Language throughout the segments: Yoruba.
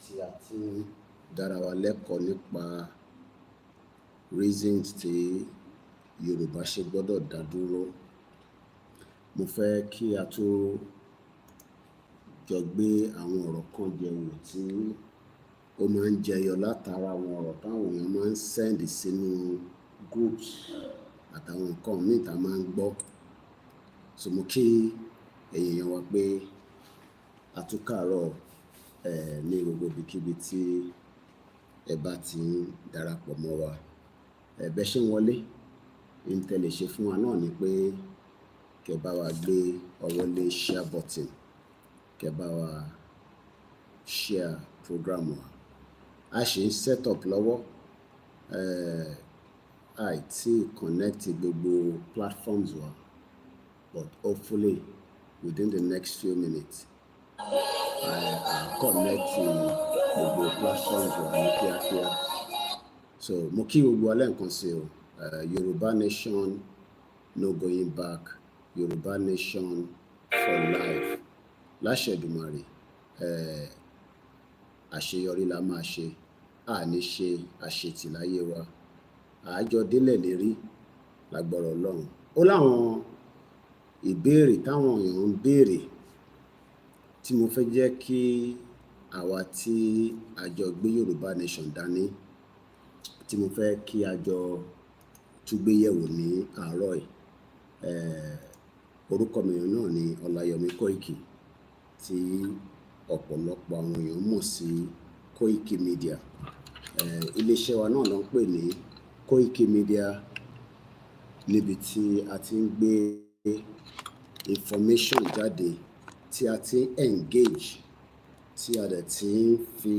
tí a ti dára wa lẹ́kọ̀ọ́ nípa reasons tí Yorùbá ṣe gbọ́dọ̀ dá dúró. Mo fẹ́ kí a tó jọ gbé àwọn ọ̀rọ̀ kan yẹ̀wò tí ó máa ń jẹyọ látara àwọn ọ̀rọ̀ táwọn èèyàn máa ń send sínú groups àtàwọn nǹkan míì tá a máa ń gbọ́. So mo kí èèyàn wa pé a tún káàárọ̀ ní gbogbo ibikíbi tí ẹ bá ti ń darapọ̀ mọ́ wa. Bẹ́ ṣe ń wọlé, n tẹ́ lè ṣe fún wa náà ni pé kẹ́ bá wa gbé ọwọ́ lé share button, kẹ́ bá wa share program wa. A ṣe ń set up lọ́wọ́, àìtí connect gbogbo platforms wa, but hopefully within the next few minutes I'll connect gbogbo platforms wa ní kíákíá. So mo kí gbogbo alẹ́ nǹkan sí o. Yoruba nation, no going back. Yoruba nation for life. Láṣẹ Èdùmàrè, àṣeyọrí la máa ṣe. Àní ṣe àṣetì láyé wa. Àjọ délẹ̀ lérí lágbára Ọlọ́run. Ó láwọn ìbéèrè táwọn èèyàn ń béèrè tí mo fẹ́ jẹ́ kí àwa tí a jọ gbé Yorùbá nation dání, tí mo fẹ́ kí a jọ tún gbé yẹ̀wò ní àárọ̀ yìí. Orúkọ mi náà ni OLAYOMI KOIKI, tí ọ̀pọ̀lọpọ̀ àwọn èèyàn mọ̀ sí Koikimedia. Iléeṣẹ́ wa náà ló ń pè ní Koikimedia, níbi tí a ti ń gbé information jáde, tí a ti ń engage, tí a dẹ̀ ti ń fi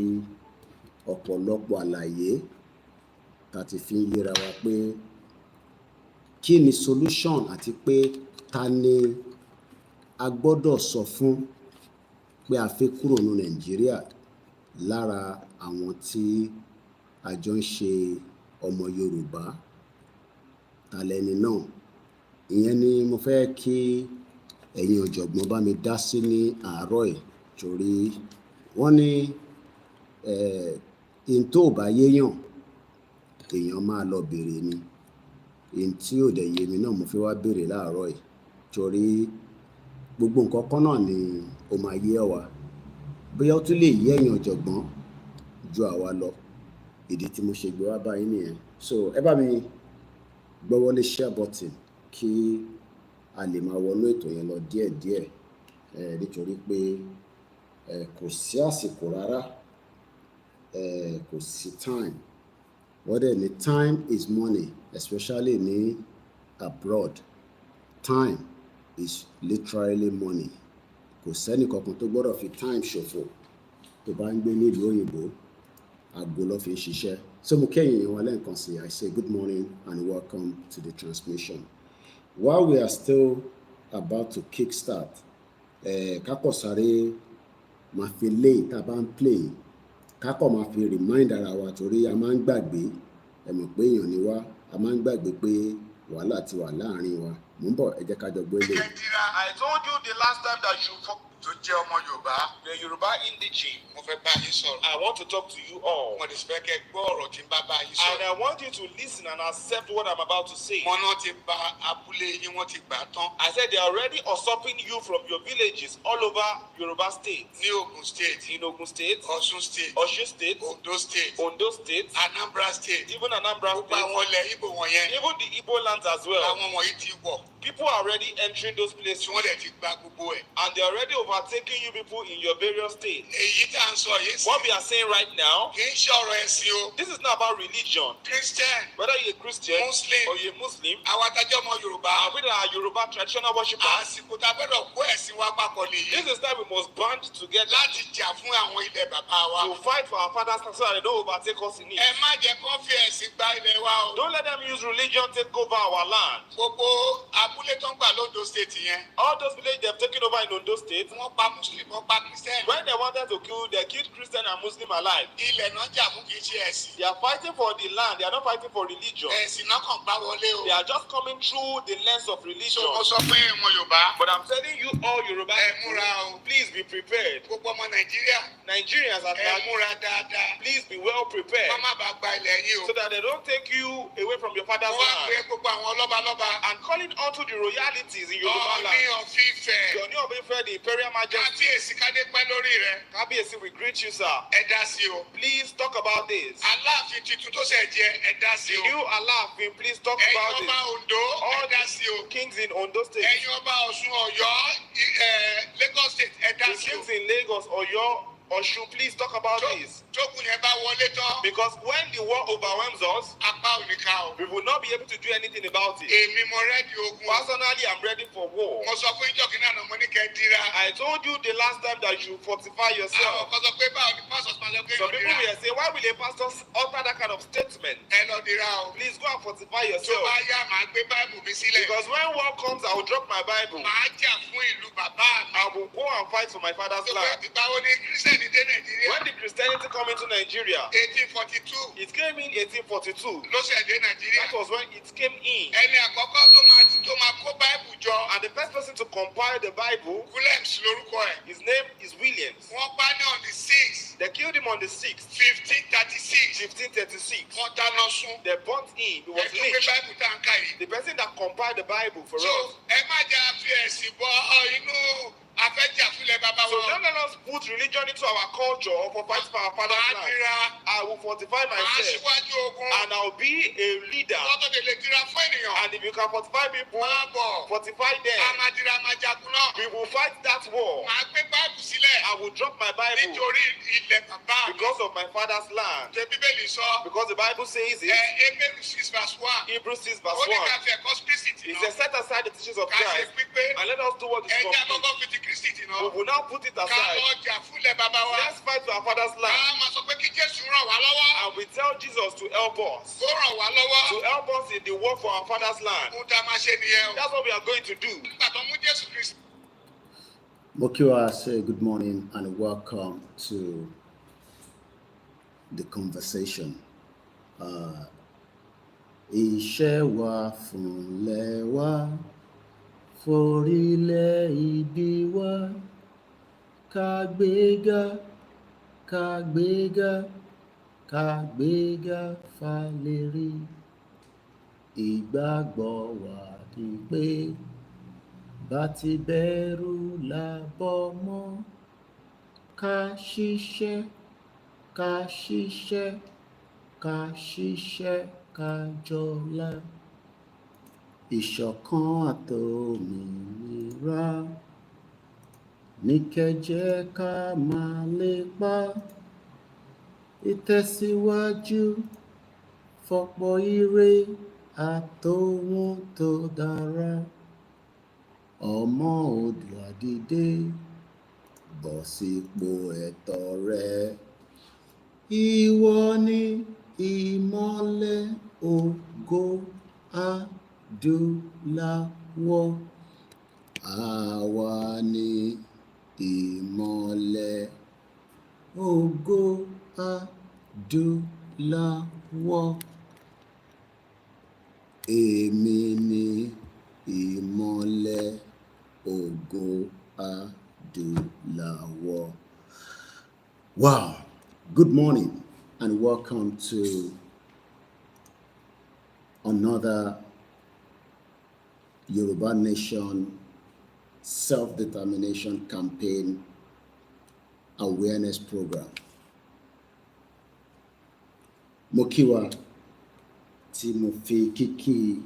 ọ̀pọ̀lọpọ̀ àlàyé tá ti fi ń yẹra wa pé kí ni solution àti pé ta ni a gbọ́dọ̀ sọ fún pé a fẹ́ kúrò ní Nàìjíríà lára àwọn tí a jọ ń ṣe ọmọ Yorùbá. Ta lẹni náà? Ìyẹn ni mo fẹ́ kí ẹ̀yin ọ̀jọ̀gbọ́n bá mi dá sí ní àárọ̀ yìí, torí wọ́n ní in tó bá yéèyàn èèyàn máa lọ béèrè ni. In tí ò dẹ̀ yé mi náà mo fẹ́ wá béèrè láàárọ̀ yìí, torí gbogbo nǹkan kan náà ni ó máa yé wa. Bóyá ó tún lè yé ẹ̀yin ọ̀jọ̀gbọ́n ju àwa lọ. Ìdí tí mo ṣe gbé wá báyìí nìyẹn. So ẹ bá mi gbọ́wọ́ lé share button kí a lè máa wọnú ètò yẹn lọ díẹ̀díẹ̀, nítorí pé kò sí àsìkò rárá, kò sí time. Wọ́n dẹ̀ ní time is money, especially ní abroad. Time is literally money. Kò sẹ́ni kankan tó gbọ́dọ̀ fi time ṣòfò tó bá ń gbé nílùú òyìnbó. Àgbo ló fi ń ṣiṣẹ́. So mo kẹ́yìn yẹn wá lẹ́ẹ̀kan sí, I say good morning and welcome to the transmission. While we are still about to kickstart, kákọ̀ sáré máa fi lé tá a bá ń play, kákọ̀ máa fi remind ara wa, torí a máa ń gbàgbé, ẹ mọ̀ pé èèyàn ni wá, a máa ń gbàgbé pé wàhálà ti wà láàrin wa. Mo ń bọ̀, ẹ jẹ́ ká jọ gbé lé. I told you the last time that you tó jẹ́ ọmọ Yorùbá, the Yorùbá indigene, mo fẹ́ bá yín sọ̀rọ̀. I want to talk to you all. Mo lè fẹ́ kẹ́ gbọ́ ọ̀rọ̀ tí n bá yín sọ̀rọ̀. And I want you to listen and accept what I'm about to say. Wọ́n náà ti bà abúlé yín, wọ́n ti gbà tán. I said they are already usurping you from your villages all over Yoruba state. Ní Ogun state. In Ogun state. Ọ̀ṣun state. Ọ̀ṣun state. Ondo state. Ondo state. Anambra state. Even Anambra state. Gbogbo àwọn ilẹ̀ Igbo wọ̀nyẹn. Even the Igbo lands as well. Àwọn wọ̀nyí ti wọ̀. People are already entering those places. Wọ́n dẹ̀ ti gba gbogbo ẹ̀. And they are already overtaking you people in your various states. Èyí tá à ń sọ yìí sí. What we are saying right now. Kì í ṣe ọ̀rọ̀ ẹ̀sìn o. This is not about religion. Christian. Whether you're a Christian. Muslim. Or you're a Muslim. Àwọn adájọ́ ọmọ Yorùbá. And we are Yoruba traditional worshippers. Àsìkò tá a gbọ́dọ̀ kó ẹ̀sìn wa papọ̀ nìyí. This is time we must band together. Láti jà fún àwọn ilẹ̀ bàbá wa. To fight for our fathers so that they don't overtake us in it. Ẹ má jẹ́ kó fi ẹ̀sìn gba ilẹ̀ wa o. Don't let them use religion take over our land. Gbogbo abúlé tó ń gbà l'Ondo state yẹn. All those villages they have taken over in Ondo state. Wọ́n pa Muslim, wọ́n pa Christian. When they wanted to to kill, they killed Christian and Muslim alike. Ilẹ̀ náà jà fún kìí ṣe ẹ̀sìn. They are fighting for the land, they are not fighting for religion. Ẹ̀sìn náà kàn gbá wọlé o. They are just coming through the lens of religion. So mo sọ pé ọmọ Yorùbá. But I'm telling you all Yoruba, please be prepared. Gbogbo ọmọ Nàìjíríà. Nigerians at large, múra dáadáa. Please be well prepared. Má bàa gba ilẹ̀ yín o. So that they don't take you away from your father's land. Wọ́n á pe gbogbo àwọn lọ́balọ́ba. And calling onto the royalties in Yoruba land. Ọ̀ní of Ifẹ̀. Ọ̀ní of Ifẹ̀, the imperial majesty. Kábíyèsí kádé pẹ́ lórí rẹ̀. Kábíyèsí, we greet you, sir. Ẹ dá sí o. Please talk about this. Aláàfin tuntun tó ṣẹ̀ jẹ, ẹ dá sí o. The new Aláàfin, please talk about this. Ẹ̀yin ọba Ondo, ẹ dá sí o. Kings in Ondo State. Ẹ̀yin ọba Ọ̀ṣun Ọ̀yọ́, Lagos State, ẹ dá sí o. The kings in Lagos, Ọ̀yọ́, Oshun, please talk about this. Because when the war overwhelms us, we will not be able to do anything about it. Personally, I'm ready for war. I told you the last time that you fortify yourself. Some people will say, why will a pastor utter that kind of statement? Please go and fortify yourself. Because when war comes, I will drop my Bible. I will go and fight for my father's land. When did Christianity come into Nigeria? 1842. It came in 1842. That was when it came in. And the first person to compile the Bible, his name is Williams. They killed him on the 6th, 1536. They burnt him. He was lynched. The person that compiled the Bible for us. So don't let us put religion into our culture or for fight for our father's land. I will fortify myself and I'll be a leader. And if you can fortify people, fortify them. We will fight that war. I will drop my Bible because of my father's land. Because the Bible says it. Hebrews 6 verse 1. It says, set aside the teachings of Christ and let us do what is complete. We will now put it aside. Let's fight to our father's land. And we tell Jesus to help us. To help us in the work for our father's land. That's what we are going to do. Mokiwa, say good morning and welcome to the conversation. Iṣẹ́ wa fúnlẹ̀ wa, forílẹ̀ ìdí wa, kágbéga, kágbéga, kágbéga fálérí. Ìgbàgbọ́ wa ni pé bá ti bẹ̀rù làbọ̀ mọ́, ká ṣiṣẹ́, ká ṣiṣẹ́, ká ṣiṣẹ́, ká jọlá. Ìṣọ̀kan àtòmìnira ní kẹ́ ká máa lépa. Ìtẹ̀síwájú fọ́pọ̀ ire àtòhun tó dára. Ọmọ Oòduà dìde, bọ́ sípò ẹ̀tọ́ rẹ. Ìwọ ni ìmọ́lẹ̀ ògo adúláwọ̀. Àwa ni ìmọ́lẹ̀ ògo adúláwọ̀. Èmi ni ìmọ́lẹ̀ ògo adúláwọ̀. Wow, good morning and welcome to another Yoruba Nation Self-Determination Campaign Awareness Program. Mokiwa tí mo fi kíkí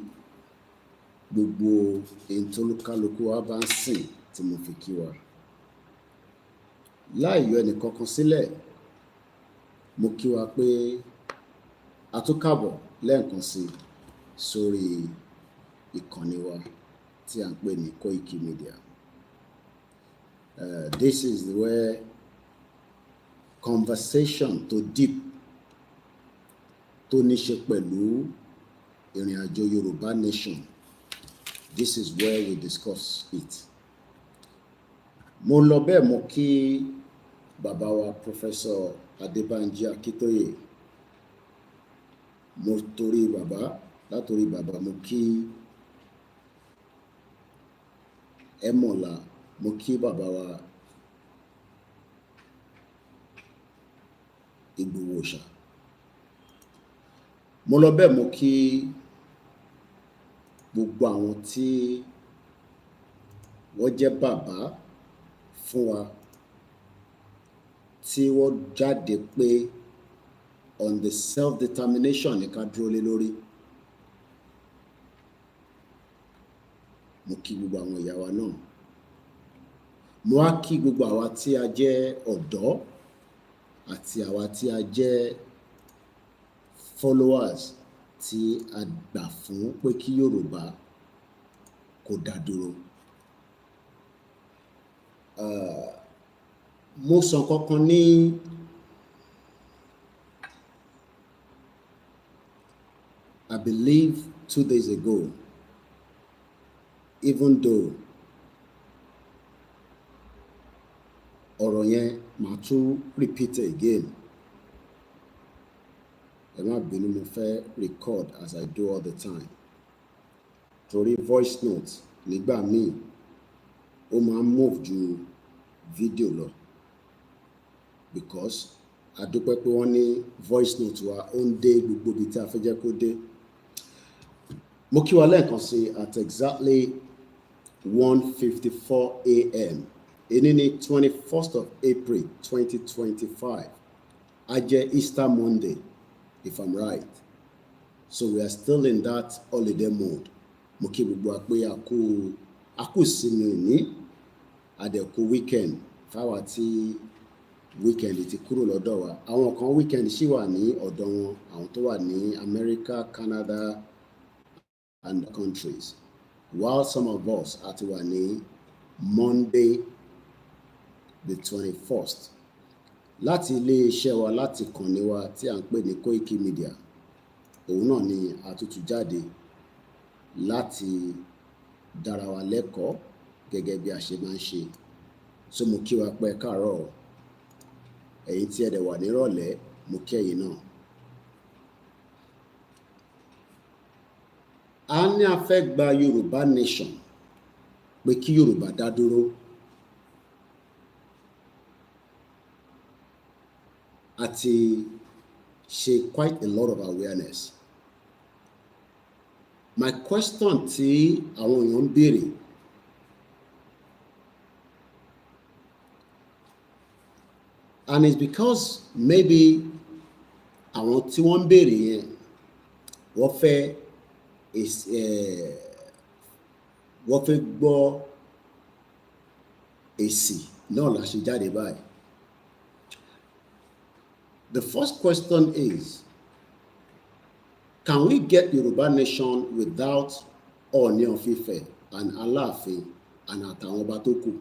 gbogbo ìtòlúkálukú wa bá ń sìn tí mo fi kí wa. Láì yọ ẹnì kankan sílẹ̀, mo kí wa pé a tún káàbọ̀ lẹ́ẹ̀kan sí sórí ìkànnì wa tí à ń pè ní Koikimedia. This is where conversation tó deep tó ní ṣe pẹ̀lú ìrìn àjò Yorùbá Nation. This is where we discuss it. Mo lọ bẹ́ẹ̀ mo kí bàbá wa Professor Adébánjí Akíntóyè. Mo torí bàbá látòrí bàbá mo kí Ẹmọ̀lá, mo kí bàbá wa Ìgbòho-òòṣà. Mo lọ bẹ́ẹ̀ mo kí gbogbo àwọn tí wọ́n jẹ́ bàbá fún wa tí wọ́n jáde pé on the self-determination ní ká dúró lé lórí. Mo kí gbogbo àwọn ìyá wa náà. Mo wá kí gbogbo àwa tí a jẹ́ ọ̀dọ́ àti àwa tí a jẹ́ followers tí a gbà fún pé kí Yorùbá kó dá dúró. Mo sọ kankan ní I believe 2 days ago, even though ọ̀rọ̀ yẹn màá tún repeat it again. Ẹ má bínú, mo fẹ́ record as I do all the time. Torí voice note nígbà míì ó máa ń move ju video lọ, because a dúpẹ́ pé wọ́n ní voice note wa ó ń dé gbogbo ibi tí a fẹ́ jẹ́ kó dé. Mo kí wa lẹ́ẹ̀kan sí at exactly 1:54 a.m. Èní ní 21st of April 2025. A jẹ́ Easter Monday, if I'm right. So we are still in that holiday mode. Mo kí gbogbo wa pé a kú ìsinmi ní àdẹ̀kù weekend fáwa tí weekend ti kúrò lọ́dọ̀ wa. Àwọn kan weekend ṣì wà ní ọ̀dọ̀ wọn, àwọn tó wà ní America, Canada and countries, while some of us àti wà ní Monday the 21st láti ilé iṣẹ́ wa, láti kànnì wa tí à ń pè ní Koikimedia. Òun náà ni àtútù jáde láti dára wa lẹ́kọ̀ọ́ gẹ́gẹ́ bí a ṣe máa ń ṣe. So mo kí wa pé káàárọ̀, ẹ̀yin tí ẹ dẹ̀ wà nírọ̀lẹ́, mo kí ẹ̀yin náà. A ní a fẹ́ gba Yorùbá nation, pé kí Yorùbá dá dúró. Àti ṣe quite a lot of awareness. My question tí àwọn èèyàn ń béèrè, and it's because maybe àwọn tí wọ́n ń béèrè yẹn wọ́n fẹ́ gbọ́ èsì náà la ṣe jáde báyìí. The first question is, can we get Yoruba nation without Ọọ̀ni of Ife and Aláàfin and àtàwọn ọba tó kù?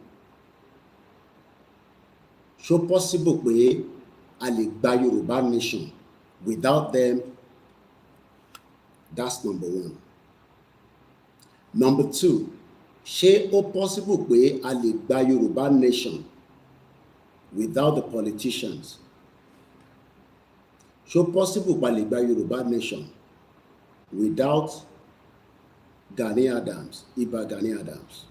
Ṣó possible pé a lè gba Yoruba nation without them? That's number one. Number two, ṣé ó possible pé a lè gba Yoruba nation without the politicians? Ṣó possible pé a lè gba Yoruba nation without Gani Adams, Ìbà Gani Adams?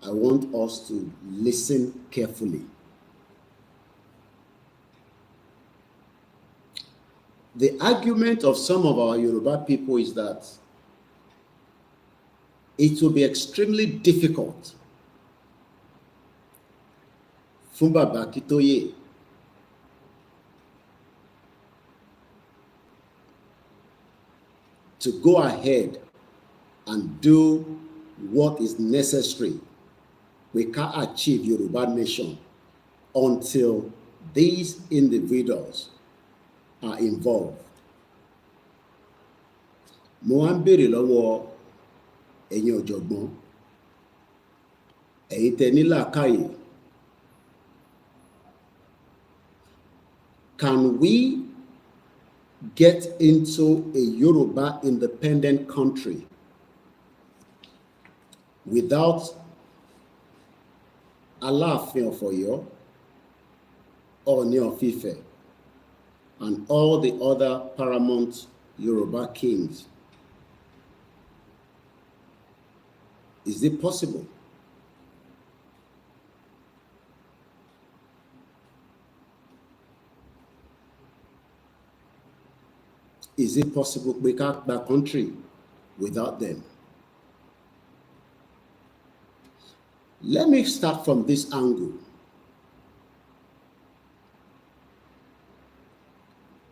I want us to listen carefully. The argument of some of our Yoruba people is that it will be extremely difficult fún Bàbá Akíntóyè to go ahead and do what is necessary. We can't achieve Yoruba nation until these individuals are involved. Mo wá ń béèrè lọ́wọ́ ẹ̀yin ọ̀jọ̀gbọ́n, ẹ̀yin tẹ́ ní làákàyè, can we get into a Yoruba independent country without Aláàfin of Ọ̀yọ́, Ọọ̀ni of Ifẹ̀, and all the other paramount Yoruba kings? Is it possible? Is it possible we can't gba country without them? Let me start from this angle.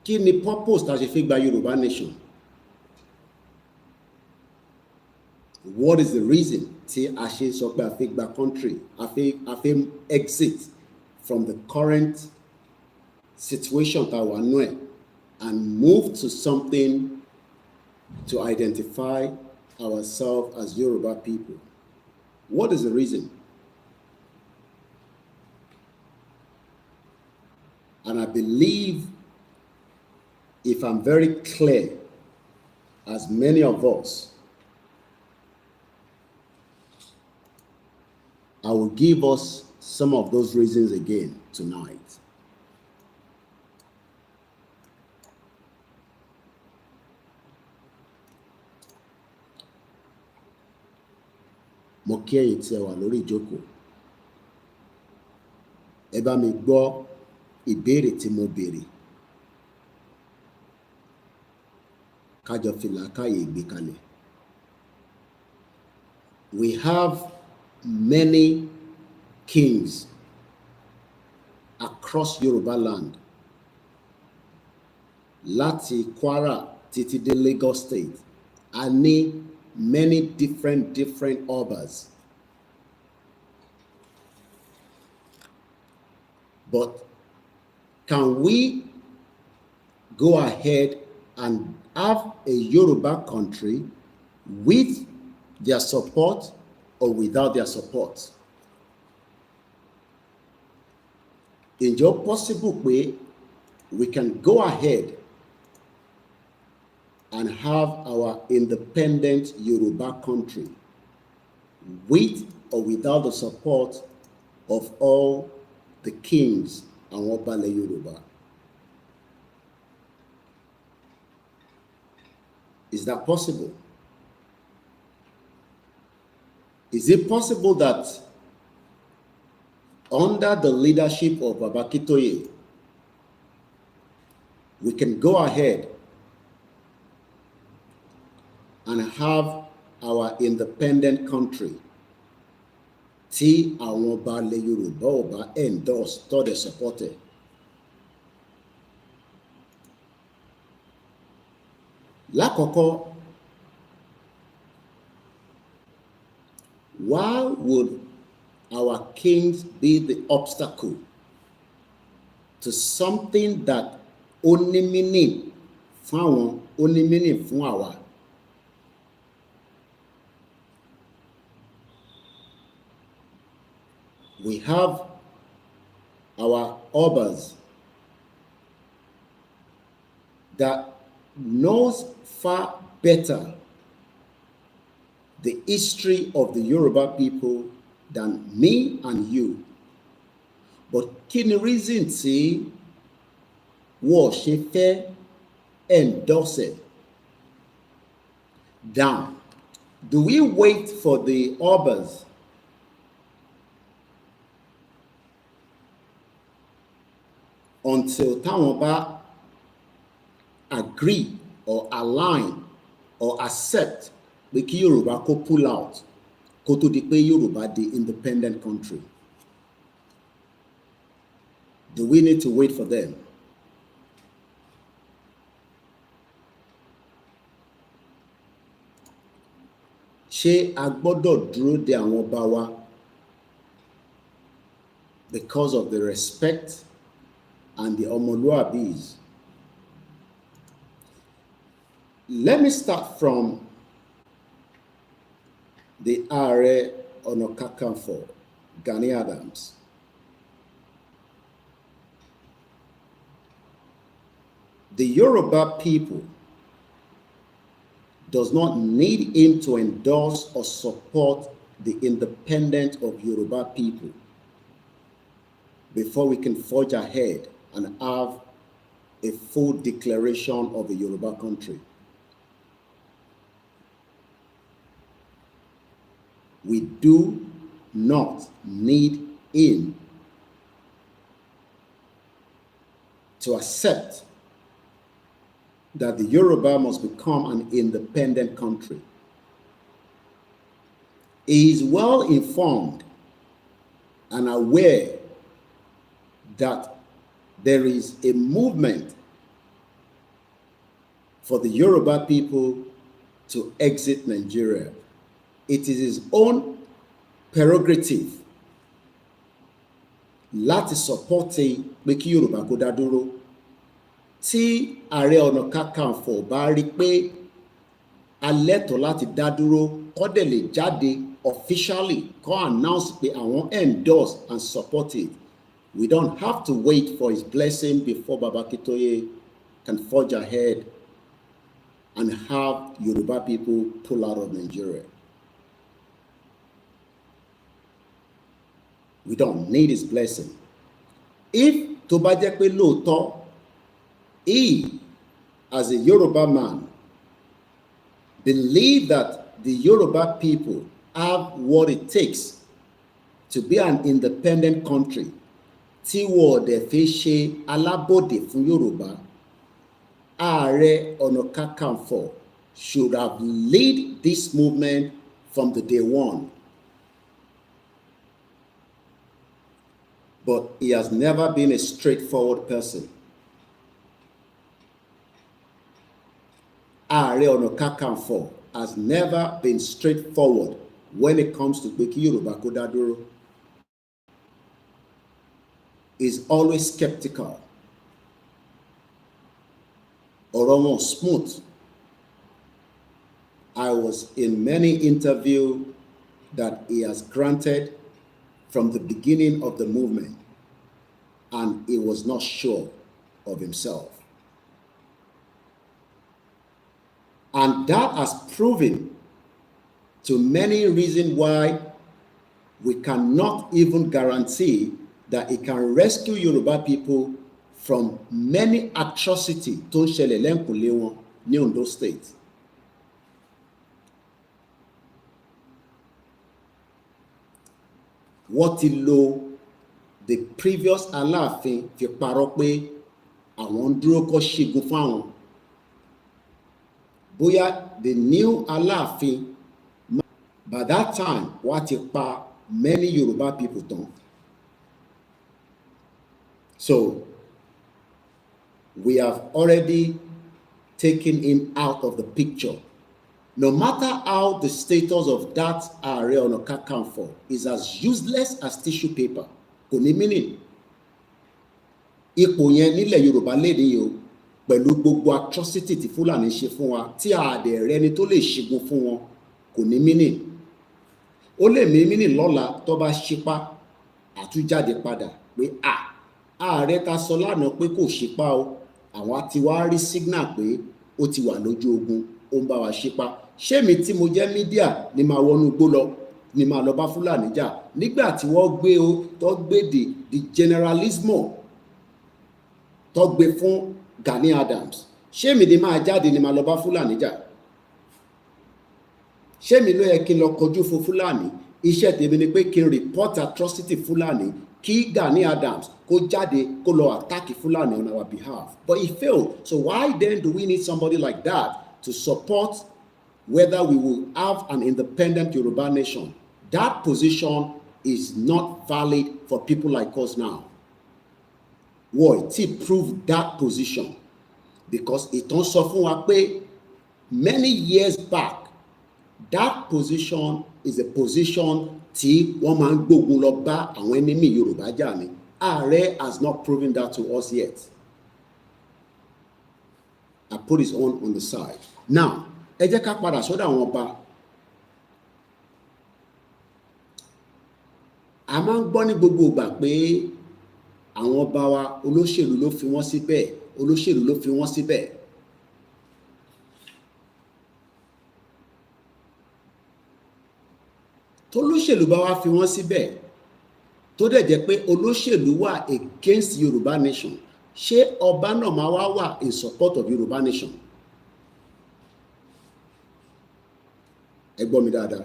Kí ni purpose tá a ṣe fi gba Yorùbá nation? What is the reason tí a ṣe sọ pé a fi gba country, a fi exit from the current situation tá a wà nú ẹ̀ and move to something to identify ourselves as Yoruba people? What is the reason? And I believe, if I'm very clear, as many of us, I will give us some of those reasons again tonight. Mo kí ẹ̀yin tí ẹ wà lórí ìjókòó. Ẹ bá mi gbọ́ ìbéèrè tí mo béèrè. Ká jọ fi làákàyè gbé kalẹ̀. We have many kings across Yoruba land, láti Kwara títí dé Lagos State. A ní many different Obas. But can we go ahead and have a Yoruba country with their support or without their support? Ǹjẹ́ ó possible pé we can go ahead and have our independent Yoruba country with or without the support of all the kings and Obale Yoruba? Is that possible? Is it possible that under the leadership of Baba Akintoye, we can go ahead and have our independent country tí àwọn ọba ilẹ̀ Yorùbá ò bá endorse tó dẹ̀ support ẹ̀? Lákọ̀ọ́kọ́, why would our kings be the obstacle to something that only meaning fún àwọn, only meaning fún àwa? We have our Obas that knows far better the history of the Yoruba people than me and you. But kí ni reason tí wọ́n ṣe fẹ́ endorse it down? Do we wait for the Obas until táwọn bá agree or align or accept pé kí Yorùbá kó pull out kó tó di pé Yorùbá di independent country? Do we need to wait for them? Ṣé a gbọ́dọ̀ dúró de àwọn ọba wa because of the respect and the ọmọlúàbís? Let me start from the Ààrẹ Ọ̀nà Kakanfò, Gani Adams. The Yoruba people does not need him to endorse or support the independence of Yoruba people before we can forge ahead and have a full declaration of a Yoruba country. We do not need him to accept that the Yoruba must become an independent country. He is well informed and aware that there is a movement for the Yoruba people to exit Nigeria. It is his own prerogative láti support pé kí Yorùbá kó dá dúró. Tí Ààrẹ Ọ̀nà Kakanfò bá rí pé a lẹ́tọ̀ọ́ láti dá dúró, kó dẹ̀ lè jáde officially kó announce pé àwọn endorse and support it. We don't have to wait for his blessing before Baba Akintoye can forge ahead and have Yoruba people pull out of Nigeria. We don't need his blessing. If tó bá jẹ́ pé lóòótọ́, he, as a Yoruba man, believe that the Yoruba people have what it takes to be an independent country, tí wọ́n dẹ̀ fi ṣe alábòde fún Yoruba, Ààrẹ Ọ̀nà Kakanfò should have led this movement from the day one. But he has never been a straightforward person. Ààrẹ Ọ̀nà Kakanfò has never been straightforward when it comes to pé kí Yorùbá kó dá dúró. He's always skeptical. Ọ̀rọ̀ wọn smooth. I was in many interviews that he has granted from the beginning of the movement, and he was not sure of himself. And that has proven to many reasons why we cannot even guarantee that it can rescue Yoruba people from many atrocities tó ń ṣẹlẹ̀ lẹ́ǹkùnlé wọn ní Ondo State. Wọ́n ti lo the previous Aláàfin fi parọ́ pé àwọn ń dúró kó ṣẹ́gun fún àwọn. Bóyá the new Aláàfin, by that time, wọ́n ti pa many Yoruba people tán. So, we have already taken him out of the picture. No matter how the status of that Ààrẹ Ọ̀nà Kakanfò is as useless as tissue paper, kò ní meaning. Ipò yẹn nílẹ̀ Yorùbá léde yìí o, pẹ̀lú gbogbo atrocity tí Fúlàní ṣe fún wa, tí àdẹ̀ rẹ ni tó lè ṣẹ́gun fún wọn, kò ní meaning. Ó lè ní meaning lọ́la tó bá ṣípá àtújáde padà pé ààrẹ ta sọ lánàá pé kò ṣípá o, àwọn ti wá rí signal pé ó ti wà lójú ogun, ó ń bá wa ṣípá. Ṣé mi tí mo jẹ́ mídíà ni máa wọnú igbó lọ, ni máa lọ bá Fúlàní jà nígbà tí wọ́n gbé o tó gbé the generalismo tó gbé fún Gani Adams? Ṣé mi ni máa jáde ni máa lọ bá Fúlàní jà? Ṣé mi ló yẹ kí n lọ kọjú fún Fúlàní? Iṣẹ́ tèmi ni pé kí n report atrocity Fúlàní, kí Gani Adams kó jáde kó lọ attack Fúlàní on our behalf. But he failed. So why then do we need somebody like that to support whether we will have an independent Yoruba nation? That position is not valid for people like us now. Why? To prove that position, because ìtàn sọ fún wa pé many years back, that position is a position tí wọ́n máa ń gbógun lọ bá àwọn enemy Yorùbá jà ni. Ààrẹ has not proven that to us yet. I put his own on the side. Now, ẹ jẹ́ ká padà sọ́dọ̀ àwọn ọba. A máa ń gbọ́ ní gbogbo ìgbà pé àwọn ọba wa olóṣèlú ló fi wọ́n síbẹ̀, olóṣèlú ló fi wọ́n síbẹ̀. tó olóṣèlú bá wá fi wọ́n síbẹ̀ tó dẹ̀ jẹ́ pé olóṣèlú wà against Yorùbá nation, ṣé ọba náà máa wá wà in support of Yorùbá nation? Ẹ gbọ́ mi dáadáa.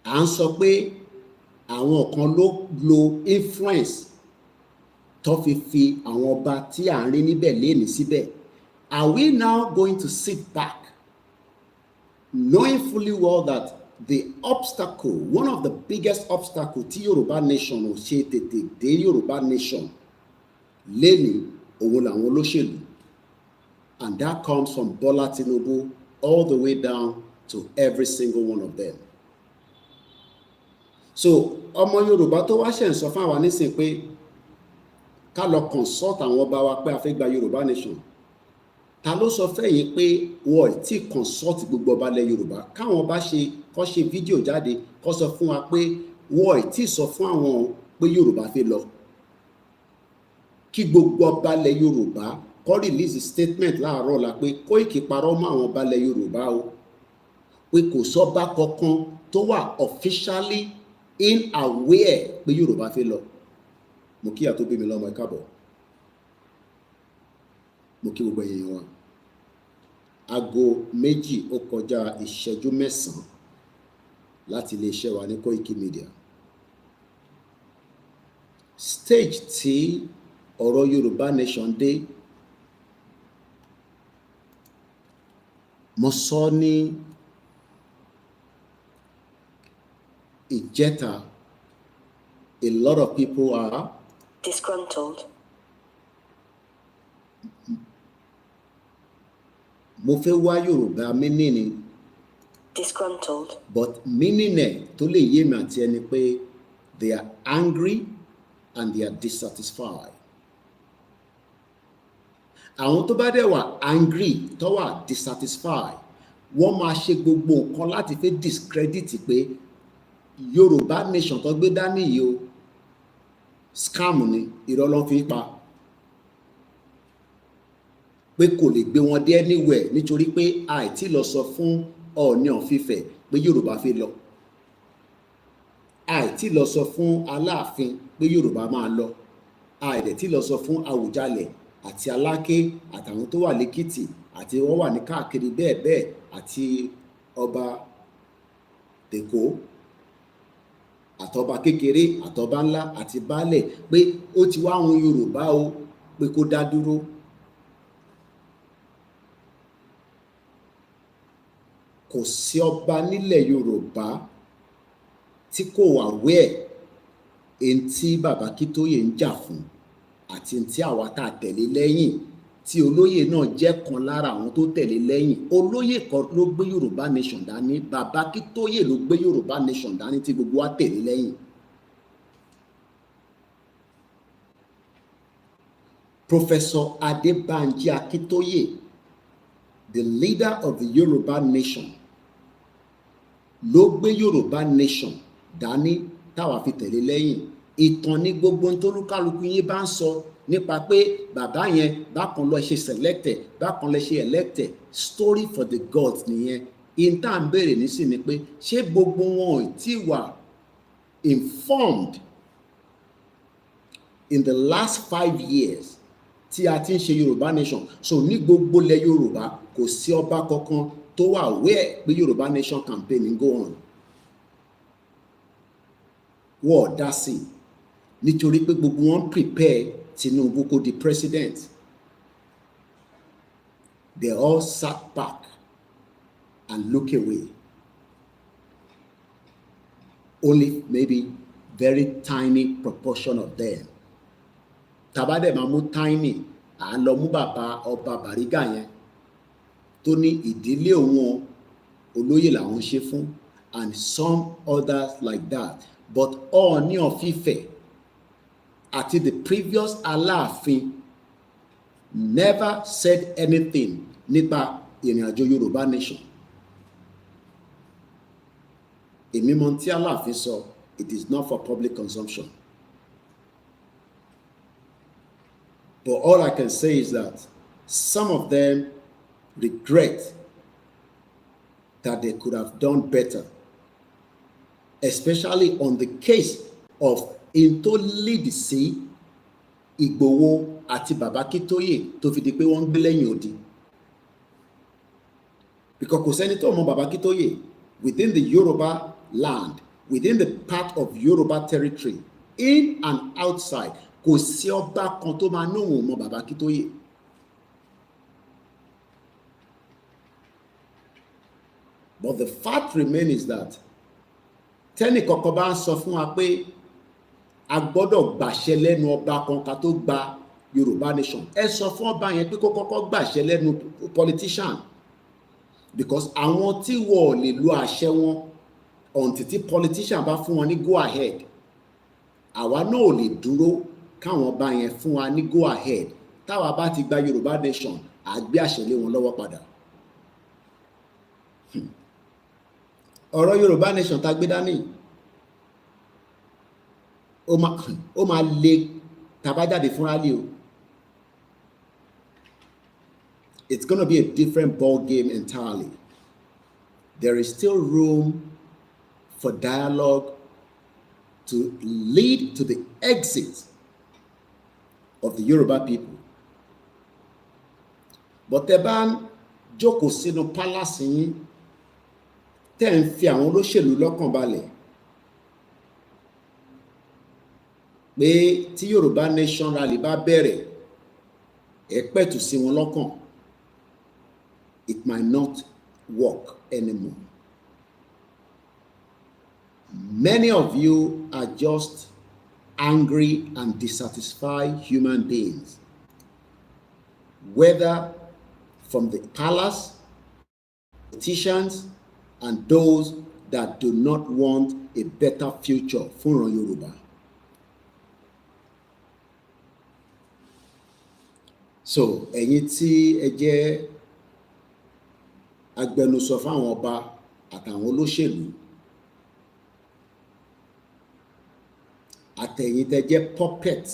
À ń sọ pé àwọn kan ló lo influence tó fi àwọn ọba tí à ń rí níbẹ̀ léèní síbẹ̀. Are we now going to sit back knowing fully well that the obstacle, one of the biggest obstacles tí Yorùbá nation ò ṣe tètè dé Yorùbá nation léèní òun làwọn olóṣèlú, and that comes from Bola Tinubu all the way down to every single one of them. So ọmọ Yorùbá tó wá ṣe ń sọ fún àwa nísìnyí pé ká lọ consult àwọn ọba wa pé a fẹ́ gba Yorùbá nation, ta ló sọ fẹ́yìn pé wọ́n ti consult gbogbo ọba ilẹ̀ Yorùbá? Káwọn ọba kọ́ ṣe fídíò jáde kọ́ sọ fún wa pé wọ́n ti sọ fún àwọn pé Yorùbá fẹ́ lọ. Kí gbogbo ọba ilẹ̀ Yorùbá kọ́ release statement láàárọ̀ la pé Koiki parọ́ mọ́ àwọn ọba ilẹ̀ Yorùbá o, pé kò sọ́ba kankan tó wà officially in aware pé Yorùbá fẹ́ lọ. Mo kí àtó bí mi lọ́mọ ẹ káàbọ̀, mo kí gbogbo èèyàn wa. Aago 2 ó kọjá ìṣẹ́jú 9 láti iléeṣẹ́ wa ní Koikimedia. Stage tí ọ̀rọ̀ Yorùbá nation dé, mo sọ ní ìjẹta, a lot of people are disgruntled. Mo fẹ́ wá Yorùbá meaning ni, Disgruntled. but meaning ẹ̀ tó lè yé mi àti ẹni pé they are angry and they are dissatisfied. Àwọn tó bá dẹ̀ wà angry tó wà dissatisfied, wọ́n máa ṣe gbogbo nǹkan láti fẹ́ discredit pé Yorùbá nation tó gbé dání yìí o scam ni, irọ́ ló fi pa, pé kò lè gbé wọn dé anywhere nítorí pé àìtí lọ sọ fún Ọọ̀ni of Ifẹ̀ pé Yorùbá fẹ́ lọ, àìtí lọ sọ fún Aláàfin pé Yorùbá máa lọ, àìdẹ̀tí lọ sọ fún Àwùjalẹ̀ àti Aláké àtàwọn tó wà lẹ́kìtì àti wọ́n wà ní káàkiri bẹ́ẹ̀ bẹ́ẹ̀ àti ọba Èkó àtọba kékeré àtọba ńlá àti baálẹ̀ pé ó ti wá àwọn Yorùbá o pé kó dá dúró. Kò sí ọba nílẹ̀ Yorùbá tí kò wà wẹ́ẹ̀ èyí tí bàbá Akíntóyè ń jà fún àti tí àwa tá a tẹ̀lé lẹ́yìn, tí olóyè náà jẹ́ kan lára àwọn tó tẹ̀lé lẹ́yìn. Olóyè kan ló gbé Yorùbá nation dání, bàbá Akíntóyè ló gbé Yorùbá nation dání tí gbogbo wa tẹ̀lé lẹ́yìn. Professor Adébánjí Akíntóyè, the leader of the Yoruba nation, ló gbé Yorùbá nation dání táwa fi tẹ̀lé lẹ́yìn. Ìtàn ní gbogbo tó lúkálukú yín bá ń sọ nípa pé bàbá yẹn bákan lọ ṣe selected, bákan lọ ṣe elected, story for the gods nìyẹn. In tá à ń béèrè nísìn ni pé ṣé gbogbo wọn ò tí wà informed in the last 5 years tí a ti ń ṣe Yorùbá nation? So ní gbogbo ilẹ̀ Yorùbá kò sí ọba kankan tó wà aware pé Yorùbá nation campaign ń go on. Wọ́n dá sí nítorí pé gbogbo wọn prepare Tinubu kó di president. They all sat back and look away. Only maybe very tiny proportion of them. Tabade mamu tiny, à ń lọ mú bàbá ọba Bariga yẹn tó ní ìdílé òun olóyè làwọn ṣe fún, and some others like that. But Ọọ̀ni of Ifẹ̀ àti the previous Aláàfin never said anything nípa ìrìnàjò Yorùbá nation. Èmi mọ̀ tí Aláàfin sọ, it is not for public consumption. But all I can say is that some of them regret that they could have done better especially on the case of into lead sí Ìgbòho àti Bàbá Akíntóyè tó fi di pé wọ́n ń gbé lẹ́yìn odi. Because kò sẹ́ni tó mọ Bàbá Akíntóyè within the Yoruba land, within the part of Yoruba territory, in and outside, kò sí ọba kan tó máa ní òun mọ Bàbá Akíntóyè. But the fact remains is that tẹ́nì kọ̀ọ̀kan bá ń sọ fún wa pé a gbọ́dọ̀ gbàṣẹ lẹ́nu ọba kan ká tó gba Yorùbá nation, ẹ sọ fún ọba yẹn pé kó kọ́kọ́ gbàṣẹ lẹ́nu politician, because àwọn tí wọ́n ò lè lo àṣẹ wọn until tí politician bá fún wọn ní go ahead, àwa náà ò lè dúró káwọn ọba yẹn fún wa ní go ahead. Táwa bá ti gba Yorùbá nation, à gbé àṣẹ lé wọn lọ́wọ́ padà. Ọ̀rọ̀ Yorùbá nation tá gbé dání ó máa le tá bá jáde fúnra lé o. It's going to be a different ball game entirely. There is still room for dialogue to lead to the exit of the Yoruba people. But tẹ́ bá ń jókòó sínú palace yín, tẹ́ ń fi àwọn olóṣèlú lọ́kàn balẹ̀ pé tí Yorùbá nation rally bá bẹ̀rẹ̀, ẹ pẹ̀tù sí wọn lọ́kàn, it might not work anymore. Many of you are just angry and dissatisfied human beings, whether from the palace, politicians, and those that do not want a better future for Yoruba. So, ẹ̀yin tí ẹ jẹ́ agbẹnusọ fáwọn ọba àtàwọn olóṣèlú, àtẹ̀yin tẹ́ jẹ́ puppet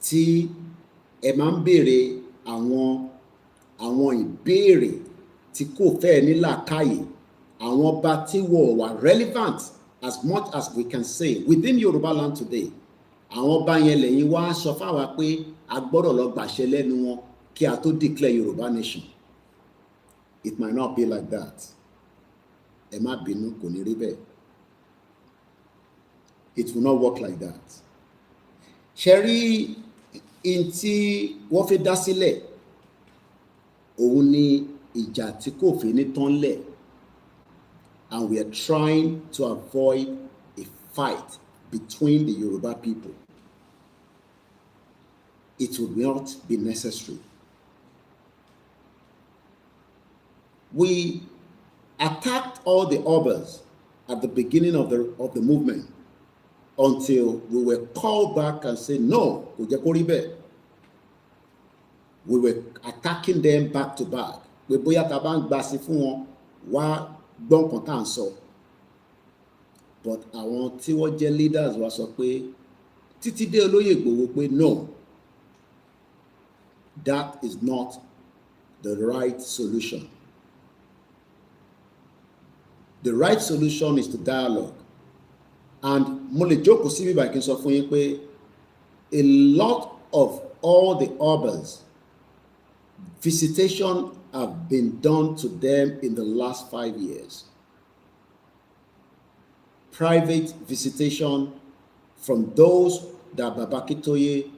tí ẹ máa ń béèrè àwọn ìbéèrè tí kò fẹ́ ní làákàyè, àwọn ọba tí wọ́n wà relevant as much as we can say within Yoruba land today. Àwọn ọba yẹn lẹ́yìn wá sọ fáwa pé a gbọ́dọ̀ lọ gbàṣẹ lẹ́nu wọn kí a tó declare Yoruba nation. It might not be like that. Ẹ má bínú, kò ní rí bẹ́ẹ̀. It will not work like that. Ṣé rí in tí wọ́n fi dá sílẹ̀, òun ni ìjà tí kò fi ní tán lẹ̀, and we are trying to avoid a fight between the Yoruba people. It would not be necessary. We attacked all the Obas at the beginning of the movement until we were called back and said, no, kò jẹ́ kó rí bẹ́ẹ̀. We were attacking them back to back. Pé bóyá tá bá ń gbà sí fún wọn, wá gbọ́n kan tá ń sọ. But àwọn tí wọ́n jẹ́ leaders wa sọ pé títí dé olóyè Ìgbòho pé no, that is not the right solution. The right solution is to dialogue. And mo lè jókòó sí bíbá kí n sọ fún yín pé a lot of all the Obas, visitation have been done to them in the last 5 years. Private visitation from those that Baba Akíntóyè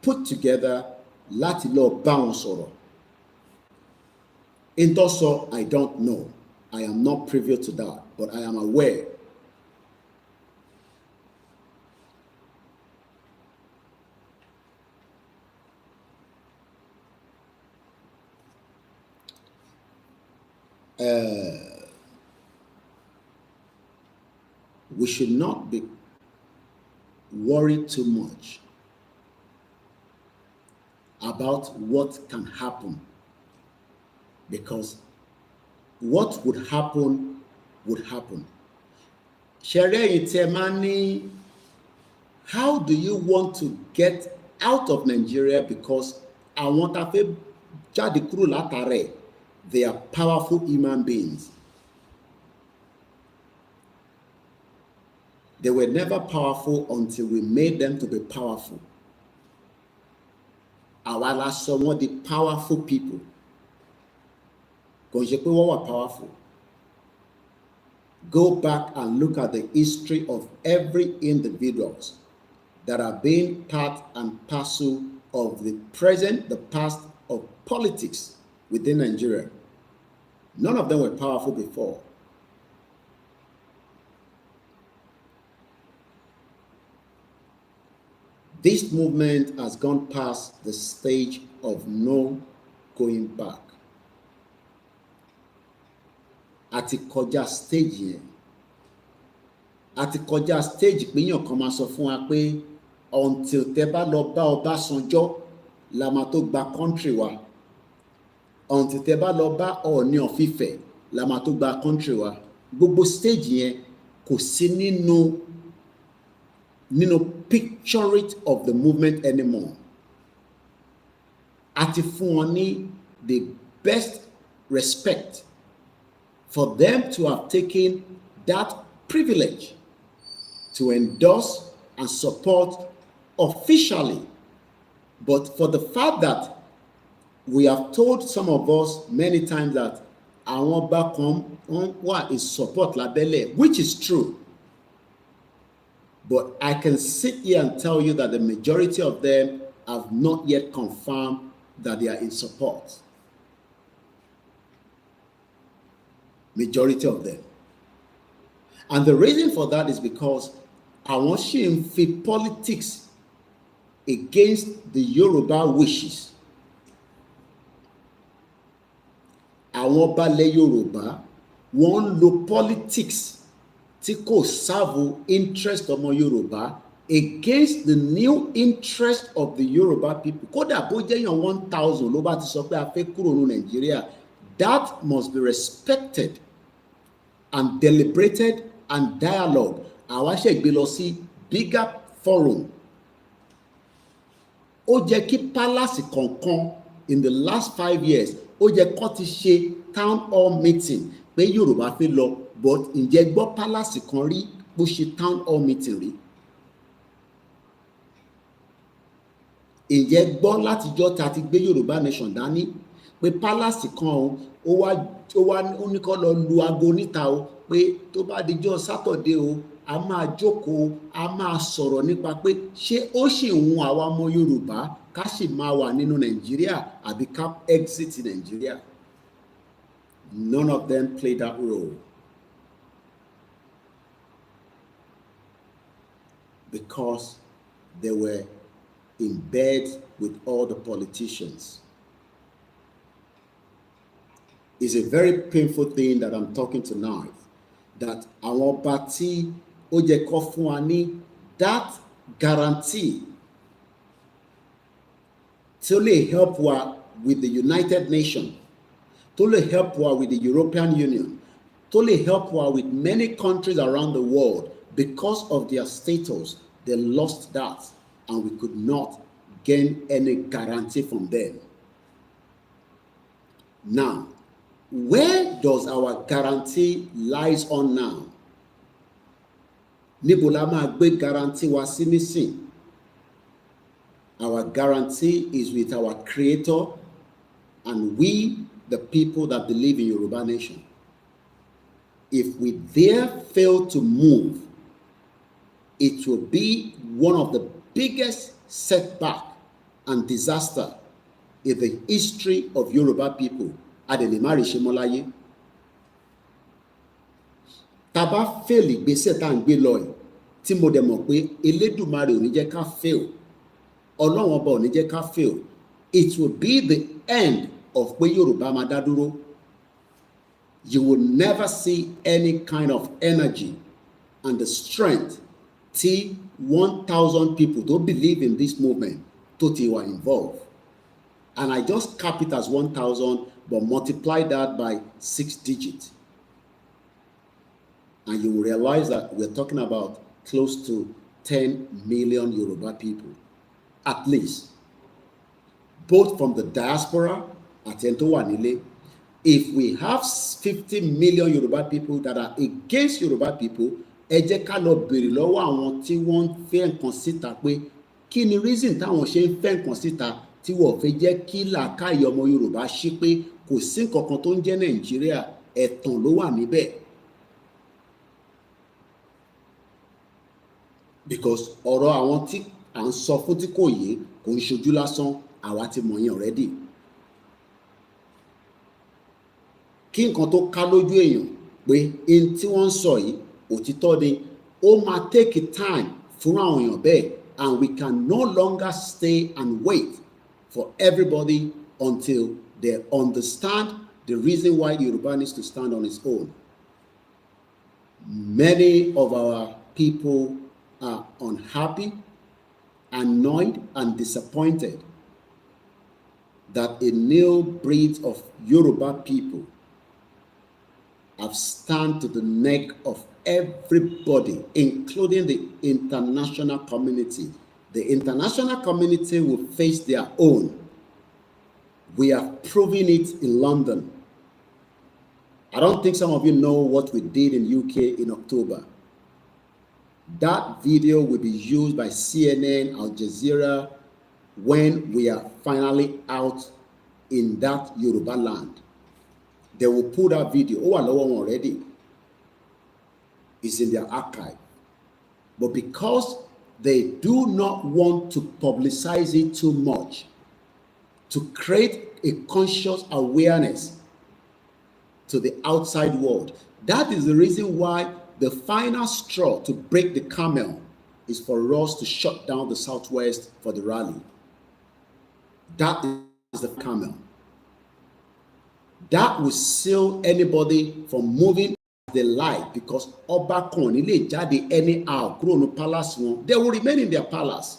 put together láti lọ bá wọn sọ̀rọ̀. In tó sọ, I don't know. I am not privy to that, but I am aware. We should not be worried too much about what can happen, because what would happen would happen. Shere Itemani, how do you want to get out of Nigeria? Because I want to jáde kúrò látàrẹ. They are powerful human beings. They were never powerful until we made them to be powerful. Àwa la sọ wọ́n di powerful people. Kò ń ṣe pé wọ́n wà powerful. Go back and look at the history of every individuals that are being part and parcel of the present, the past of politics within Nigeria. None of them were powerful before. This movement has gone past the stage of no going back. Àti kọjá stage yẹn. Àti kọjá stage péyàn kan máa sọ fún wa pé until tẹ́ bá lọ bá Ọbásanjọ́ la máa tó gba country wa. Until tẹ́ bá lọ bá Ọọ̀ni of Ifẹ̀ la máa tó gba country wa. Gbogbo stage yẹn kò sí nínú picture of the movement anymore. Àti fún wọn ní the best respect for them to have taken that privilege to endorse and support officially. But for the fact that we have told some of us many times that àwọn bá kan wà in support lábẹ́lẹ̀, which is true. But I can sit here and tell you that the majority of them have not yet confirmed that they are in support. Majority of them. And the reason for that is because àwọn ṣì ń fi politics against the Yoruba wishes. Àwọn balẹ̀ Yorùbá wọ́n ń lo politics tí kò serve interest ọmọ Yorùbá against the new interest of the Yoruba people. Kódà bó jẹ́ èèyàn 1,000 ló bá ti sọ pé a fẹ́ kúrò ní Nàìjíríà, that must be respected and deliberated and dialogue. Àwa ṣe gbé lọ sí bigger forum. Ó jẹ́ kí palace kankan in the last 5 years, ó jẹ́ kó ti ṣe town hall meeting pé Yorùbá fẹ́ lọ, but ǹjẹ́ gbọ́ palace kan rí bó ṣe town hall meeting rí? Ǹjẹ́ gbọ́ látijọ́ ta ti gbé Yorùbá nation dání pé palace kan ó wá ní kó lọ lu aago níta o pé tó bá dijọ́ Saturday o a máa jókòó a máa sọ̀rọ̀ nípa pé ṣé ó ṣì ń hun àwa ọmọ Yorùbá ká sì máa wà nínú Nàìjíríà àbí ká exit Nàìjíríà. None of them played that role. Because they were in bed with all the politicians. It's a very painful thing that I'm talking tonight, that àwọn ọba tí ó jẹ́ kó fún wa ní that guarantee tó lè help wa with the United Nations, tó lè help wa with the European Union, tó lè help wa with many countries around the world. Because of their status, they lost that, and we could not gain any guarantee from them. Now, where does our guarantee lies on now? Níbo la máa gbé guarantee wa sí nísìn? Our guarantee is with our Creator and we, the people that believe in Yoruba nation. If we dare fail to move, it will be one of the biggest setback and disaster in the history of Yoruba people. Adelimari Shemolaye. Taba fail ìgbésẹ̀ tá ń gbé lọ yìí, tí mo dẹ̀ mọ̀ pé Elédùmarè ò ní jẹ́ ká fail. Ọlọ́run ọba ò ní jẹ́ ká fail. It will be the end of pé Yorùbá máa dá dúró. You will never see any kind of energy and the strength tí 1,000 people don't believe in this movement tó ti wà involved. And I just cap it as 1,000, but multiply that by 6 digits. And you will realize that we're talking about close to 10 million Yoruba people, at least. Both from the diaspora, if we have 50 million Yoruba people that are against Yoruba people, ẹ jẹ́ ká lọ béèrè lọ́wọ́ àwọn tí wọ́n ń fẹ́ nǹkan síta pé kí ni reason táwọn ṣe ń fẹ́ nǹkan síta tí wọ́n fẹ́ jẹ́ kí làákàyè ọmọ Yorùbá ṣí pé kò sí nǹkan kan tó ń jẹ́ Nàìjíríà, ẹ̀tàn ló wà níbẹ̀. Because ọ̀rọ̀ àwọn tí à ń sọ fún tí kò yé kò ń ṣojú lásán, àwa ti mọ̀ yẹn already. Kí nǹkan tó ká lójú èèyàn pé in tí wọ́n ń sọ yìí òtítọ́ ni, ó máa take time fún àwọn èèyàn bẹ́ẹ̀, and we can no longer stay and wait for everybody until they understand the reason why Yoruba needs to stand on its own. Many of our people are unhappy, annoyed, and disappointed that a new breed of Yoruba people have stand to the neck of everybody, including the international community. The international community will face their own. We have proven it in London. I don't think some of you know what we did in UK in October. That video will be used by CNN, Al Jazeera, when we are finally out in that Yoruba land. They will put that video. Oh, I know one already. It's in their archive. But because they do not want to publicize it too much, to create a conscious awareness to the outside world, that is the reason why the final straw to break the camel is for us to shut down the Southwest for the rally. That is the camel. That will seal anybody from moving as they like, because Ọba kan ò ní lè jáde anyhow kúrò ní palace wọn. They will remain in their palace.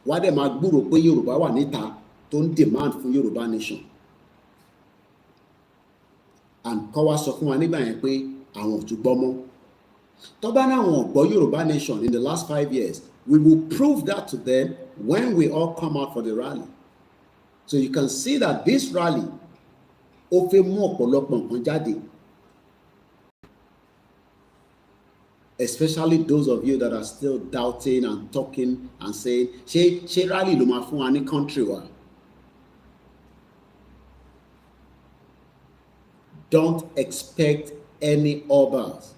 Wá dẹ̀ máa gbúrò pé Yorùbá wà níta tó ń demand fún Yorùbá nation. And kọ́ wá sọ fún wa nígbà yẹn pé àwọn ò tún gbọ́ mọ́. Tó bá ní àwọn ò gbọ́ Yorùbá nation in the last 5 years, we will prove that to them when we all come out for the rally. So you can see that this rally ó fẹ́ mú ọ̀pọ̀lọpọ̀ nǹkan jáde, especially those of you that are still doubting and talking and saying ṣé rally ló máa fún wa ní country wa. Don't expect any Obas.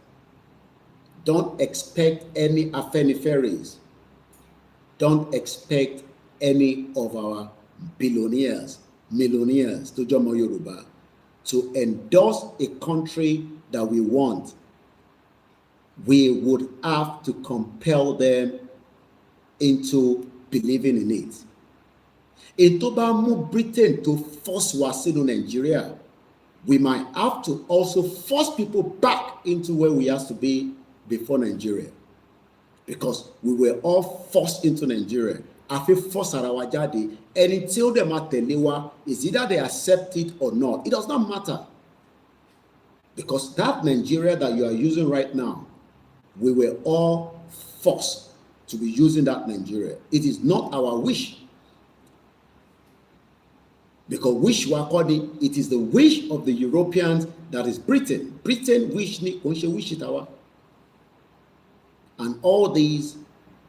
Don't expect any Afeniferes. Don't expect any of our billionaires, millionaires to Jomo Yoruba to endorse a country that we want. We would have to compel them into believing in it. Ètò bá mú Britain to force wa sínú Nigeria, we might have to also force people back into where we used to be before Nigeria, because we were all forced into Nigeria. A fi force ara wa jáde. Ẹni tí ó dẹ̀ máa tẹ̀lé wa is either they accept it or not. It does not matter, because that Nigeria that you are using right now, we were all forced to be using that Nigeria. It is not our wish. Because wish wa kọ́ ni, it is the wish of the Europeans that is Britain. Britain wish ni kò ń ṣe wish tàwa. And all these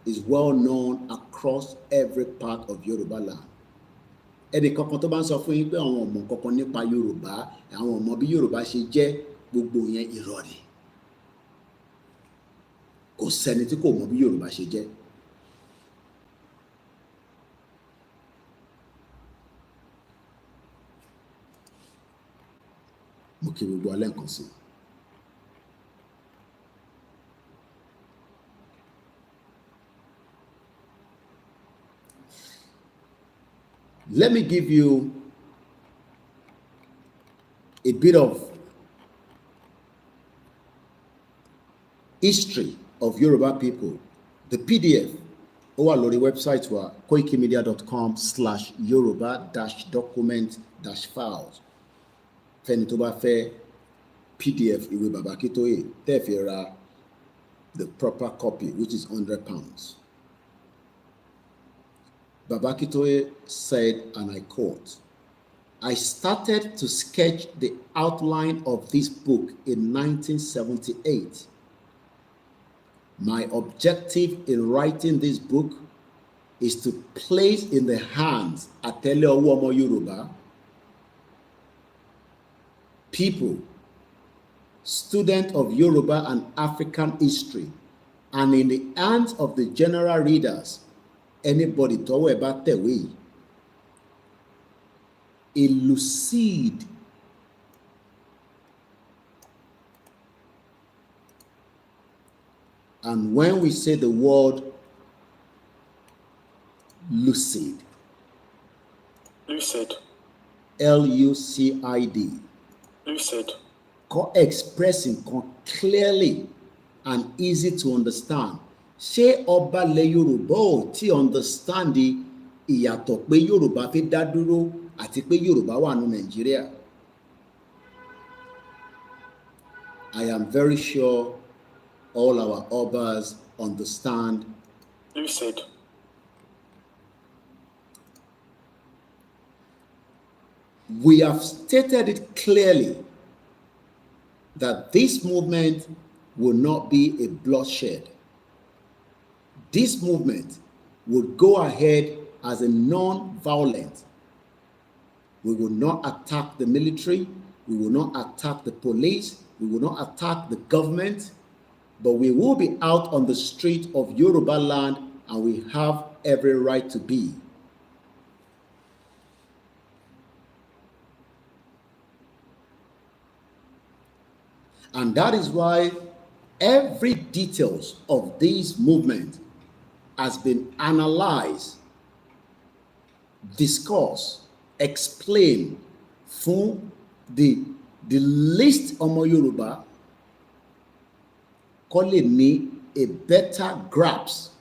is well known across every part of Yoruba land. Ẹnì kankan tó bá ń sọ fún yín pé àwọn ọmọ kankan nípa Yorùbá, àwọn ọmọ bí Yorùbá ṣe jẹ́, gbogbo yẹn irọ́ ni. Kò sẹ́ni tí kò mọ bí Yorùbá ṣe jẹ́. Mo kí gbogbo alẹ́ nǹkan sí. Let me give you a bit of history of Yoruba people. The PDF ó wà lórí website wa koikimedia.com/yoruba-document-files. Fẹ́ni tó bá fẹ́ PDF ìwé Baba Akintoye tẹ́ fi ra the proper copy, which is £100. Baba Akintoye said, and I quote, "I started to sketch the outline of this book in 1978 My objective in writing this book is to place in the hands àtẹ́lé ọwọ́ ọmọ Yorùbá people, students of Yoruba and African history, and in the hands of the general readers, anybody tọ́wọ́ ẹ̀ bá tẹ̀wé, elucide and when we say the word lucid, Lucid, lucid, expressing clearly and easy to understand. Ṣé ọba ilẹ̀ Yorùbá ò tí understand ìyàtọ̀ pé Yorùbá fi dá dúró àti pé Yorùbá wà ní Nàìjíríà? I am very sure all our Obas understand. lucid, We have stated it clearly that this movement will not be a bloodshed. This movement would go ahead as a non-violent. We will not attack the military. We will not attack the police. We will not attack the government. But we will be out on the street of Yoruba land, and we have every right to be. And that is why every details of this movement has been analyzed, discussed, explained for the least ọmọ Yorùbá kó lè ní a better grasp,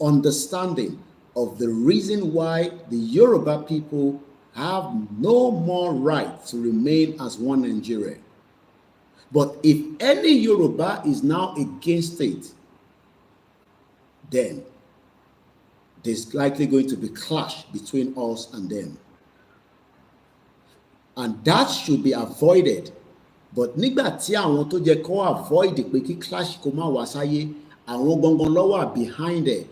understanding of the reason why the Yoruba people have no more right to remain as one Nigeria. But if any Yoruba is now against it, then there's likely going to be clash between us and them. And that should be avoided. But nígbà tí àwọn tó jẹ́ kó avoid pé kí clash kó má wá sáyé, àwọn gangan ló wà behind it.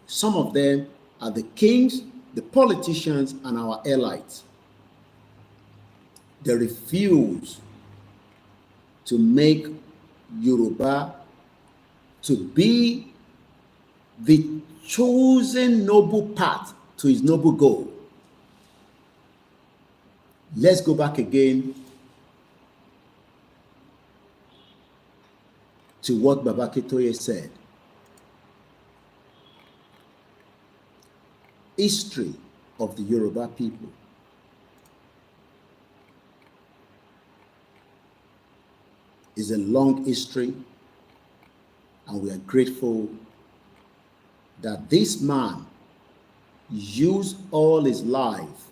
Some of them are the kings, the politicians, and our elites. They refuse to make Yoruba to be the chosen noble path to his noble goal. Let's go back again to what Baba Akintoye said. History of the Yoruba people. Is a long history, and we are grateful that this man used all his life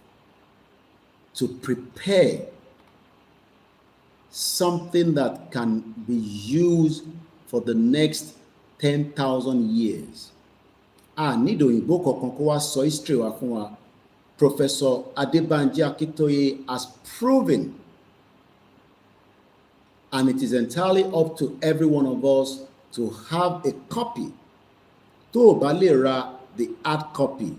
to prepare something that can be used for the next 10,000 years. Nídò òyìnbó kankan kó wá sọ history wa fún wa. Professor Adebanji Akintoye has proven, and it is entirely up to every one of us to have a copy. Tó o bá lè ra the hard copy,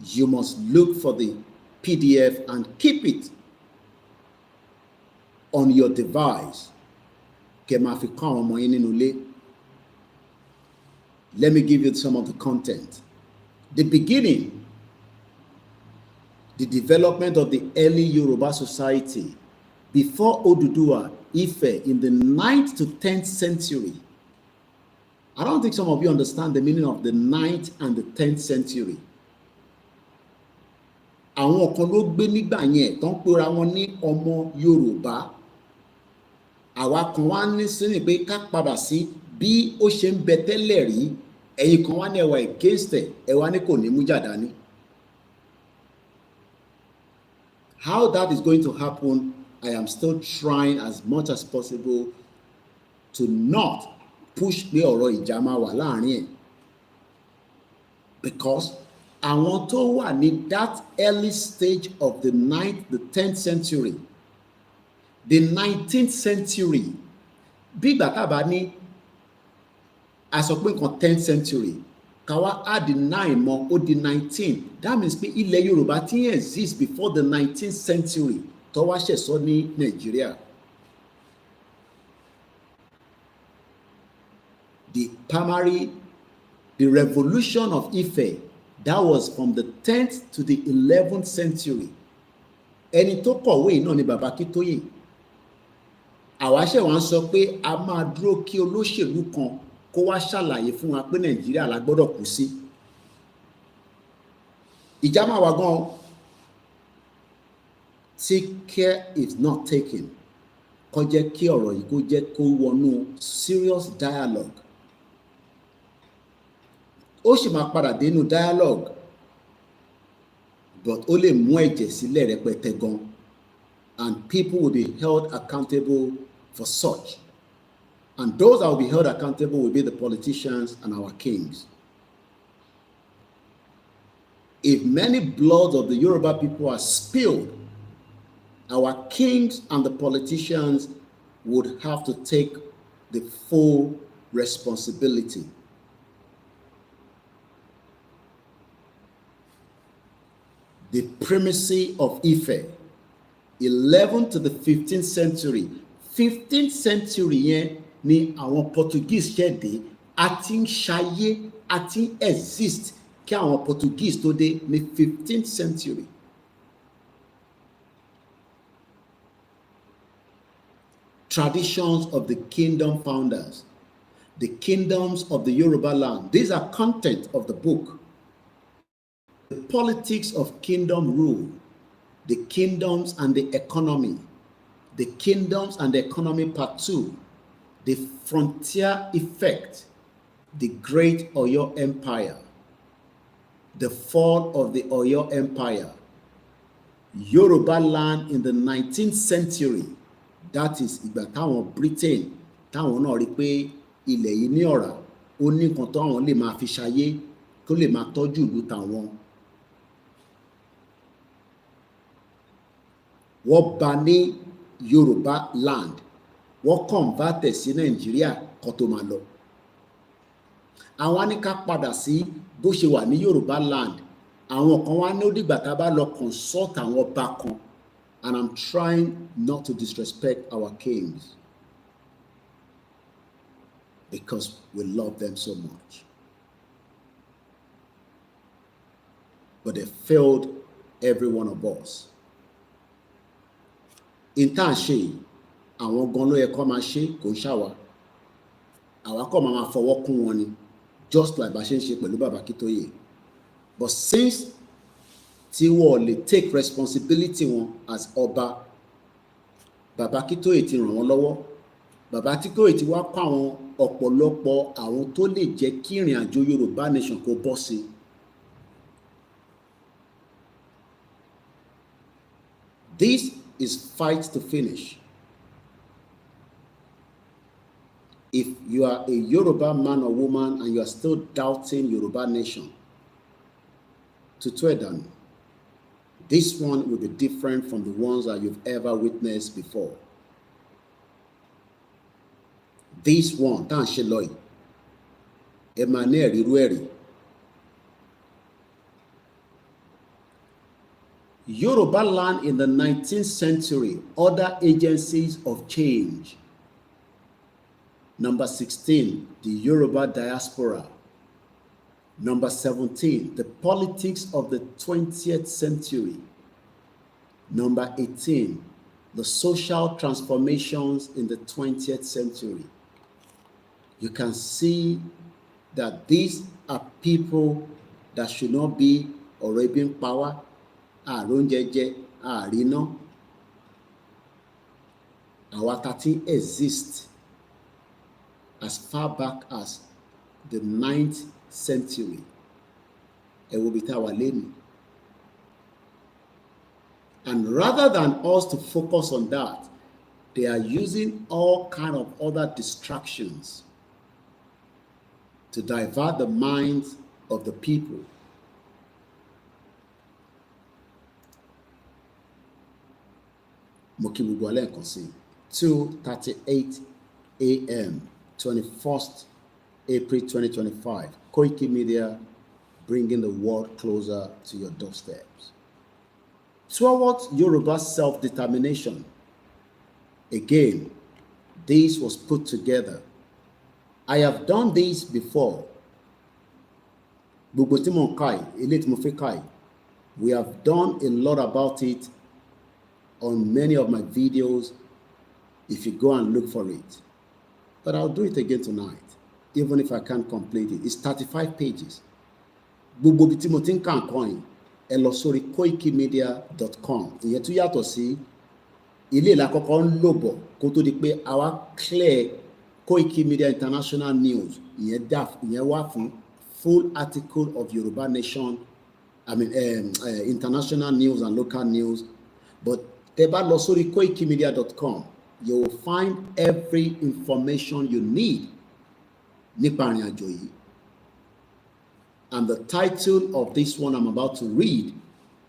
you must look for the PDF and keep it on your device. Kẹ́ máa fi kọ́ àwọn ọmọ yín nínú ilé. Let me give you some of the content. The beginning, the development of the early Yoruba society before Oduduwa, Ife, in the 9th to 10th century. I don't think some of you understand the meaning of the 9th and the 10th century. Àwọn kan ló gbé nígbà yẹn tó ń pera wọn ní ọmọ Yorùbá. Àwa kan wá ní sínú pé ká padà sí bí ó ṣe ń bẹ tẹ́lẹ̀ rí. Ẹ̀yin kan wá ní ẹwà against ẹ̀, ẹ wá ní kò ní mú jà dání. How that is going to happen, I am still trying as much as possible to not push pé ọ̀rọ̀ ìjà máa wà láàrin ẹ̀. Because àwọn tó wà ní that early stage of the 9th, the 10th century, the 19th century, bí ìgbà kábà ní a sọ pé nǹkan 10th century ká wá add 9 mọ́ ó di 19 that means pé ilẹ̀ Yorùbá ti exist before the 19th century tó wá ṣẹ̀ sọ ní Nàìjíríà. The revolution of Ife, that was from the 10th to the 11th century. Ẹni tó kọ̀wé náà ni Bàbá Akíntóyè. Àwa ṣẹ̀ wá ń sọ pé a máa dúró kí olóṣèlú kan kó wá ṣàlàyé fún wa pé Nàìjíríà la gbọ́dọ̀ kú sí. Ìjà máa wà gan-an tí care is not taken kó jẹ́ kí ọ̀rọ̀ yìí kó jẹ́ kó wọnú serious dialogue. Ó sì máa padà dénú dialogue but ó lè mú ẹ̀jẹ̀ sílẹ̀ rẹpẹtẹ gan and people will be held accountable for such, and those that will be held accountable will be the politicians and our kings. If many bloods of the Yoruba people are spilled, our kings and the politicians would have to take the full responsibility. The primacy of Ife, 11th to the 15th century. 15th century yẹn ni àwọn Portuguese ṣẹ̀dé, àti ń ṣayé, àti ń exist kí àwọn Portuguese tó dé ní 15th century. Traditions of the kingdom founders, the kingdoms of the Yoruba land. These are content of the book. The politics of kingdom rule, the kingdoms and the economy, the kingdoms and the economy part 2, the frontier effect, the great Oyo Empire, the fall of the Oyo Empire, Yoruba land in the 19th century, that is ìgbà táwọn Britain táwọn náà rí pé ilẹ̀ yìí ní ọ̀rá ó ní nǹkan tó àwọn lè máa fi ṣayé tó lè máa tọ́jú ìlú tàwọn. Wọ́n bá ní Yoruba land, wọ́n convert sí Nàìjíríà kan tó máa lọ. Àwọn á ní ká padà sí bó ṣe wà ní Yoruba land, àwọn kan wá ní ó dìgbà tá a bá lọ consult àwọn ọba kan, and I'm trying not to disrespect our kings because we love them so much. But they failed every one of us. In tá à ń ṣe yìí, àwọn gan ló yẹ kó máa ṣe, kò ń ṣàwa. Àwa kọ́ máa fọwọ́ kún wọn ni, just like bá ṣe ń ṣe pẹ̀lú Bàbá Akíntóyè. But since tí wọ́n lè take responsibility wọn as ọba, Bàbá Akíntóyè ti ràn wọ́n lọ́wọ́. Bàbá Akíntóyè ti wá kọ́ àwọn ọ̀pọ̀lọpọ̀ àwọn tó lè jẹ́ kí ìrìn àjò Yorùbá nation kó bọ́ sí. This is fight to finish. If you are a Yoruba man or woman and you are still doubting Yoruba nation, to Twedan, this one will be different from the ones that you've ever witnessed before. This one, tá à ń ṣe lọ yìí, ẹ máa ní ẹ̀rí irú ẹ̀rí. Yoruba land in the 19th century, other agencies of change. Number 16, the Yoruba diaspora. Number 17, the politics of the 20th century. Number 18, the social transformations in the 20th century. You can see that these are people that should not be already in power. Àrùnjẹjẹ, àríná. Àwa tá tí exist as far back as the 9th century. Ẹ wo bí tá a wà lẹ́nu. And rather than us to focus on that, they are using all kind of other distractions to divert the minds of the people. Mo kí gbogbo alẹ́ nǹkan sí 2:38 a.m. 21st April 2025. Koikimedia, bringing the world closer to your doorsteps. Towards Yoruba self-determination. Again, this was put together. I have done this before. We have done a lot about it on many of my videos if you go and look for it. But I'll do it again tonight, even if I can't complete it. It's 35 pages. Ẹ lọ sórí koikimedia.com. Ìyẹn tún yàtọ̀ sí ilé ìlàkọ́kọ́ ń lò bọ̀ kó tó di pé àwa clear Koikimedia International News. Ìyẹn wà fún full article of Yoruba Nation, international news and local news. But tẹ́ bá lọ sórí koikimedia.com, you will find every information you need nípa ìrìn àjò yìí. And the title of this one I'm about to read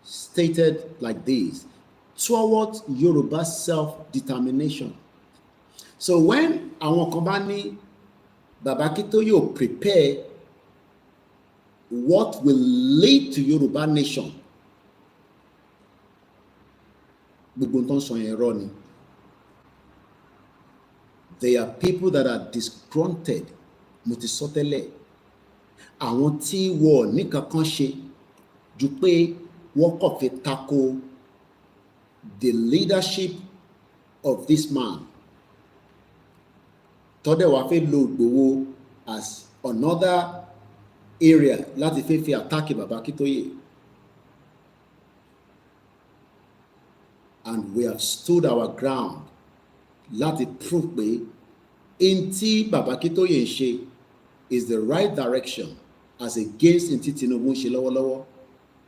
stated like this: Towards Yoruba self-determination. So when àwọn kan bá ní Baba Akintoye prepare what will lead to Yoruba nation, gbogbo tó ń sọ yẹn rọ ni. They are people that are disgruntled, mo ti sọ tẹ́lẹ̀. Àwọn tí wọ́n ní kankan ṣe ju pé wọ́n kàn fi tako the leadership of this man. Tọ́dẹ̀ wá fẹ́ lo Ìgbòho as another area láti fẹ́ fi attack Baba Akintoye. And we have stood our ground láti prove pé in tí Baba Akintoye ń ṣe is the right direction as against in tí Tinubu ń ṣe lọ́wọ́lọ́wọ́,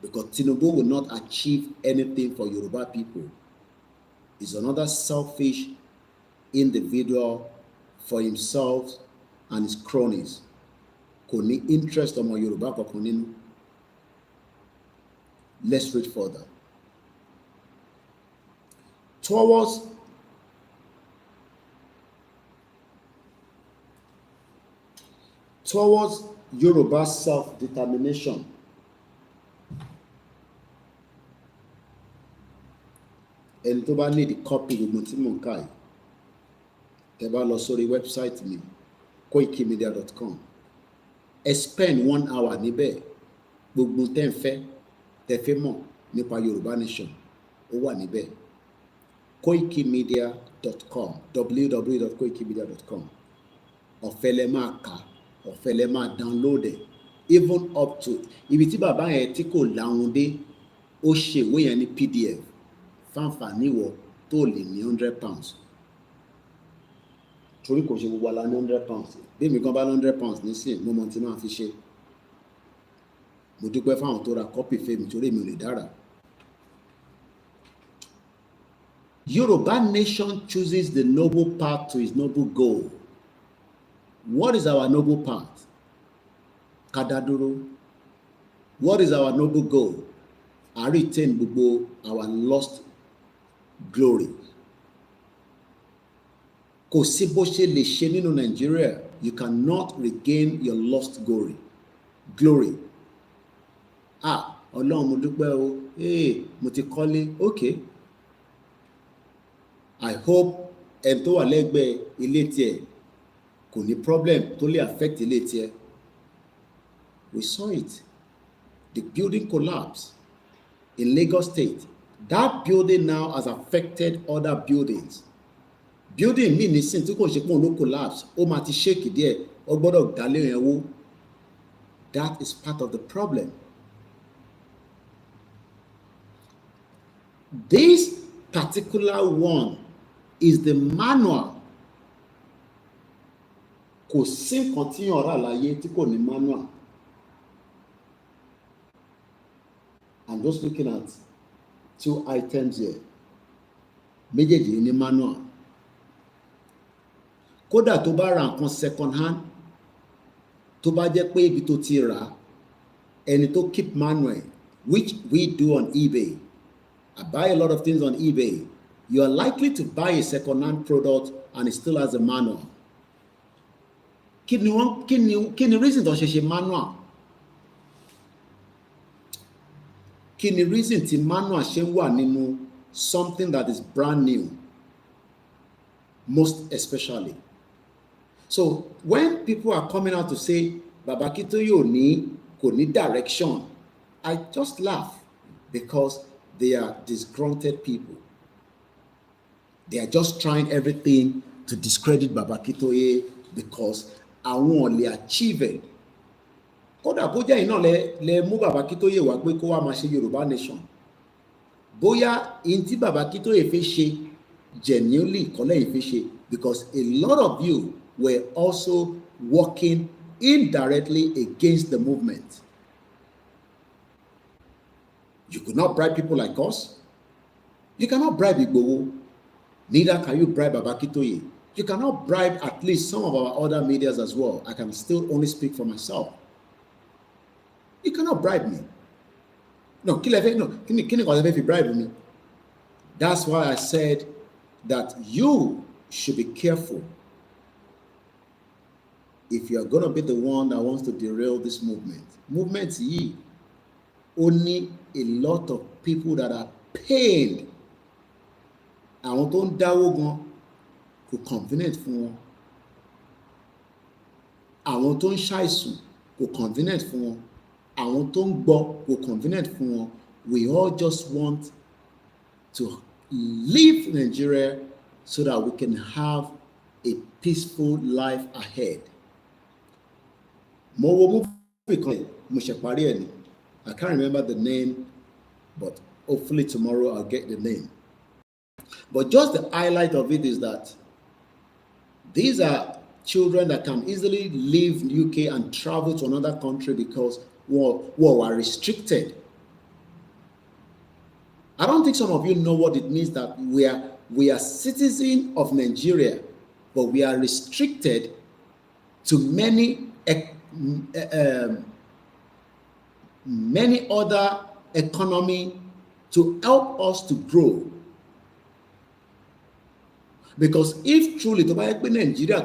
because Tinubu will not achieve anything for Yoruba people. He's another selfish individual for himself and his cronies. Kò ní interest ọmọ Yorùbá kankan nínú. Let's read further. Towards Yoruba self-determination. Ẹni tó bá ní the copy gbogbo tí mò ń kà yìí, tẹ́ bá lọ sórí website mi koikimedia.com. Spend 1 hour níbẹ̀, gbogbo tẹ́ ń fẹ́ tẹ́ fẹ́ mọ̀ nípa Yoruba nation ó wà níbẹ̀. Koikimedia.com, www.koikimedia.com. Ọ̀fẹ́ lẹ máa kà, ọ̀fẹ́ lẹ máa download ẹ̀, even up to ibi tí bàbá yẹn tí kò láwọn dé, ó ṣe ìwé yẹn ní PDF fáǹfààní wọ tó lè ní £100. Torí kò ṣe gbogbo ala ní £100. Bí mi kan bá £100 nísìn, mo mọ̀ tí máa fi ṣe. Mo dúpẹ́ fáwọn tó ra copy fèmí torí mi ò lè dára. Yoruba nation chooses the noble path to its noble goal. What is our noble path? Kadaduro. What is our noble goal? I retain gbogbo our lost glory. Kò sí bó ṣe lè ṣe nínú Nigeria, you cannot regain your lost glory. Ọlọ́run mo dúpẹ́ o, mo ti kọ́lé, okay. I hope ẹni tó wà lẹ́gbẹ̀ẹ́ ilé tiẹ̀ kò ní problem tó lè affect ilé tiẹ̀. We saw it. The building collapsed in Lagos State. That building now has affected other buildings. Building mi nísìn tí kò ṣe pé òun ló collapse, ó máa ti shake díẹ̀, ó gbọ́dọ̀ dálé yẹn wó. That is part of the problem. This particular one is the manual. Kò sí nǹkan tí yàn rà láyé tí kò ní manual. I'm just looking at 2 items here. Méjèèjì ní manual. Kódà tó bá ra nǹkan second hand, tó bá jẹ́ pé ibi tó ti rà, ẹni tó keep manual, which we do on eBay. I buy a lot of things on eBay. You are likely to buy a second hand product and it still has a manual. kí ni reason tó ṣe manual? Kí ni reason tí manual ṣe wà nínú something that is brand new, most especially? So when people are coming out to say Baba Akintoye kò ní direction, I just laugh because they are disgruntled people. They are just trying everything to discredit Baba Akintoye because àwọn ò lè achieve it. Kódà bó jẹ́ iná lẹ mú Baba Akintoye wá pé kó wá máa ṣe Yorùbá nation. Bóyá in tí Baba Akintoye fẹ́ ṣe genuinely kọ́ lẹ́yìn fẹ́ ṣe, because a lot of you were also working indirectly against the movement. You could not bribe people like us. You cannot bribe Igboho. Neither can you bribe Baba Akintoye. You cannot bribe at least some of our other medias as well. I can still only speak for myself. You cannot bribe me. No, kí ni kò lè fi bribe me? That's why I said that you should be careful if you are going to be the one that wants to derail this movement. Movement yìí, only a lot of people that are paid. Àwọn tó ń dáwó gan kò convenient fún wọn. Àwọn tó ń ṣàìsùn kò convenient fún wọn. Àwọn tó ń gbọ́ kò convenient fún wọn. We all just want to leave Nigeria so that we can have a peaceful life ahead. I can't remember the name, but hopefully tomorrow I'll get the name. But just the highlight of it is that these are children that can easily leave UK and travel to another country because we are restricted. I don't think some of you know what it means that we are citizens of Nigeria, but we are restricted to many other economy to help us to grow. Because if truly Nigeria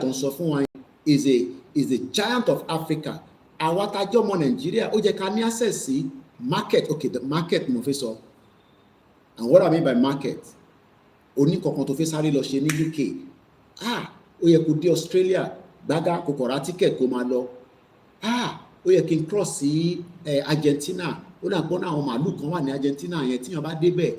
is a giant of Africa, our Nigeria can access market. Okay, the market professor. And what I mean by market, only kankan tó fẹ́ sáré lọ ṣe ní UK. Ó yẹ kó dé Australia, gbága kòkò ra ticket kó máa lọ. Ó yẹ kí n cross sí Argentina. Ó dà gbọ́n àwọn màálù kan wà ní Argentina yẹn tíyàn bá débẹ̀.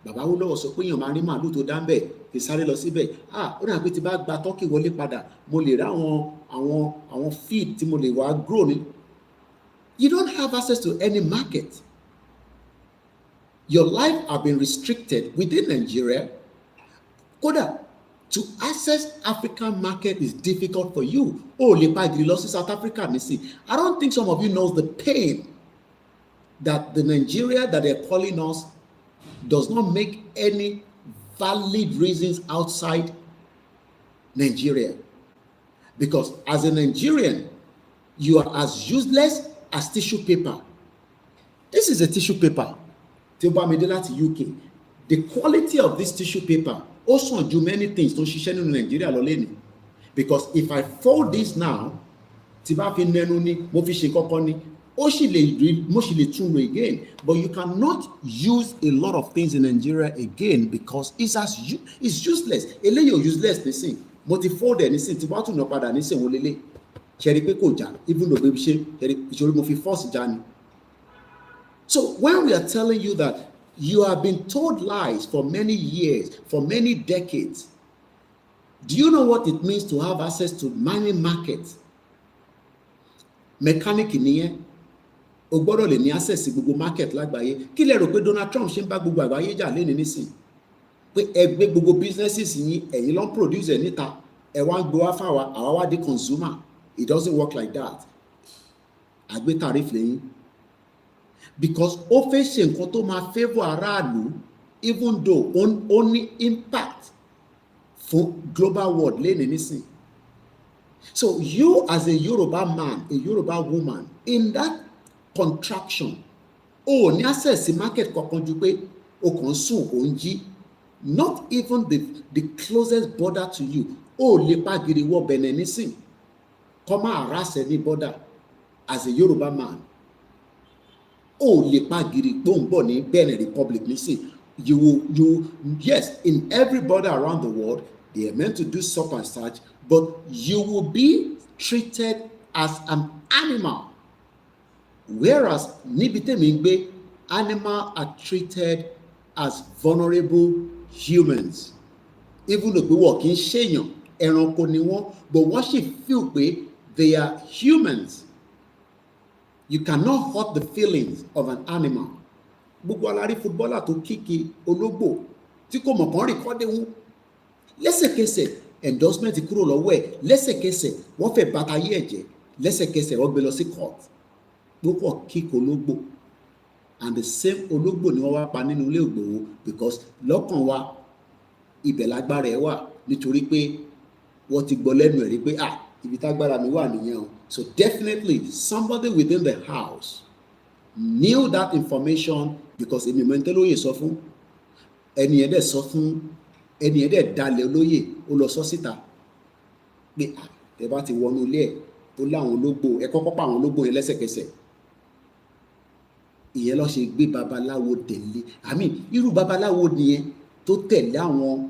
Bàbá wo lọ́wọ́ sọ pé èèyàn máa rí màálù tó dá ń bẹ̀ kí sáré lọ síbẹ̀. Ó dà pé tí bá gba Turkey wọlé padà, mo lè rí àwọn feed tí mo lè wá grow ní. You don't have access to any market. Your life have been restricted within Nigeria. Kódà, to access African market is difficult for you. Lè pa ìgìrì lọ sí South Africa nísìn. I don't think some of you knows the pain that the Nigeria that they're calling us does not make any valid reasons outside Nigeria. Because as a Nigerian, you are as useless as tissue paper. This is a tissue paper. UK. The quality of this tissue paper also do many things to ṣiṣẹ́ nínú Nigeria lọ lẹ́nu. Because if I fold this now, tí bá fi nẹnu ni mo fi ṣe kọ́kọ́ ni, mo sì lè tún lò again. But you cannot use a lot of things in Nigeria again because it's useless. Eléyìí ò useless nísìn. Mo ti fold ẹ̀ nísìn tí bá tún lọ padà nísìn wọ́n lélẹ̀. Ṣẹ̀rí pé kò já, even though baby ṣe ìṣòro mo fi force já ni. So when we are telling you that you have been told lies for many years, for many decades, do you know what it means to have access to many markets? Mechanic nìyẹn, o gbọ́dọ̀ lè ní access sí gbogbo market lágbàáyé. Kí lẹ rò pé Donald Trump ṣe ń bá gbogbo àgbáyé jà lẹ́ni nísìn? Pé ẹ gbé gbogbo businesses yín, ẹ̀yin ló ń produce ẹ̀ níta, ẹ wá ń gbé wá fáwa, àwa wá di consumer. It doesn't work like that. Àgbé tariff lẹ́yìn. Because ó fẹ́ ṣe nǹkan tó máa favour aráàlú, even though only impact for global world lẹ́ni nísìn. So you as a Yoruba man, a Yoruba woman, in that contraction, ní access sí market kankan ju pé o kàn sùn o ń jí, not even the closest border to you, lè pa gidi wọ Benin nísìn. come harass any border as a Yoruba man. Oh, lè pa gìrì gbòǹgbò ní Benin Republic nísìn. Yes, in every border around the world, they are meant to do stop and search, but you will be treated as an animal. Whereas níbi tèmi ń gbé, animals are treated as vulnerable humans. Even though pé wọ́n kì í ṣèyàn, ẹranko ni wọ́n, but wọ́n sì feel pé they are humans. You cannot hurt the feelings of an animal. Gbogbo alárí footballer tó kíkì ológbò tí kò mọ̀ kàn rìkọ́dé wọn. Lẹ́sẹ̀kẹsẹ̀ endorsement kúrò lọ́wọ́ ẹ̀. Lẹ́sẹ̀kẹsẹ̀ wọ́n fẹ́ bàtà ayé ẹ̀ jẹ́. Lẹ́sẹ̀kẹsẹ̀ wọ́n gbé lọ sí court. Gbogbo kíkì ológbò. And the same ológbò ni wọ́n wá pa nínú ilé Ìgbòho because lọ́kàn wa ibẹ̀ lágbára ẹ̀ wà nítorí pé wọ́n ti gbọ́ lẹ́nu ẹ̀ rí pé ibi tágbára mi wà nìyẹn o. So definitely somebody within the house knew that information because èmi mẹ́tẹ́ lóye sọ fún ẹni ẹ̀dẹ̀ sọ fún ẹni ẹ̀dẹ̀ dalẹ̀ olóyè ó lọ sọ síta pé ẹ bá ti wọnú ilé ẹ̀ ó láwọn ológbò ẹ kọ́kọ́ pa àwọn ológbò yẹn lẹ́sẹ̀kẹsẹ̀. Ìyẹn ló ṣe gbé babaláwo tẹ̀lé irú babaláwo nìyẹn tó tẹ̀lé àwọn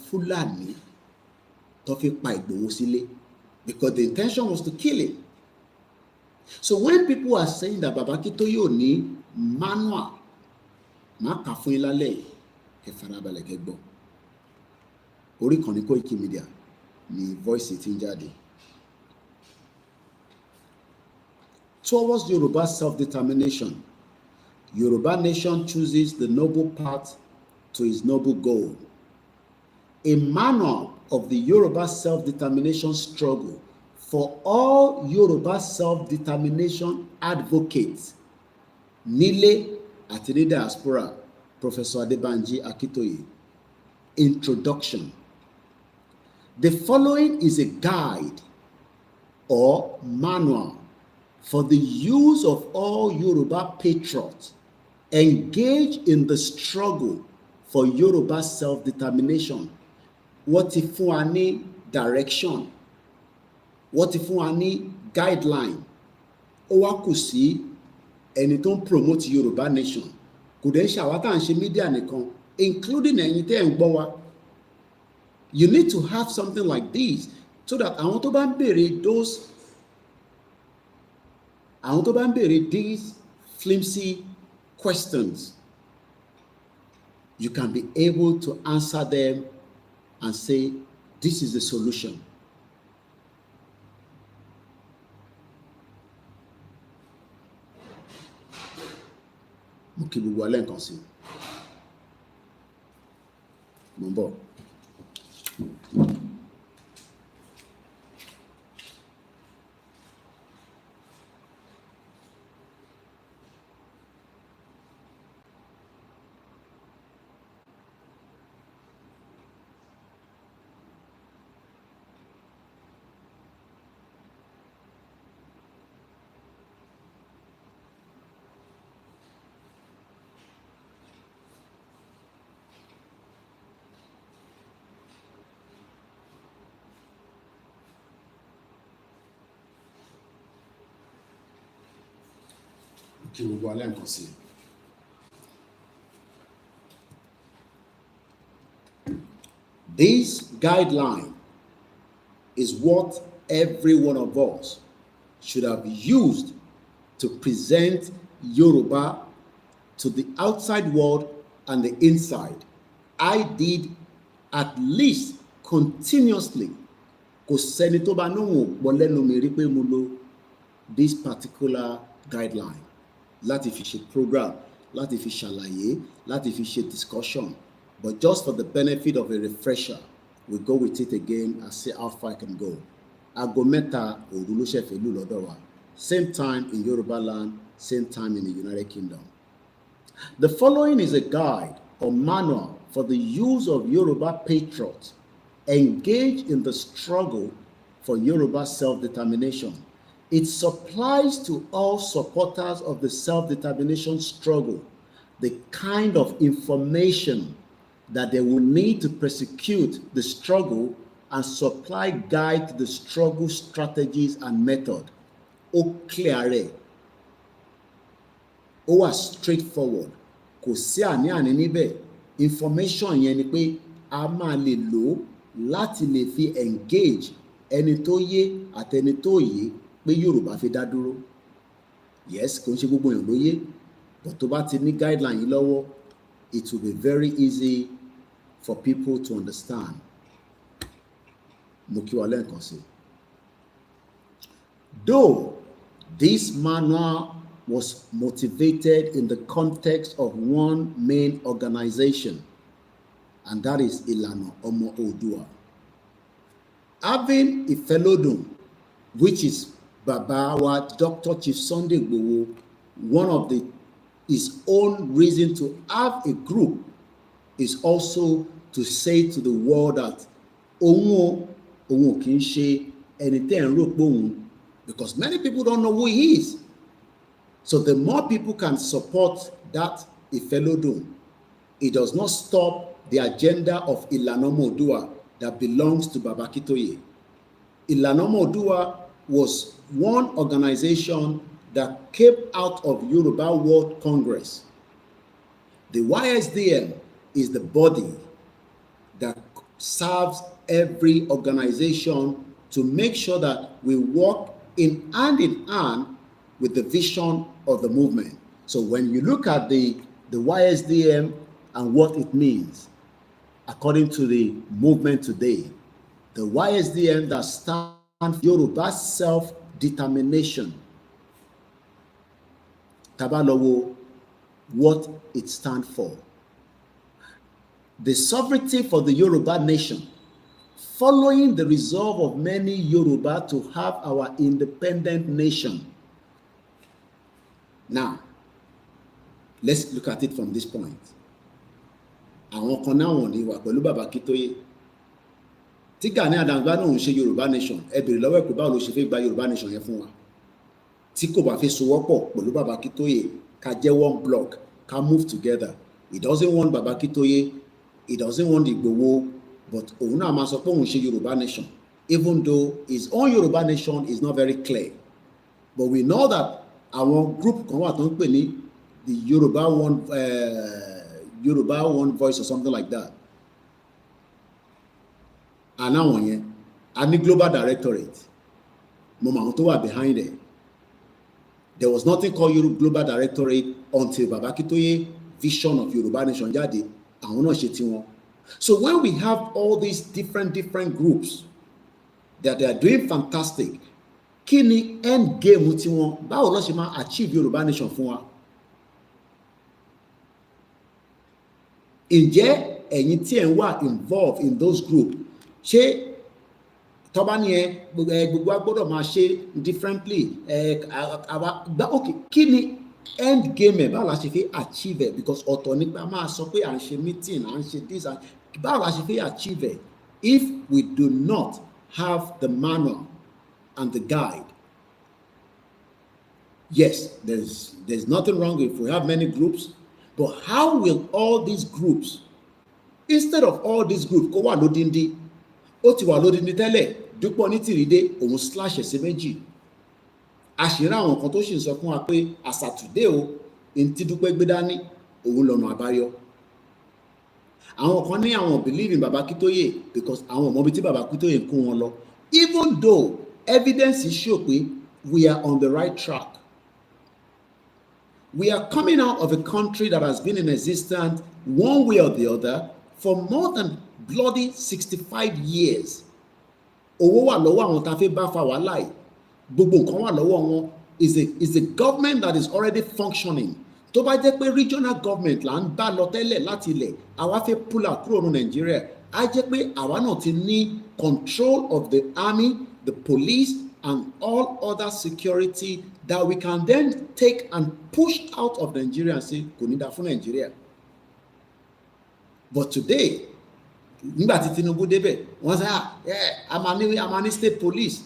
Fúlàní tó fi pa Ìgbòho sílé because the intention was to kill him. So when people are saying that Baba Akintoye ò ní manual, má kà fún yín lálẹ́ yìí ẹ farabalẹ̀ kẹ́ gbọ́. Orí kan ní Koikimedia ni voice ti ń jáde. Towards Yoruba self-determination, Yoruba nation chooses the noble path to its noble goal. A manual of the Yoruba self-determination struggle for all Yoruba self-determination advocates, nílé àti ní diaspora, Professor Adebanji Akintoye. Introduction. The following is a guide or manual for the use of all Yoruba patriots engaged in the struggle for Yoruba self-determination. Wọ́n ti fún wa ní direction, wọ́n ti fún wa ní guideline. Ó wá kù sí ẹni tó ń promote Yoruba nation. Kò dẹ̀ ṣe àwa tá à ń ṣe media nìkan, including ẹ̀yin tẹ́ ẹ̀ ń gbọ́ wa. You need to have something like this so that àwọn tó bá ń béèrè these flimsy questions, you can be able to answer them and say, this is the solution. Mo kí gbogbo alẹ́ nǹkan sí. Mo ń bọ̀. Kí gbogbo alẹ́ nǹkan sí. This guideline is what every one of us should have used to present Yoruba to the outside world and the inside. I did at least continuously. Kò sẹ́ni tó bá nóhùn pọ̀ lẹ́nu mi rí pé mo lo this particular guideline láti fi ṣe program, láti fi ṣàlàyé, láti fi ṣe discussion. But just for the benefit of a refresher, we go with it again and see how far I can go. Aago mẹ́ta òru ló ṣe fẹ́ lù lọ́dọ̀ wa. Same time in Yoruba land, same time in the United Kingdom. The following is a guide or manual for the use of Yoruba patriots engaged in the struggle for Yoruba self-determination. It supplies to all supporters of the self-determination struggle the kind of information that they will need to prosecute the struggle and supply guide to the struggle strategies and method. Ó clear rẹ̀, ó wà straightforward, kò sí àní-àní níbẹ̀. Information yẹn ni pé a máa lè lò ó láti lè fi engage ẹni tó yé àtẹni tó yé pé Yorùbá fi dá dúró. Yes, kò ń ṣe gbogbo èèyàn ló yé, but tó bá ti ní guideline yìí lọ́wọ́, it will be very easy for people to understand. Mo kí wa lẹ́ẹ̀kan sí. Though this manual was motivated in the context of one main organization, and that is Ìlànà Ọmọ Oòduà. Having Ìfẹ́lódùn, which is Baba wa Dr. Chief Sunday Igboho, one of his own reason to have a group is also to say to the world that òun kì í ṣe ẹni tẹ́ ń rò pé òun, because many people don't know who he is. So the more people can support that Ìfẹ́lódùn, it does not stop the agenda of Ìlànà Ọmọ Oòduà that belongs to Baba Akintoye. Ìlànà Ọmọ Oòduà was one organization that came out of Yoruba World Congress. The YSDM is the body that serves every organization to make sure that we work in hand with the vision of the movement. So when you look at the YSDM and what it means, according to the movement today, the YSDM that stands for Yoruba self-determination. Tabalowo, what it stands for. The sovereignty for the Yoruba nation, following the resolve of many Yoruba to have our independent nation. Now, let's look at it from this point. Àwọn kan náà wọ̀n ní wà pẹ̀lú Baba Akintoye. Tí Gani Adams bá náà ń ṣe Yoruba nation, ẹ bèrè lọ́wọ́ ẹ̀kọ́ báwo ló ṣe fẹ́ gba Yoruba nation yẹn fún wa. Tí kò bá fi sowọ́pọ̀ pẹ̀lú Baba Akintoye, ká jẹ́ one block, ká move together. He doesn't want Baba Akintoye, he doesn't want Igboho, but òun náà máa sọ pé òun ṣe Yoruba nation, even though his own Yoruba nation is not very clear. But we know that our group kan wà tó ń pè ní the Yoruba One Voice or something like that. And now yẹn, a ní global directorate. Mo mọ àwọn tó wà behind it. There was nothing called global directorate until Baba Akintoye vision of Yoruba nation jáde. Àwọn náà ṣe tiwọn. So when we have all these different groups that they are doing fantastic, kí ni end game tiwọn? Báwo ló ṣe máa achieve Yoruba nation fún wa? Ǹjẹ́ ẹ̀yin tí ẹ̀ ń wà involved in those groups, ṣé tọ́ba ni gbogbo agbọ́dọ̀ máa ṣe differently? Okay, kí ni end game ẹ̀? Báwo la ṣe fi achieve ẹ̀? Because ọ̀tọ̀ nípa máa sọ pé à ń ṣe meeting, à ń ṣe this, báwo la ṣe fi achieve ẹ̀? If we do not have the manual and the guide, yes, there's nothing wrong if we have many groups, but how will all these groups, instead of all these groups, kó wà lódindi, ó ti wà lódindi tẹ́lẹ̀, Dúpọ̀ Onítìrídé, òun slash ẹ̀ sí méjì. Àṣírí àwọn kan tó sì ń sọ fún wa pé as at today o, in tí Dúpẹ́ gbé dání, òun lọ́nà àbáyọ. Àwọn kan ní àwọn believe in Baba Akintoye because àwọn ọmọ bíi tí Baba Akintoye ń kó wọn lọ. Even though evidence is show pé we are on the right track. We are coming out of a country that has been in existence one way or the other for more than bloody 65 years. Owó wà lọ́wọ́ àwọn tá a fẹ́ bá fa wàhálà yìí. Gbogbo nǹkan wà lọ́wọ́ wọn. Is a government that is already functioning. Tó bá jẹ́ pé regional government là ń bá lọ tẹ́lẹ̀ láti ilẹ̀, àwa fẹ́ pull out kúrò ní Nàìjíríà. Á jẹ́ pé àwa náà ti ní control of the army, the police, and all other security that we can then take and push out of Nigeria and say, kò ní dá fún Nigeria. But today, nígbà tí Tinubu débẹ̀, wọ́n sẹ́ a máa ní state police,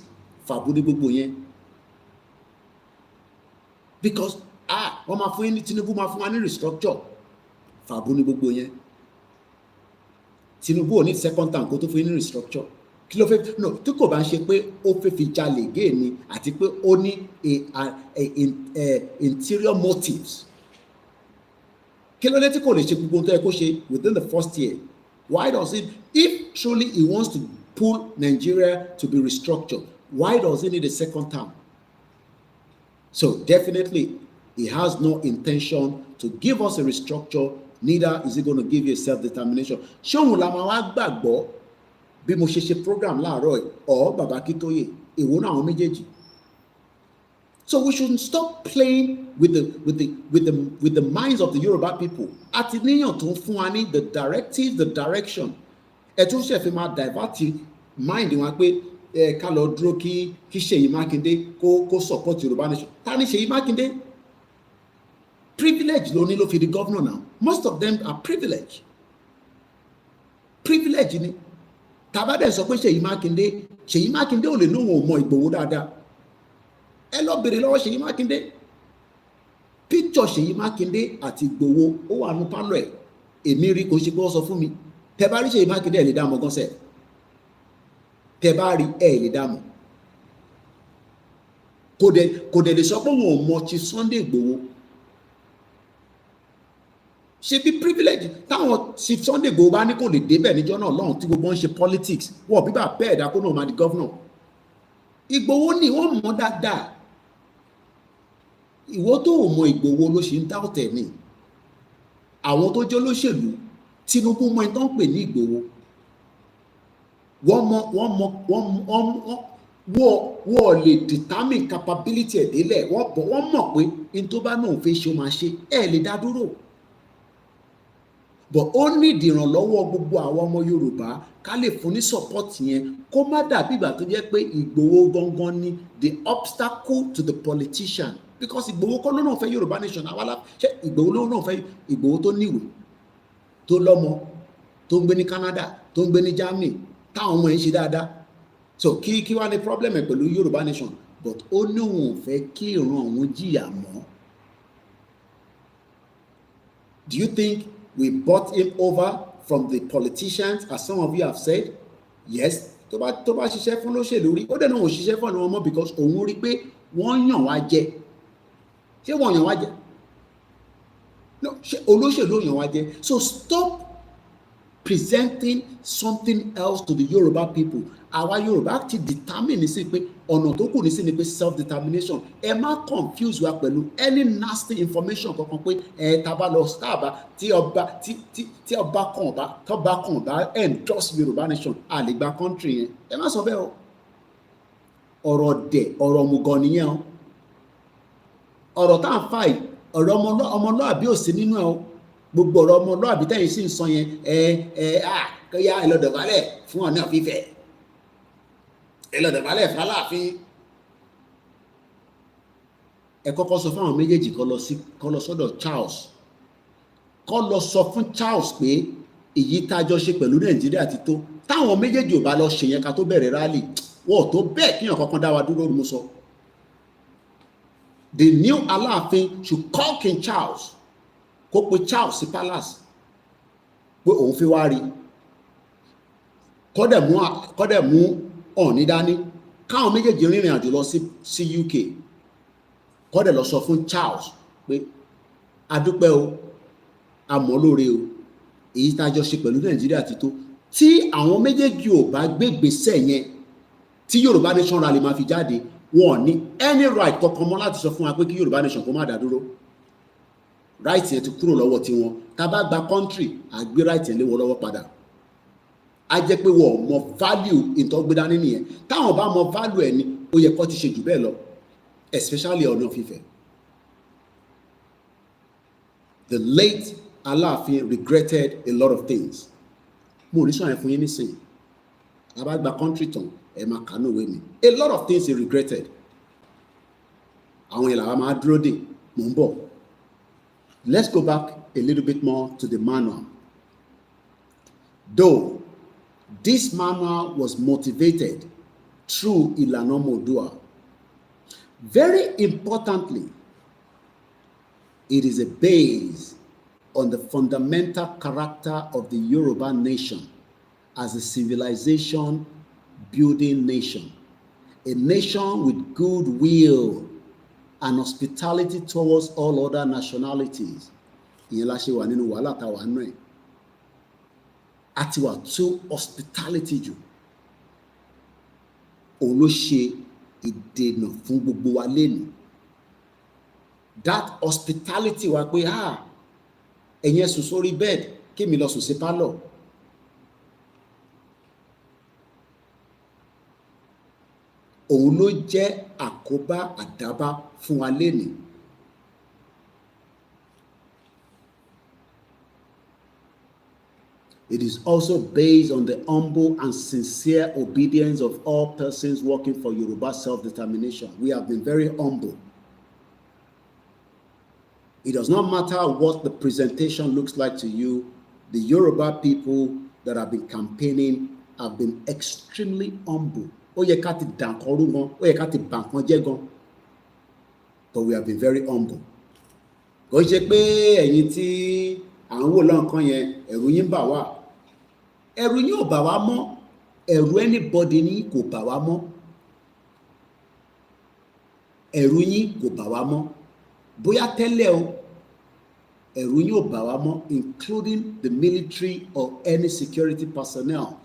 fàbúdé gbogbo yẹn. Because wọ́n máa fún yín ní Tinubu máa fún wa ní restructure, fàbúdé gbogbo yẹn. Tinubu ò ní second term kó tó fún yín ní restructure. kí ló fẹ́ no tí kò bá ń ṣe pé ó fẹ́ fi jalè gé ni àti pé ó ní interior motives kí ló dé tí kò lè ṣe gbogbo tó yẹ kó ṣe within the first year? Why does it, if truly he wants to pull Nigeria to be restructured, why does he need a second term? So definitely he has no intention to give us a restructure, neither is he going to give you a self-determination. Ṣé òun la máa wá gbàgbọ́ bí mo ṣe ṣe program láàárọ̀ ẹ̀ ọ̀ bàbá Akíntóyè èwo náà àwọn méjèèjì? So we should stop playing with the minds of the Yoruba people. Àti níyàn tó ń fún wa ní the directive, the direction. Ẹ tún ṣe fi máa divert mind wọn pé ká lọ dúró kí Ṣèyí Mákindé kó support Yorùbá nation. Ta ni Ṣèyí Mákindé? Privilege ló ní ló fi di governor now. Most of them are privileged. Privilege ni. Tàbá dẹ̀ sọ pé Ṣèyí Mákindé ò lè ní òun ò mọ Ìgbòho dáadáa. Ẹ lọ bèrè lọ́wọ́ Ṣèyí Mákindé. Picture Ṣèyí Mákindé àti Ìgbòho ó wà nù pálọ̀ ẹ̀. Èmi rí kò ṣe pé wọ́n sọ fún mi. Tẹ bá rí Ṣèyí Mákindé ẹ̀ lè dá mọ̀ gan sẹ̀. Tẹ bá rí ẹ̀ lè dá mọ̀. Kò dẹ̀ lè sọ pé wọn ò mọ ti Sunday Ìgbòho. Ṣe bí privilege táwọn Chief Sunday Igboho bá ní kò lè débẹ̀ níjọ́ náà lọ́hùn tí gbogbo ń ṣe politics wọ́n bíbà bẹ́ẹ̀ dá kó náà máa di governor. Ìgbòho ni wọ́n mọ̀ dáadáa. Ìwọ tó ò mọ Ìgbòho ló ṣe ń dá ọ̀tẹ̀ ni. Àwọn tó jẹ́ olóṣèlú Tinubu mọ ẹni tó ń pè ní Ìgbòho. Wọ́n lè determine capability ẹ̀ délẹ̀ wọ́n mọ̀ pé n tó bá náà fẹ́ ṣe ó máa ṣe ẹ̀ lè dá dúró. But ó ní ìdìrànlọ́wọ́ gbogbo àwọn ọmọ Yorùbá ká lè fún ní support yẹn kó má dàbí ìgbà tó jẹ́ pé Ìgbòho gangan ni the obstacle to the politician because Ìgbòho kọ́ ló náà fẹ́ Yorùbá nation àwálá ṣé Ìgbòho ló náà fẹ́ Ìgbòho tó níwèé tó lọ́mọ tó ń gbé ní Canada tó ń gbé ní Germany táwọn ọmọ yẹn ṣe dáadáa so kí wá ní problem ẹ̀ pẹ̀lú Yorùbá nation but ó ní òun ò fẹ́ kí ìran òun jìyà mọ́. Do you think we bought him over from the politicians, as some of you have said? Yes. Tó bá ṣiṣẹ́ fún lóṣèlú rí, ó dẹ̀ náà ò ṣiṣẹ́ fún àwọn ọmọ because òun rí pé wọ́n yàn wá jẹ. Ṣé wọ́n yàn wá jẹ? No, ṣé olóṣèlú yàn wá jẹ? So stop presenting something else to the Yoruba people. Àwa Yorùbá ti determine ní sí pé ọ̀nà tó kù ní sí ni pé self-determination. Ẹ má confuse wa pẹ̀lú any nasty information kankan pé taba lọ sábà tí ọba kan bá endorse Yorùbá nation a lè gba country yẹn. Ẹ má sọ bẹ́ẹ̀ o. Ọ̀rọ̀ dẹ̀ ọ̀rọ̀ òmùgọ̀ nìyẹn o. Ọ̀rọ̀ tá à ń fà yìí ọ̀rọ̀ ọmọlúàbí ò sí nínú ẹ̀ o. Gbogbo ọ̀rọ̀ ọmọlúàbí tẹ̀yìn sì ń sọ yẹn kọ́yá ẹ lọ dọ̀bálẹ̀ fún Ọọ̀ni of Ifẹ̀. Ẹ lọ dọ̀bálẹ̀ fún Aláàfin. Ẹ kọ́kọ́ sọ fún àwọn méjèèjì kó lọ sọ́dọ̀ Charles. Kó lọ sọ fún Charles pé èyí tájọ ṣe pẹ̀lú Nàìjíríà ti tó. Táwọn méjèèjì ò bá lọ ṣe yẹn ká tó bẹ̀rẹ̀ rally. Wọ́n tó bẹ́ẹ̀ kíyàn kankan dá wa dúró ni mo sọ. The new Aláàfin should call King Charles. Kó pe Charles sí palace. Pé òun fi wá rí. Kó dẹ̀ mú Ọọ̀ni dání. Káwọn méjèèjì rìnrìn àjò lọ sí UK. Kó dẹ̀ lọ sọ fún Charles pé adúpẹ́ o àmọ́lóore o èyí tá a jọ ṣe pẹ̀lú Nàìjíríà ti tó. Tí àwọn méjèèjì ò bá gbégbèsè yẹn tí Yorùbá nation rally máa fi jáde wọn ní any right kankan mọ́ láti sọ fún wa pé kí Yorùbá nation kó má dá dúró. Right yẹn ti kúrò lọ́wọ́ tiwọn. Tá bá gba country àgbé right yẹn lé wọn lọ́wọ́ padà. A jẹ́ pé wọ́n mọ value ìtọ́gbédá nínú yẹn. Táwọn bá mọ value ẹ̀ ni ó yẹ kó ti ṣe jù bẹ́ẹ̀ lọ. Especially Ọọ̀ni of Ifẹ̀. The late Aláàfin regretted a lot of things. Mo ní sọ yẹn fún yín nísìnyí. A bá gba country tán ẹ máa kà ní òwe mi. A lot of things he regretted. Àwọn yẹn làwọn máa dúró dè mò ń bọ̀. Let's go back a little bit more to the manual. Though this manual was motivated through Ìlànà Oòduà, very importantly, it is a base on the fundamental character of the Yoruba nation as a civilization building nation, a nation with goodwill and hospitality towards all other nationalities. Ìyẹn la ṣe wà nínú wàhálà tá a wà nínú ẹ̀. A ti wà too hospitality jù. Òun ló ṣe ìdènà fún gbogbo wa lénìí. That hospitality wa pé ẹ̀yin ẹ sùn sórí bed kémi lọ sùn sí pálọ̀. Òun ló jẹ́ àkóbá àdábá fún wa lénìí. It is also based on the humble and sincere obedience of all persons working for Yoruba self-determination. We have been very humble. It does not matter what the presentation looks like to you. The Yoruba people that have been campaigning have been extremely humble. Ó yẹ ká ti dànkọrú gan, ó yẹ ká ti bà nǹkan jẹ́ gan. But we have been very humble. Kò ṣe pé ẹ̀yin tí à ń wò lọ́nkàn yẹn ẹ̀rù yín bà wá. Ẹ̀rù yín ò bà wá mọ́. Ẹ̀rù anybody ní kò bà wá mọ́. Ẹ̀rù yín kò bà wá mọ́. Bóyá tẹ́lẹ̀ o, ẹ̀rù yín ò bà wá mọ́, including the military or any security personnel.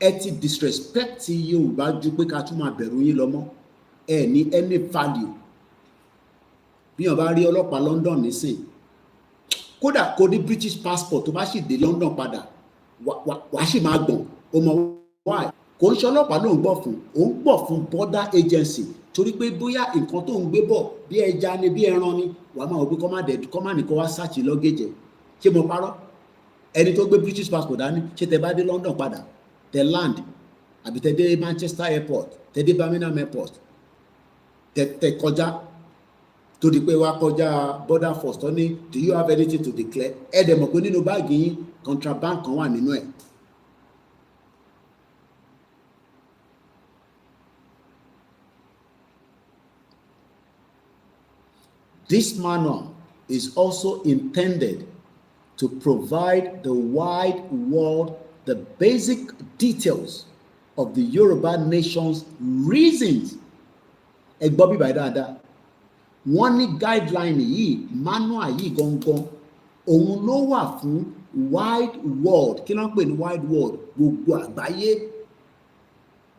Ẹ ti disrespect Yorùbá ju pé ká tún máa bẹ̀rù yín lọ mọ́. Ẹ ní any value. Bí wọ́n bá rí ọlọ́pàá London nísìn, kódà kó ní British passport tó bá sì dé London padà, wàá sì máa gbọ̀n. O mọ̀ why? Kò ń ṣe ọlọ́pàá ló ń gbọ́ fún, ó ń gbọ́ fún border agency. Torí pé bóyá nǹkan tó ń gbé bọ̀ bí ẹja ni bí ẹran ni, wàá máa wò pé kọ́ má ní kó wá search luggage. Ṣé mo parọ́? Ẹni tó gbé British passport dání, ṣé tẹ bá dé London padà, tẹ land, àbí tẹ dé Manchester airport, tẹ dé Birmingham airport, tẹ kọjá tó di pé wá kọjá border force tó ní, do you have anything to declare? Ẹ dẹ̀ mọ̀ pé nínú báàgì yín contraband kan wà nínú ẹ̀. This manual is also intended to provide the wide world the basic details of the Yoruba nation's reasons. Ẹ gbọ́ bí báyìí dáadáa. Wọ́n ní guideline yìí, manual yìí gangan, òun ló wà fún wide world. Kí ló ń pè ní wide world? Gbogbo àgbáyé.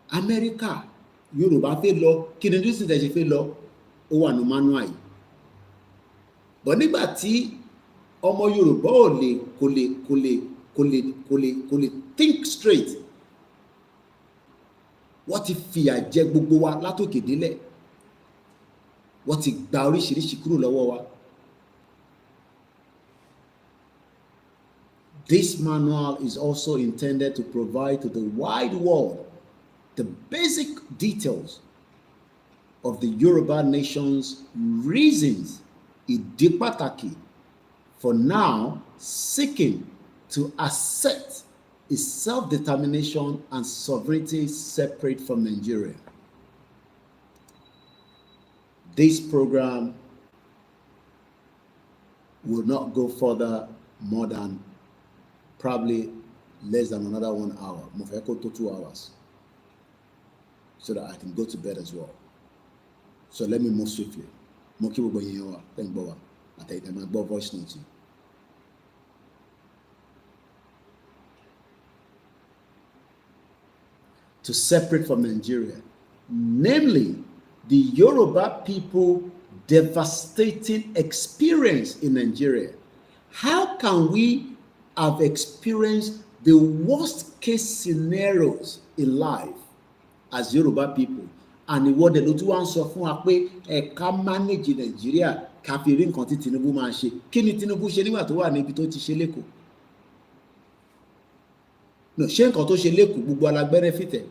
Amẹ́ríkà, Yorùbá fẹ́ lọ, kí ni reason tẹ̀ ṣe fẹ́ lọ? Ó wà ní manual yìí. But nígbà tí ọmọ Yorùbá kò lè think straight, wọ́n ti fìyà jẹ gbogbo wa látòkè délẹ̀. Wọ́n ti gba oríṣiríṣi kúrò lọ́wọ́ wa. This manual is also intended to provide to the wide world the basic details of the Yoruba nation's reasons, ìdí pàtàkì, for now seeking to assert its self-determination and sovereignty separate from Nigeria. This program will not go further more than probably less than another 1 hour. Mo fẹ́ kó tó 2 hours, so that I can go to bed as well. So let me move swiftly. Mo kí gbogbo yín wá, tẹ́ ń gbọ́ wa, àtẹ̀yìn tẹ́ máa gbọ́ voice note. To separate from Nigeria, namely the Yoruba people devastating experience in Nigeria. How can we have experienced the worst case scenarios in life as Yoruba people, and ìwọ́de ló tún wá ń sọ fún wa pé ẹ̀ka manage Nigeria ká fi rí nǹkan tí Tinubu máa ṣe? Kí ni Tinubu ṣe nígbà tó wà níbi tó ti ṣe lẹ́kọ̀ọ́? No, ṣé nǹkan tó ṣe lẹ́kọ̀ọ́ gbogbo alágbẹ́rẹ́ fìtẹ̀?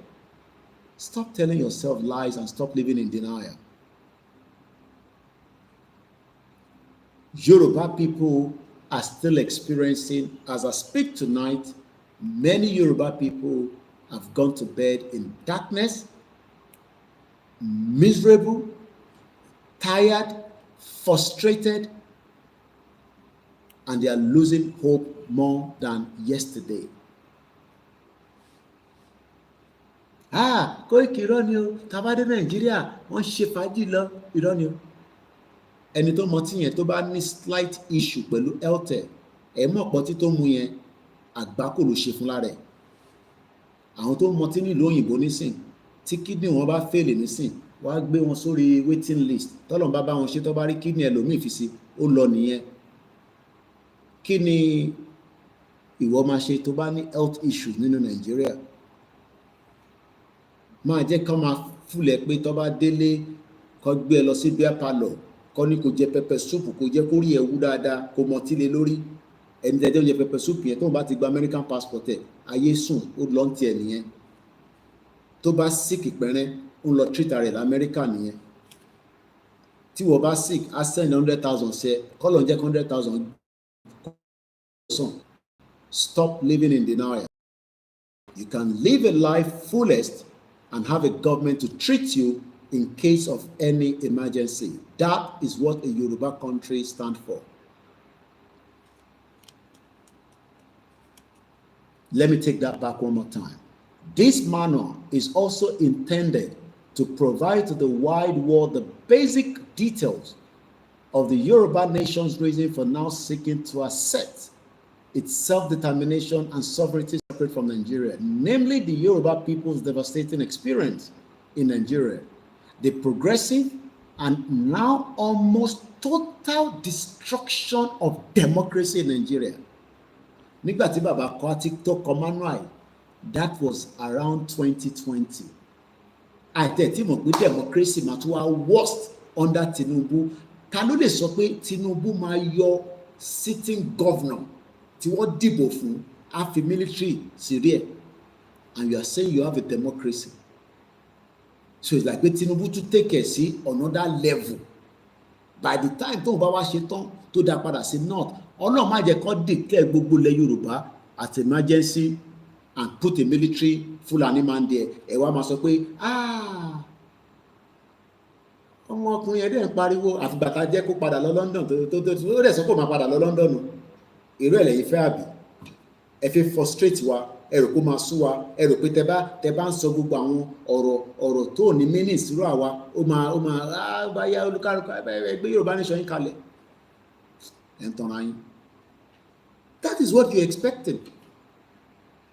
Stop telling yourself lies and stop living in denial. Yoruba people are still experiencing, as I speak tonight, many Yoruba people have gone to bed in darkness, miserable, tired, frustrated, and they are losing hope more than yesterday. Koiki irọ́ ni o, tá bá dé Nàìjíríà wọ́n ṣe fàájì lọ, irọ́ ni o. Ẹni tó mọtí yẹn tó bá ní slight issue pẹ̀lú health ẹ̀ mọ̀ pọ́tí tó mu yẹn àgbákò ló ṣe fún lára ẹ̀. Àwọn tó mọtí nílùú òyìnbó nísìn tí kidney wọn bá fail nísìn wọ́n á gbé wọn sórí waiting list tọ́lọ́run bá wọn ṣe tó bá rí kidney ẹlòmíì fi sí ó lọ nìyẹn. Kí ni ìwọ máa ṣe tó bá ní health issues nínú Nàìjíríà? Máa jẹ́ ká máa fúlẹ̀ pé tó bá délé kó gbé ẹ lọ sí beer parlour kó ní kó jẹ pepper soup kó jẹ́ kó rí ẹ wú dáadáa kó mọtí lé lórí. Ẹni tẹ́jọ́ jẹ pepper soup yẹn tó bá ti gba American passport ẹ̀ ayé sùn ó lọ́n tiẹ̀ nìyẹn. Tó bá sick pẹ̀rẹ́ ó lọ treat ara ẹ̀ l'Amẹ́ríkà nìyẹn. Tí wọ́n bá sick á send 100,000 ṣe kọ́lọ̀ ń jẹ́ 100,000. Stop living in denial. You can live a life fullest and have a government to treat you in case of any emergency. That is what a Yoruba country stands for. Let me take that back one more time. This manual is also intended to provide to the wide world the basic details of the Yoruba nation's reason for now seeking to assert its self-determination and sovereignty separate from Nigeria, namely the Yoruba people's devastating experience in Nigeria, the progressive and now almost total destruction of democracy in Nigeria. Nígbà tí bàbá kọ TikTok manual, that was around 2020. Àìtẹ́tí mọ̀ pé democracy máa tún wá worst under Tinubu. Ta ló lè sọ pé Tinubu máa yọ sitting governor tí wọ́n dìbò fún á fi military sí rí ẹ̀, and you are saying you have a democracy? So it's like pé Tinubu tún take it sí another level. By the time tó ń bá wá ṣe tán tó dá padà sí north, Ọlọ́run má jẹ́ kó declare gbogbo ilẹ̀ Yorùbá at emergency and put a military Fulani man there. Ẹ wá máa sọ pé ọmọkùnrin ẹ̀dẹ̀ ń pariwo àfìgbà tá jẹ́ kó padà lọ London tó ó dẹ̀ sọ pé ó máa padà lọ London. Èrò ẹ̀ lẹ́yìn fẹ́ àbí? Ẹ fi frustrate wa, ẹ rò pé ó máa sú wa, ẹ rò pé tẹ bá ń sọ gbogbo àwọn ọ̀rọ̀ tó ní meaning sírò àwa ó máa bá yá olúkálùkù ẹgbẹ́ Yorùbá nation yín kalẹ̀. Ẹ ń tanra yín. That is what you expected.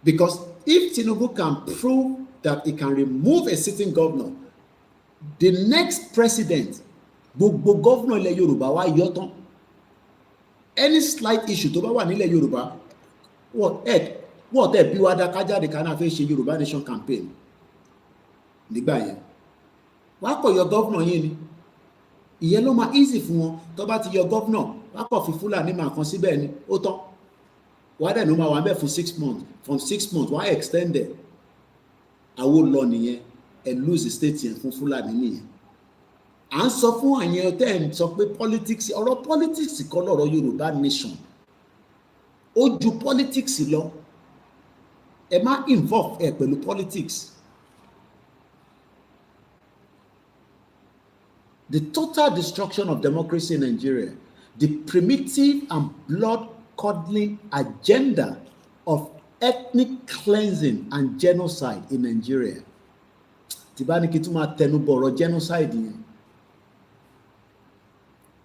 Because if Tinubu can prove that he can remove a sitting governor, the next president, gbogbo governor ilẹ̀ Yorùbá wá yọ tán. Any slight issue tó bá wà nílẹ̀ Yorùbá, wọ́n tẹ̀ bí wá dá kájáde ká náà fẹ́ ṣe Yorùbá nation campaign. Nígbà yẹn, wàá kọ̀ yọ governor yín ni. Ìyẹn ló máa easy fún wọn. Tó bá ti yọ governor, wàá kọ̀ fi Fúlàní máa kan síbẹ̀ ni, ó tán. Wàá dẹ̀ ló máa wà ń bẹ̀ fún 6 months. From 6 months, wàá extend it. Àwọn lọ nìyẹn, ẹ lose the state yẹn fún Fúlàní nìyẹn. À ń sọ fún àyẹn tẹ́ ẹ̀ ń sọ pé politics, ọ̀rọ̀ politics kọ́ lọ́rọ̀ Yorùbá nation. Ó ju politics lọ. Ẹ má involve ẹ pẹ̀lú politics. The total destruction of democracy in Nigeria, the primitive and blood-curdling agenda of ethnic cleansing and genocide in Nigeria. Tí bá ní kí tún máa tẹnu bọ̀rọ̀ genocide yẹn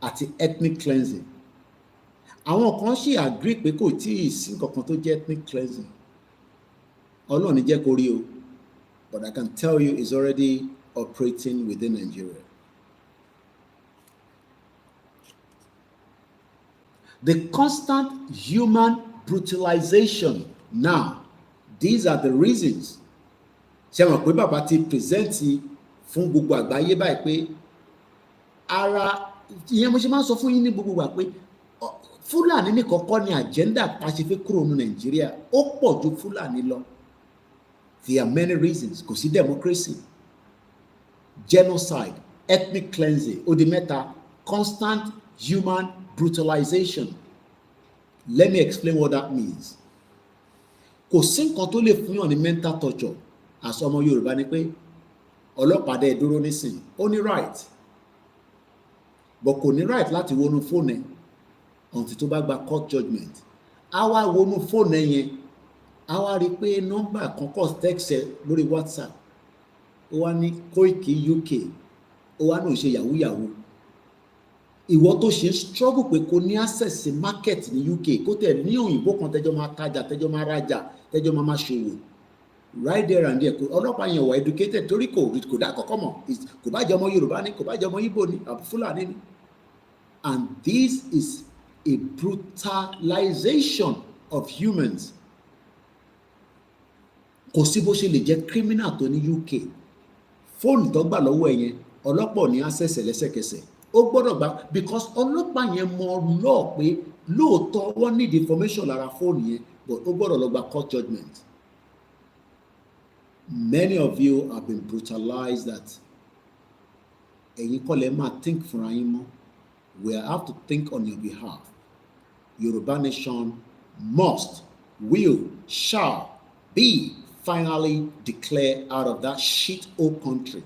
àti ethnic cleansing. Àwọn kan ṣì agree pé kò tí ì sí nǹkan tó jẹ́ ethnic cleansing. Ọlọ́run ní jẹ́ kó rí o, but I can tell you it's already operating within Nigeria. The constant human brutalization. Now, these are the reasons. Ṣé mọ̀ pé bàbá ti present fún gbogbo àgbáyé báyìí pé ara ìyẹn mo ṣe máa ń sọ fún yín ní gbogbo ìgbà pé Fúlàní ní kọ́kọ́ ní agenda pàṣẹfẹ́ kúrò ní Nàìjíríà ó pọ̀ ju Fúlàní lọ. There are many reasons. Kò sí democracy, genocide, ethnic cleansing, ó di mẹ́ta, constant human brutalization. Let me explain what that means. Kò sí nǹkan tó lè fún yàn ní mental torture as ọmọ Yorùbá ni pé ọlọ́pàá dẹ̀ dúró nísìn, ó ní right, but kò ní right láti wọnú fóònù ẹ̀ until tó bá gba court judgment. Á wá wọnú fóònù ẹ̀ yẹn, á wá rí i pé nọ́mbà kan kọ́ text ẹ̀ lórí WhatsApp ó wá ní Koiki UK, ó wá náà ṣe yahoo yahoo. Ìwọ tó ṣe struggle pé kò ní access sí market ní UK, kó tẹ̀ ní òyìnbó kan tẹ́jọ́ máa tajà, tẹ́jọ́ máa rajà, tẹ́jọ́ máa ṣòwò, right there and there. Ọlọ́pàá yẹn wà educated torí kò dá kọ́kọ́ mọ̀, kò bá jẹ́ ọmọ Yorùbá ni, kò bá jẹ́ ọmọ Igbo ni, àbí Fúlàní ni. And this is a brutalization of humans. Kò sí bó ṣe lè jẹ́ criminal tó ní UK. Fóònù tó gbà lọ́wọ́ ẹ̀ yẹn, ọlọ́pàá ní access lẹ́sẹ̀kẹsẹ̀. Ó gbọ́dọ̀ gbà, because ọlọ́pàá yẹn mọ law pé lóòótọ́ wọ́n need information lára fóònù yẹn, but ó gbọ́dọ̀ lọ gba court judgment. Many of you have been brutalized that ẹ̀yin kọ́ lẹ máa think fúnra yín mọ́. We have to think on your behalf. Yoruba nation must, will, shall be finally declared out of that shithole country,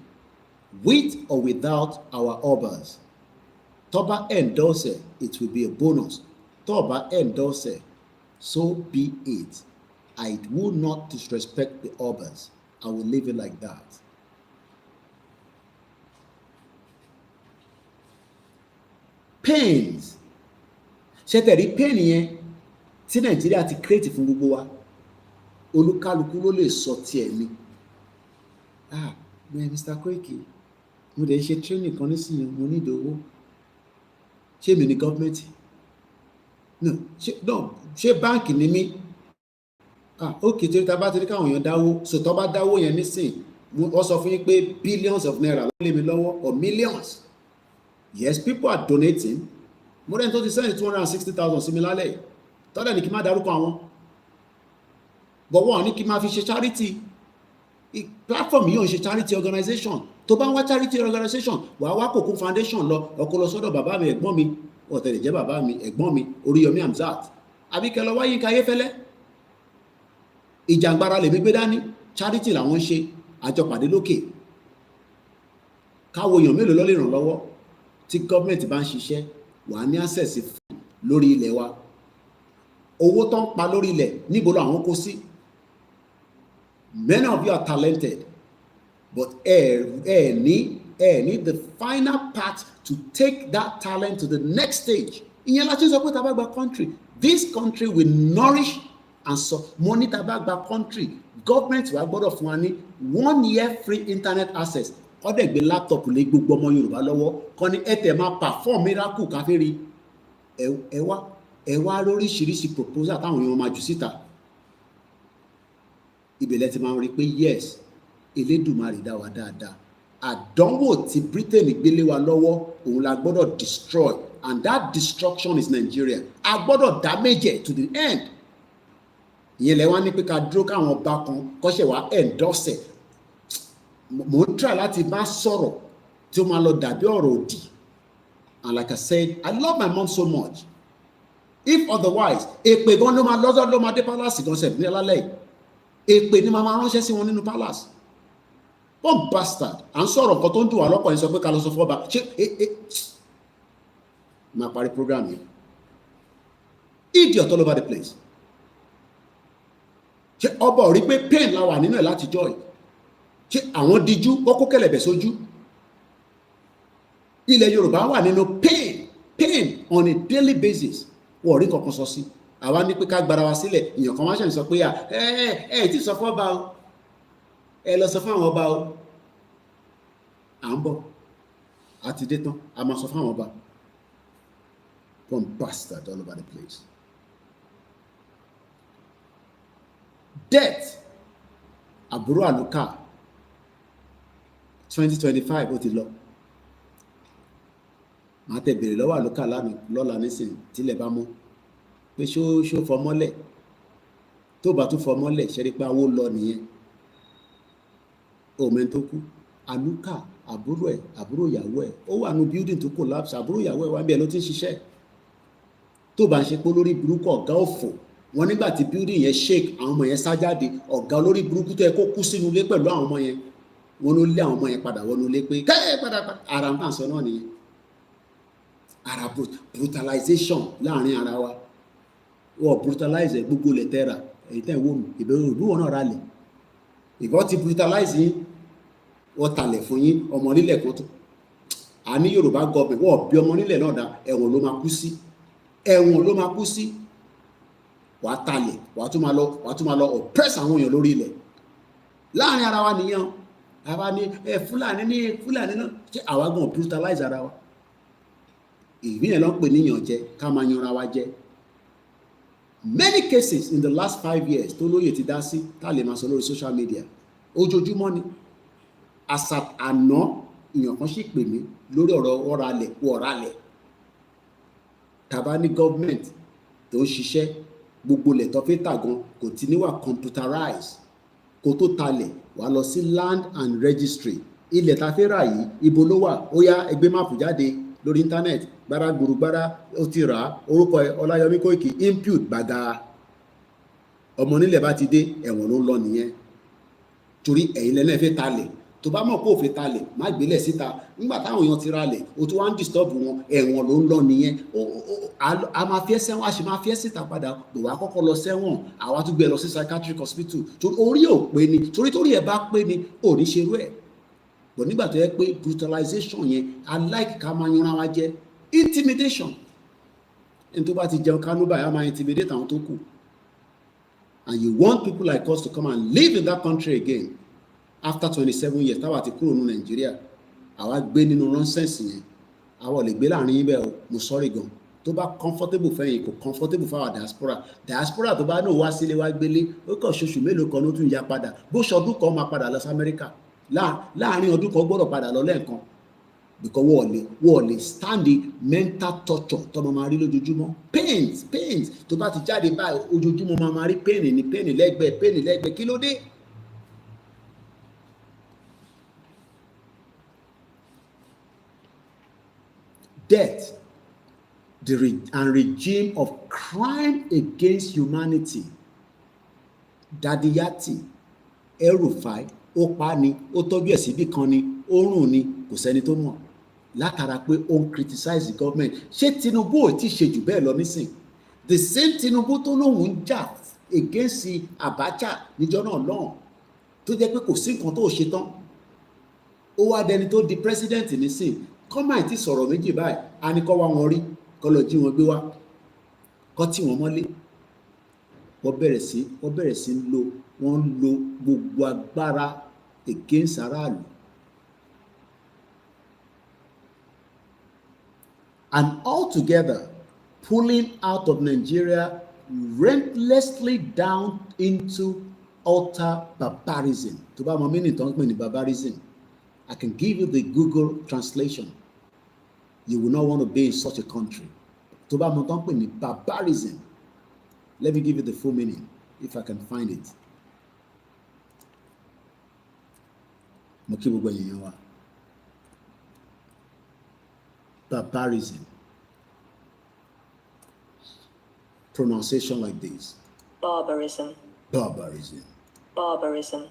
with or without our Obas. Toba endorse, it will be a bonus. Toba endorse, so be it. I will not disrespect the Obas. I will leave it like that. Pains. Ṣé tẹ̀rí pain yẹn tí Nàìjíríà ti create fún gbogbo wa? Olúkálùkù ló lè sọ tiẹ̀ ni. Mr. Koiki, mo dẹ̀ ṣe training kan nísìnyí, mo ní ìdòwò. Ṣé mi ní gọ́ọ̀mẹ̀ntì? No, ṣé báǹkì ni mí? Ok, tí ta bá ti rí káwọn èèyàn dáwó, so tó bá dáwó yẹn nísìnyí, wọ́n sọ fún yín pé billions of naira ló lé mi lọ́wọ́, or millions. Yes, people are donating. More than 260,000 sí mi lálẹ́ yìí. Tọ́lẹ̀ ní kí n má dárúkọ àwọn. But wọ́n ní kí n má fi ṣe charity. Platform yìí ò ń ṣe charity organization. Tó bá ń wá charity organization, wàá wá Kòkó foundation lọ, ọkọ lọ sọ́dọ̀ bàbá mi, ẹ̀gbọ́n mi, ọ̀tẹ̀lẹ̀ jẹ́ bàbá mi, ẹ̀gbọ́n mi, Oríyọmí Hamzat. Àbí kẹ́ lọ wá Yínká Ayéfẹ́lẹ́. Ìjàngbara lèmi gbé dání, charity làwọn ń ṣe, àjọpàdé lókè. Káwo èèyàn mélòó ló lè ràn lọ́wọ́ tí gọ́ọ̀mẹ̀ntì bá ń ṣiṣẹ́, wà ní access fún lórí ilẹ̀ wa. Owó tó ń pa lórí ilẹ̀ níbo ló àwọn kó sí? Many of you are talented, but need the final part to take that talent to the next stage. Ìyẹn la ṣe sọ pé tá bá gba country, this country will nourish and so money tá bá gba country, government wa gbọ́dọ̀ fún wa ní 1 year free internet access. Kọ́dẹ̀ gbé laptop lé gbogbo ọmọ Yorùbá lọ́wọ́, kọ́ ní ẹ̀tẹ̀ máa perform miracle káfíìrì. Ẹ wá lóríṣiríṣi proposal táwọn èèyàn máa jù síta. Ìbẹ̀lẹ̀ ti máa ń rí pé yes, Elédùmarè dá wa dáadáa. Àdánwò tí Britain gbélé wa lọ́wọ́, òun la gbọ́dọ̀ destroy, and that destruction is Nigeria. A gbọ́dọ̀ damage it to the end. Ìyẹn lẹ wá ní pé ká dúró káwọn ọba kan kọ́ṣẹ̀ wá endorse. Mo ń try láti bá sọ̀rọ̀ tí ó máa lọ dàbí ọ̀rọ̀ òdì. And like I said, I love my mom so much. If otherwise, èpè gan ló máa dé palace gan sef ní alálẹ̀ yìí. Èpè ni màmá ránṣẹ́ sí wọn nínú palace. One bastard. À ń sọ̀rọ̀ nǹkan tó ń dùn wá lọ́kàn yẹn sọ pé ká lọ sọ fọ́ba. Máa parí program yìí. Idiot all over the place. Ṣé ọba ò rí pé pain la wà nínú ẹ̀ láti jọ́ yìí? Ṣé àwọn díjú kókó kẹlẹ̀bẹ̀ sójú? Ilẹ̀ Yorùbá wà nínú pain on a daily basis. Wọ́n rí kankan sọ sí. Àwa ní pé ká gbára wa sílẹ̀, èèyàn kan wá ṣe ń sọ pé tí sọ fún ọba o, ẹ lọ sọ fún àwọn ọba o. À ń bọ̀, a ti dé tán, a máa sọ fún àwọn ọba. One bastard all over the place. Death, àbúrò àlùkà, 2025 ó ti lọ. Màá tẹ̀ bèrè lọ́wọ́ àlùkà lọ́la nísìnyí tílẹ̀ bá mú pé ṣó fọmọ́lẹ̀, tó bá tún fọmọ́lẹ̀ ṣẹ́rí pé awó lọ nìyẹn. Òmìn tó kú àlùkà, àbúrò ìyàwó ẹ̀ ó wà ní building tó collapse, àbúrò ìyàwó ẹ̀ wá bí ẹ ló ti ń ṣiṣẹ́. Tó bá ń ṣe pé lórí burúkú ọ̀gá òfò, wọn nígbà tí building yẹn shake, àwọn ọmọ yẹn sá jáde, ọ̀gá olórí burúkú tó yẹ kó kú sínú ilé pẹ̀lú àwọn ọmọ yẹn, wọn ló lé àwọn ọmọ yẹn padà wọnú ilé pé kẹ́ẹ̀ padà ara ń tàn sọ náà nìyẹn. Ara brutalization láàrin ara wa. Wọ́n brutalize gbogbo lẹ̀ tẹ́ra, èyí tẹ́ wò mí, ìbẹ̀rù ìlú wọn náà rà lẹ̀. Ìbọn ti brutalize yín, wọ́n talẹ̀ fún yín ọmọ nílẹ̀ kan tó àní Yorùbá gọọmẹ̀ wọ́n bí ọmọ nílẹ̀ náà dá ẹ̀wọ̀n ló máa kú sí ẹ̀wọ̀n ló máa kú sí wàá talẹ̀ wàá tún máa lọ oppress àwọn èèyàn lórí ilẹ̀ láàrin ara wa nìyẹn àwa ní Fúlàní náà ṣé àwa gan brutalize ara wa ìbílẹ̀ ló ń pè níyàn jẹ ká máa yanra wa jẹ many cases in the last 5 years tó lóye ti dá sí tá lè máa sọ lórí social media ojoojúmọ́ ni àṣà àná èèyàn kan sì pè mí lórí ọ̀rọ̀ ọ̀ralẹ̀ tàbá ní government tó ń ṣiṣẹ́ gbogbo ilẹ̀ tó fi tà gan kò ti níwà computerized kó tó talẹ̀ wà lọ sí land and registry ilẹ̀ tá fẹ́ rà yìí ibo ló wà ó yá ẹgbẹ́ máàpù jáde lórí internet gbára gbùrùgbára ó ti rà á orúkọ ẹ Ọláyọmí Kóìkì impute gbàgà ọmọ nílẹ̀ bá ti dé ẹ̀wọ̀n ló ń lọ nìyẹn torí ẹ̀yin lẹ́lẹ́ fẹ́ talẹ̀ tó bá mọ̀ pé òfin talẹ̀ má gbélẹ̀ síta nígbà táwọn èèyàn ti ralẹ̀ o tó wá ń disturb wọn ẹ̀wọ̀n ló ń lọ nìyẹn a máa fi ẹ́ sẹ́wọ̀n a sì máa fi ẹ́ síta padà bò wá kọ́kọ́ lọ sẹ́wọ̀n àwa tún gbé ẹ lọ sí psychiatric hospital torí orí ò pé ni torí ẹ bá pé ni ò ní ṣerú ẹ̀ bọ̀ nígbà tó yẹ pé brutalization yẹn alike ká máa yanra wa jẹ intimidation ẹni tó bá ti jẹun kánú báyìí á máa intimidate àwọn tó kù and you want people like us to come and live in that country again after 27 years táwa ti kúrò ní Nàìjíríà àwa gbé nínú nonsense yẹn àwa ò lè gbé láàrin yín bẹ́ẹ̀ o mo sorry gan tó bá comfortable fẹ́yìn kò comfortable fáwọn diaspora tó bá náà wá sílé wá gbélé ó kàn ṣoṣù mélòó kan ló tún ya padà bó ṣọdún kan máa padà lọ sí Amẹ́ríkà láàrin ọdún kan gbọ́dọ̀ padà lọ lẹ́ẹ̀kan because wọ́n lè stand the mental torture tọ́mọ máa rí lójoojúmọ́ pains tó bá ti jáde báyìí ojoojúmọ́ máa rí pain lẹ́gbẹ̀ẹ́ kí ló dé. Death and regime of crime against humanity Dadiyati El-Rufai ó pa ni ó tọ́jú ẹ̀ síbì kan ni ó rùn ni kò sẹ́ni tó mọ̀ látara pé ó ń criticize the government ṣé Tinubu ò tí ṣe jù bẹ́ẹ̀ lọ nísìn the same Tinubu tó lóun ń jà against Abacha níjọ́ náà lọ́hùn tó jẹ́ pé kò sí nǹkan tó ṣe tán ó wá dẹni tó di president nísìn kọ́mà tí sọ̀rọ̀ méjì báyìí a ní kọ́ wá wọn rí kọ́ lọ jí wọn gbé wá kọ́ tí wọ́n mọ́lé wọ́n bẹ̀rẹ̀ sí wọ́n lo gbogbo agbára against aráàlú and altogether pulling out of Nigeria relentlessly down into utter barbarism tó bá mọ mínì tó ń pè ní barbarism I can give you the Google translation. You will not want to be in such a country. Tó bá mọ̀ tán pè ní barbarism. Let me give you the full meaning if I can find it. Mo kí gbogbo èèyàn wa. Barbarism. Pronunciation like this. Barbarism. Barbarism. Barbarism.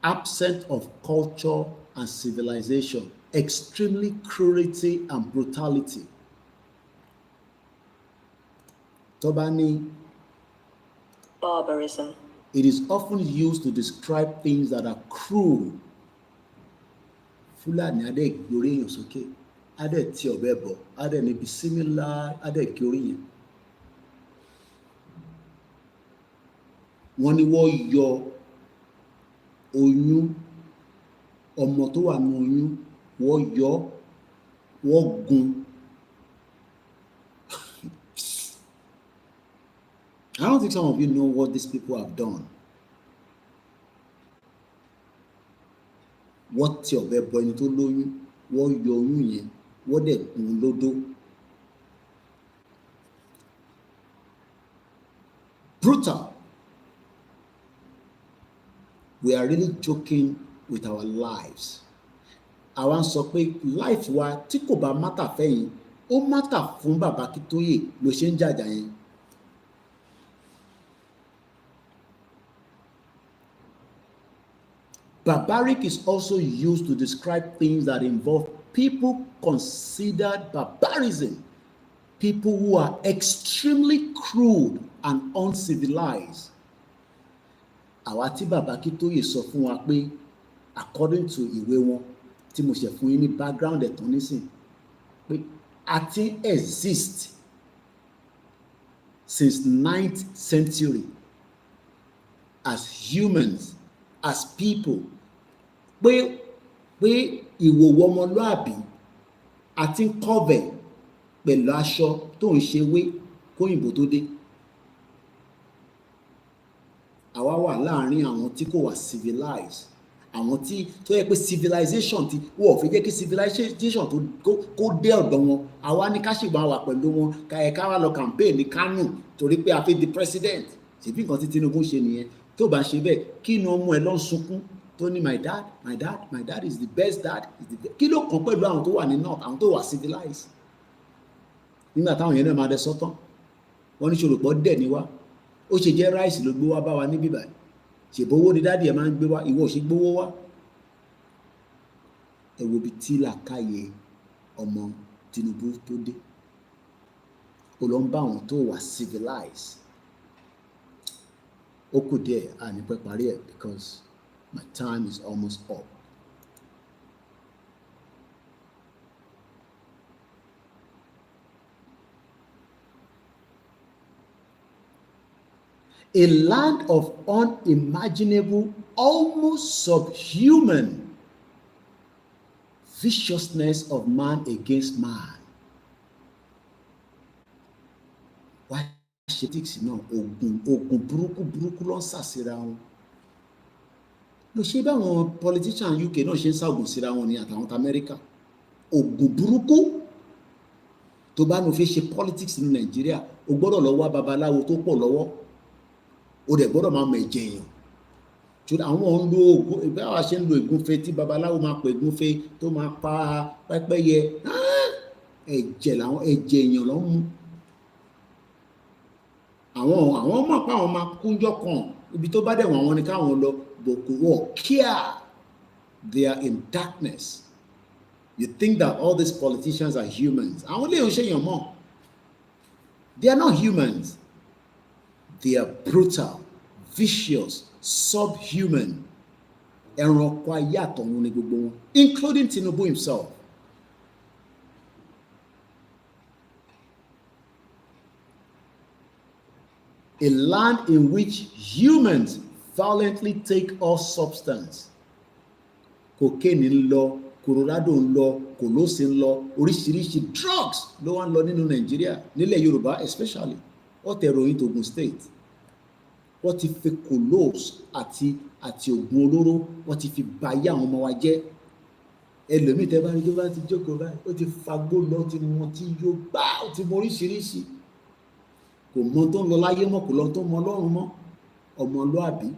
Absent of culture and civilization, extremely cruelty and brutality. Tobani. Barbarism. It is often used to describe things that are cruel. Fulani ade gbori èèyàn sókè, ade tí ọ̀bẹ bọ̀, ade níbi similar, ade gbori yẹn. Wọ́n ní wọ́n yọ oyún ọmọ tó wà ní oyún wọ́n yọ wọ́n gún. I don't think some of you know what these people have done. Wọ́n ti ọ̀bẹ bọ ẹni tó lóyún wọ́n yọ oyún yẹn wọ́n dẹ̀ gún lódó. Brutal. We are really joking with our lives. Àwa ń sọ pé life wa tí kò bá mátà fẹ́yìn ó mátà fún bàbá Akíntóyè ló ṣe ń jàjà yẹn. Barbaric is also used to describe things that involve people considered barbarism, people who are extremely cruel and uncivilized. Àwa tí bàbá Akíntóyè sọ fún wa pé according to ìwé wọn tí mo ṣe fún yín ní background ẹ̀tàn nísìn pé a ti exist since 9th century as humans, as people, pé ìwòwò ọmọlúàbí àti cover pẹ̀lú aṣọ tó ń ṣe wé kóyìnbó tó dé. Àwa wà láàrin àwọn tí kò wà civilized, àwọn tí tó yẹ pé civilization ti wọ́n ò fi jẹ́ kí civilization kó dé ọ̀dọ̀ wọn. Àwa ní ká sì máa wà pẹ̀lú wọn ká wá lọ campaign ní Kánò torí pé a fẹ́ di president. Ṣèbí nǹkan tí Tinubu ṣe nìyẹn. Tó bá ṣe bẹ́ẹ̀ kí ni ọmọ ẹ lọ ń sunkún tó ní my dad is the best dad. Kí ló kàn pẹ̀lú àwọn tó wà ní north, àwọn tó wà civilized? Nígbà táwọn yẹn náà máa dẹ sọ́tàn wọ́n ní ṣòròpọ̀ dẹ̀ ní wá ó ṣe jẹ́ ráìsì ló gbé wá bá wa níbí báyìí, ṣèbówó ni dáàdì ẹ̀ máa ń gbé wá, ìwọ ò ṣe gbówó wá. Ẹ wo ibi tí làákàyè ọmọ Tinubu tó dé, ó lọ ń bá àwọn tó wà civilized. Ó kù díẹ̀ àní pẹ́ parí ẹ̀ because my time is almost up. A land of unimaginable, almost subhuman viciousness of man against man. Why ṣe tíkì náà ogun burúkú ló ń sàsíra wọn. Ló ṣe báwọn politician UK náà ṣe ń ṣàgùn síra wọn ní àtàwọn Amẹ́ríkà. Ogun burúkú tó bá nu fi ṣe politics ní Nàìjíríà o gbọ́dọ̀ lọ wá babaláwo tó pọ̀ lọ́wọ́. O dẹ̀ gbọ́dọ̀ máa mọ ẹ̀jẹ̀ èèyàn. Ṣùgbọ́n àwọn ń lo oògùn ìgbà wa ṣe ń lo ìgúnfe tí babaláwo máa pè ìgúnfe tó máa pa pẹ́pẹ́yẹ. Ẹ̀jẹ̀ èèyàn ló ń mu. Àwọn mọ̀ pé àwọn máa kúnjọ́ kan ibi tó bá dẹ̀ wọ́n àwọn ni káwọn lọ bòkú wọ̀ kíá. They are in darkness. You think that all these politicians are humans. Àwọn ilé ìṣe èèyàn mọ̀. They are not humans. They are brutal, vicious, subhuman. Ẹranko ayé àtọ̀run ni gbogbo wọn, including Tinubu himself. A land in which humans violently take all substance. Cocaine ń lọ, Colorado ń lọ, Kòlósì ń lọ, oríṣiríṣi drugs ló wá ń lọ nínú Nàìjíríà, nílẹ̀ Yorùbá especially. Wọ́n tẹ ròyìn to Ogun State. Wọ́n ti fi kolos àti oògùn olóró wọ́n ti fi bayé àwọn ọmọ wa jẹ́. Ẹlòmíì tẹ́ bá rí tó bá ti jókòó báyìí ó ti fagbó lọ ti mọ tí yóò gbá ó ti mọ oríṣiríṣi. Kò mọ tó ń lọ láyé mọ́, kò lọ tó mọ Ọlọ́run mọ́. Ọmọlúàbí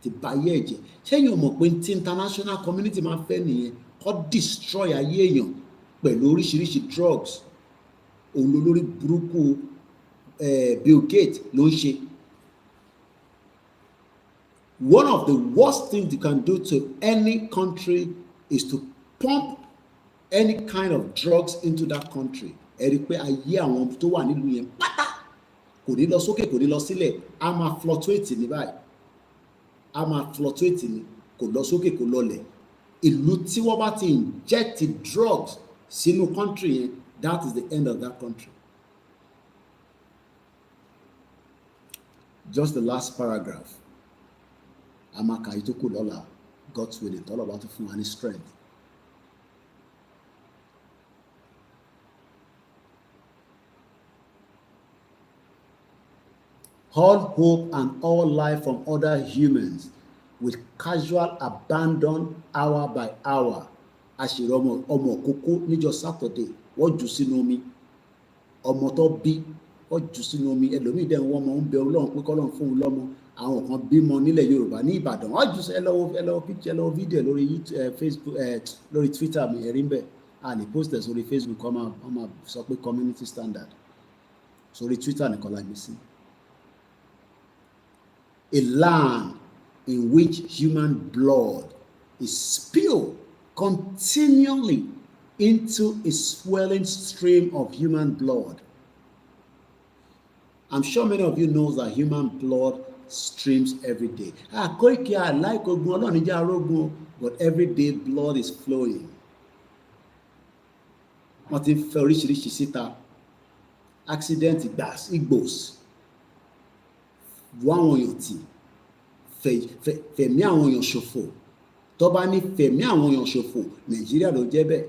ti bayé ẹ̀jẹ̀. Ṣẹ́yìn ò mọ̀ pé tí international community máa fẹ́ nìyẹn kó destroy ayé èèyàn pẹ̀lú oríṣiríṣi drugs. Òun ló lórí burúkú Bill Gates ló ń ṣe. One of the worst things you can do to any country is to pump any kind of drugs into that country. Ẹ rí i pé ayé àwọn tó wà nílùú yẹn pátá kò ní lọ sókè kò ní lọ sílẹ̀, a máa fluctuate ní báyìí. A máa fluctuate ní kò lọ sókè kò lọlẹ̀. Ìlú tí wọ́n bá ti inject drugs sínú country yẹn, that is the end of that country. Just the last paragraph. Amaka itoku lọ́la, God's willing, all about to fún wa ní strength. All hope and all life from other humans with casual abandon hour by hour. Àṣírí ọmọ òkókó níjọ́ Saturday, wọ́n jù sínú omi. Ọmọ tó bí, wọ́n jù sínú omi. Ẹlòmíì dẹ̀ wọ́n mọ̀ ń bẹ Ọlọ́run pé k'Ọlọ́run fún un lọ́mọ. Àwọn kan bímọ nílẹ̀ Yorùbá ní Ìbàdàn. Wọ́n jù ẹ lọ́wọ́ picture, ẹ lọ́wọ́ video lórí Facebook, lórí Twitter mi ẹ̀rí ń bẹ̀. A lè post ẹ̀ sórí Facebook wọ́n máa sọ pé community standard. Sórí Twitter nìkan la gbé sí. A land in which human blood is spilled continually into a swelling stream of human blood. I'm sure many of you know that human blood streams every day. Koiki, I like ogun, Ọlọ́run jẹ́ arógun. but every day blood is flowing. Wọ́n ti ń fẹ́ oríṣiríṣi síta. Accident igbos wọ àwọn èèyàn tì, fẹ̀mí àwọn èèyàn ṣòfò. Tó bá ní fẹ̀mí àwọn èèyàn ṣòfò, Nàìjíríà ló jẹ́ bẹ́ẹ̀.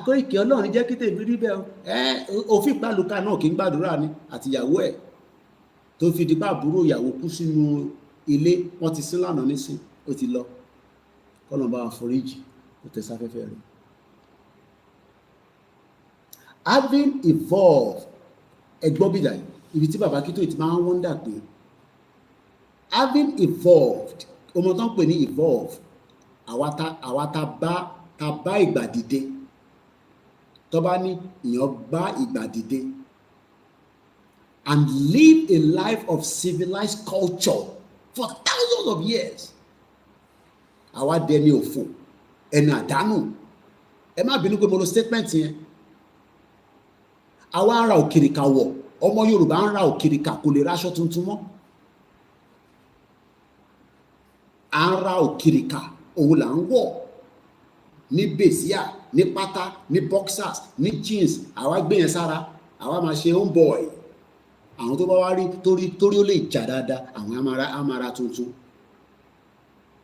Koiki Ọlọ́run jẹ́ kí tèmi rí bẹ́ẹ̀ o. Òfin ìpàlùkà náà kì í gbàdúrà ni àtìyàwó ẹ̀ tó fi di bá àbúrò ìyàwó kú sínú ilé. Wọ́n ti sin lánàá nísìn, ó ti lọ. Kọ́nà bá wa foríjì, kò tẹ sáfẹ́fẹ́ rẹ̀. Having evolved, ẹgbọ́n bìdà ibi tí bàbá Akíntóyè ti máa ń wọ́ndà pé having evolved, ọmọ tó ń pè ní evolve, àwa ta bá ìgbà dìde. Tó bá ní ìyàn bá ìgbà dìde and live a life of civilized culture for thousands of years. Àwa dẹni òfò, ẹni àdánù. Ẹ má bínú pé mo lo statement yẹn. Àwa ń ra òkìrìkà wọ̀, ọmọ Yorùbá ń ra òkìrìkà, kò lè raṣọ tuntun mọ́. À ń ra òkìrìkà, òun là ń wọ̀ ní bèsíà, ní pátá, ní boxers, ní jeans. Àwa gbé yẹn sára, àwa máa ṣe homeboy. Àwọn tó bá wá rí torí ó lè jà dáadáa, àwọn amara tuntun.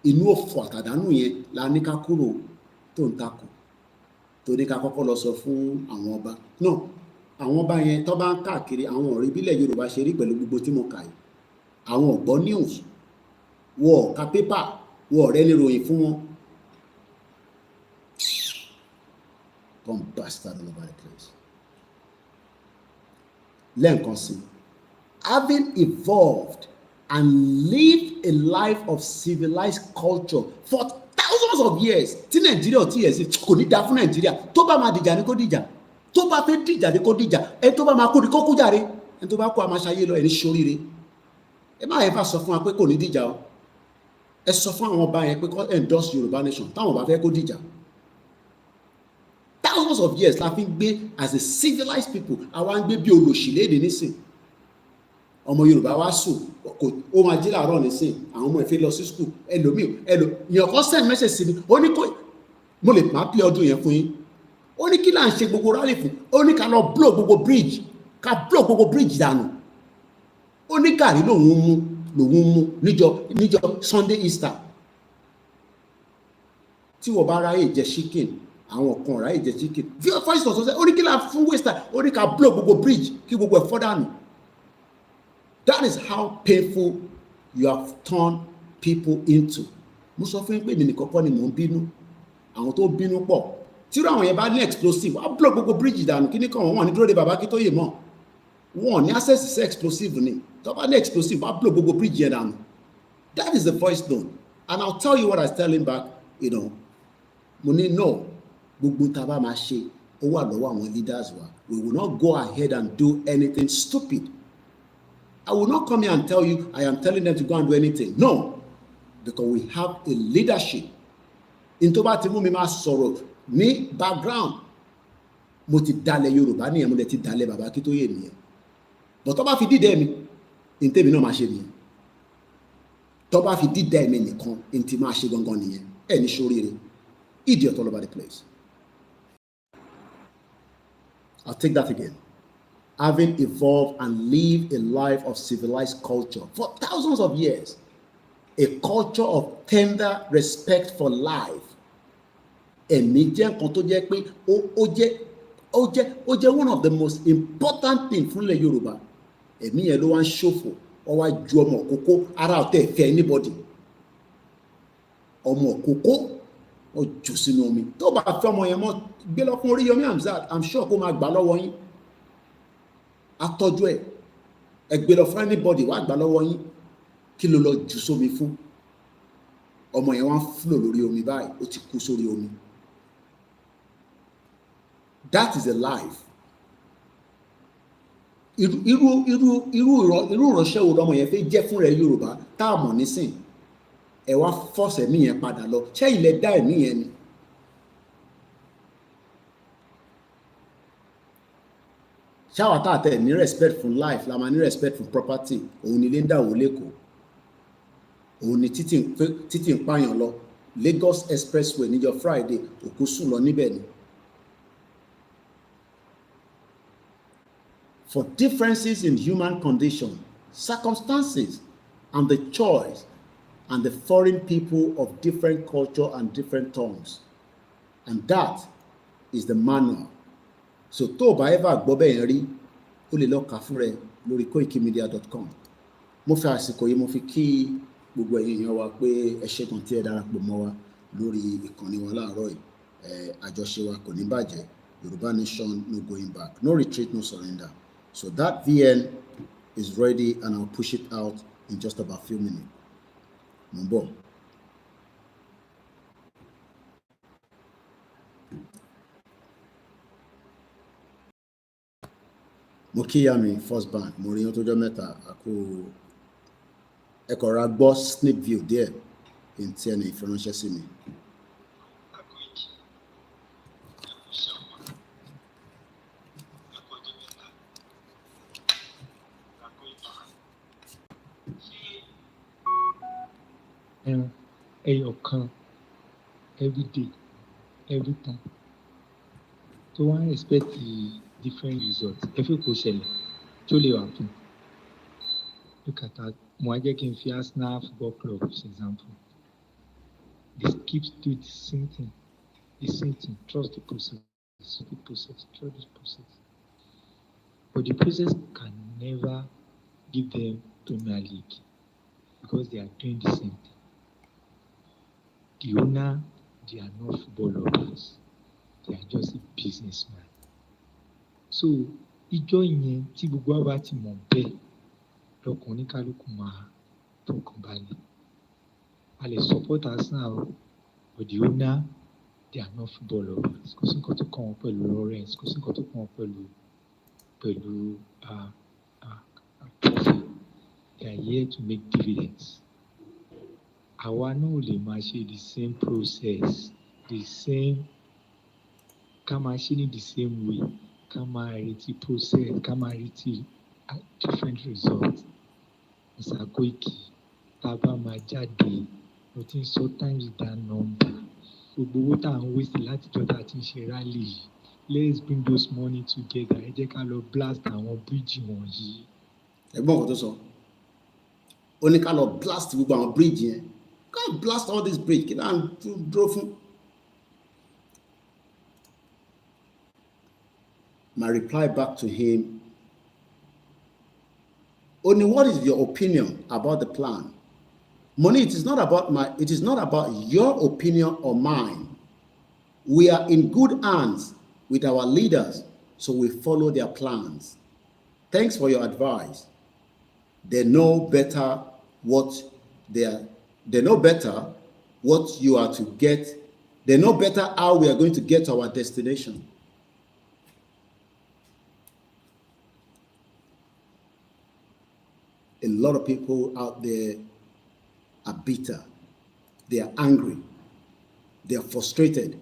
Inú òfò àtàdánù yẹn la ní ká kúrò tó ń takò, tó ní ká kọ́kọ́ lọ sọ fún àwọn ọba náà. Àwọn ọba yẹn tó bá ń káàkiri, àwọn ọ̀rẹ́ ìbílẹ̀ Yorùbá ṣe rí pẹ̀lú gbogbo tí mo kà yìí. Àwọn ò gbọ́ news, wọ́n ò ka pépà, wọ́n ò rẹ́ni ròyìn fún wọn. Come bastard all over the place. Lẹ́ǹkan sí, having evolved and lived a life of civilized culture for thousands of years, tí Nàìjíríà ò tí yẹ sí, kò ní dá fún Nàìjíríà. Tó bá máa dìjà ni kó dìjà, tó bá fẹ́ dìjà ni kó dìjà, ẹni tó bá máa kú ni kó kú jàre, ẹni tó bá kú a máa ṣayé lọ, ẹni ṣoríire. Ẹ má yẹ fà sọ fún wa pé kò ní dìjà o. Ẹ sọ fún àwọn ọba yẹn pé kó endorse Yorùbá nation táwọn ọba fẹ́ kó dìjà. Thousands of years la fi ń gbé as a civilized people. Àwa ń gbé bí olòṣìlédè nísìn. Ọmọ Yorùbá wá sùn, ó máa jí láàárọ̀ nísìn, àwọn ọmọ ìfẹ́ lọ sí school. Èèyàn kan send message sí mi, ó ní kó mo lè máa play ọdún yẹn fún yín. Ó ní kí là ń ṣe gbogbo rally fún, ó ní ká lọ blow gbogbo bridge, ká blow gbogbo bridge dànù. Ó ní gàrí lòun mú níjọ́ Sunday Easter. Tí wọ́n bá ráyè jẹ chicken, àwọn kan ráyè jẹ chicken. First of all, ó ní kí là fún waster, ó ní ká blow gbogbo bridge, kí gbogbo ẹ̀ fọ́ dànù. That is how painful you have turned people into. Mo sọ fún yín pé èmi nìkan kọ́ ni mò ń bínú. Àwọn tó bínú pọ̀. Tí àwọn yẹn bá ní explosive, wọ́n á blow gbogbo bridge dànù, kí ní kan wọ́n ní dúró de bàbá Akíntóyè mọ́. Wọ́n ní access sí explosive ni. Tó bá ní explosive, wọ́n á blow gbogbo bridge yẹn dànù. That is the voice tone. And I'll tell you what I was telling back, mo ní no, gbogbo tá a bá máa ṣe, ó wà lọ́wọ́ àwọn leaders wa. We will not go ahead and do anything stupid. I will not come here and tell you I am telling them to go and do anything. No, because we have a leadership. In tó bá ti mú mi máa sọ̀rọ̀ ní background, mo ti dalẹ̀ Yorùbá nìyẹn, mo lè ti dalẹ̀ bàbá Akíntóyè nìyẹn. But tó bá fi dídẹ̀ mi, in tèmi náà máa ṣe nìyẹn. Tó bá fi dídẹ̀ mi nìkan, in tí máa ṣe gangan nìyẹn. Ẹ ní ṣoríire. Idiot all over the place. I'll take that again. Having evolved and lived a life of civilized culture for thousands of years, a culture of tender respect for life. Ẹ̀mí jẹ́ nǹkan tó jẹ́ pé ó jẹ́ one of the most important things fún ilẹ̀ Yorùbá. Ẹ̀mí yẹn ló wá ń ṣòfò, ó wá ju ọmọ òkókó, ara ọ̀tẹ̀ fẹ́ anybody. Ọmọ òkókó ó jù sínú omi. Tó bá fẹ́ ọmọ yẹn mọ́, gbé lọ fún Oríyọmí Hamzat, I'm sure kó máa gbà lọ́wọ́ yín. Atọ́jú ẹ̀, ẹ gbé lọ fún anybody, wá gbà lọ́wọ́ yín. Kí ló lọ jù sómi fún? Ọmọ yẹn wá ń flow lórí omi báyìí, ó ti kú sórí omi. That is a life. Irú ìránṣẹ́ wo lọmọ yẹn fẹ́ jẹ́ fún rẹ̀ Yorùbá tá a mọ̀ nísìn. Ẹ wá force ẹ̀mí yẹn padà lọ. Ṣé ilẹ̀ dá ẹ̀mí yẹn ni? Ṣáwà tá àtẹ̀ ní respect fún life, la máa ní respect fún property. Òun ni ilé ń dàwó lẹ́kọ̀ọ́. Òun ni títì ń pààyàn lọ. Lagos Expressway níjọ́ Friday òkú sùn lọ níbẹ̀ ni. For differences in human condition, circumstances, and the choice, and the foreign people of different culture and different tongues. And that is the manual. So tó o bá ever gbọ́ bẹ́ẹ̀ rí, o lè lọ kà fún rẹ lórí koikimedia.com. Mo fi àsìkò yìí mo fi kí gbogbo ẹ̀yin èèyàn wa pé ẹ ṣé gan tí ẹ darapọ̀ mọ́ wa lórí ìkànnì wa láàárọ̀ yìí. Àjọṣe wa kò ní bàjẹ́. Yoruba nation, no going back. No retreat, no surrender. So that VN is ready and I'll push it out in just about a few minutes. Mo kíyàmí First Bank, mo rí yín tó jọ́ mẹ́ta, àkó ẹ̀kọ́ ra gbọ́ snip view díẹ̀ in tí ẹni ìfiránṣẹ́ sí mi. Ẹyọ kan every day, every time. So one expect the different results. Every question, tó lè wà fún. Look at that. Mo wá jẹ́ kí n fi Arsenal Football Club as example. They keep doing the same thing. The same thing. Trust the process. The process. Trust the process. But the process can never give them Premier League because they are doing the same thing. The owner, they are not football lovers. They are just a businessman. So, ìjọ yẹn tí gbogbo wa bá ti mọ̀ bẹ́ẹ̀ lọ́kàn oníkálukú máa fọkàn balẹ̀. A lè support Arsenal, but the owner, they are not football lovers. Kò sí nǹkan tó kàn wọ́n pẹ̀lú Lawrence, kò sí nǹkan tó kàn wọ́n pẹ̀lú profit. They are here to make dividends. Àwa náà ò lè máa ṣe the same process, the same, ká máa ṣe ní the same way, ká máa retí process, ká máa retí different results. Mr. Koiki, tá a bá máa jáde, mo ti ń sọ times that number. Gbogbo owó tá à ń waste láti jọ́ tá a ti ń ṣe rally yìí. Let's bring those money together. Ẹ jẹ́ ká lọ blast àwọn bridge wọ̀nyí. Ẹ̀gbọ́n kan tó sọ, ó ní ká lọ blast gbogbo àwọn bridge yẹn. Can't blast all this bridge. Kí náà dúró fún? My reply back to him, only what is your opinion about the plan? Money, it is not about your opinion or mine. We are in good hands with our leaders, so we follow their plans. Thanks for your advice. They know better what you are to get. They know better how we are going to get to our destination. A lot of people out there are bitter. They are angry. They are frustrated.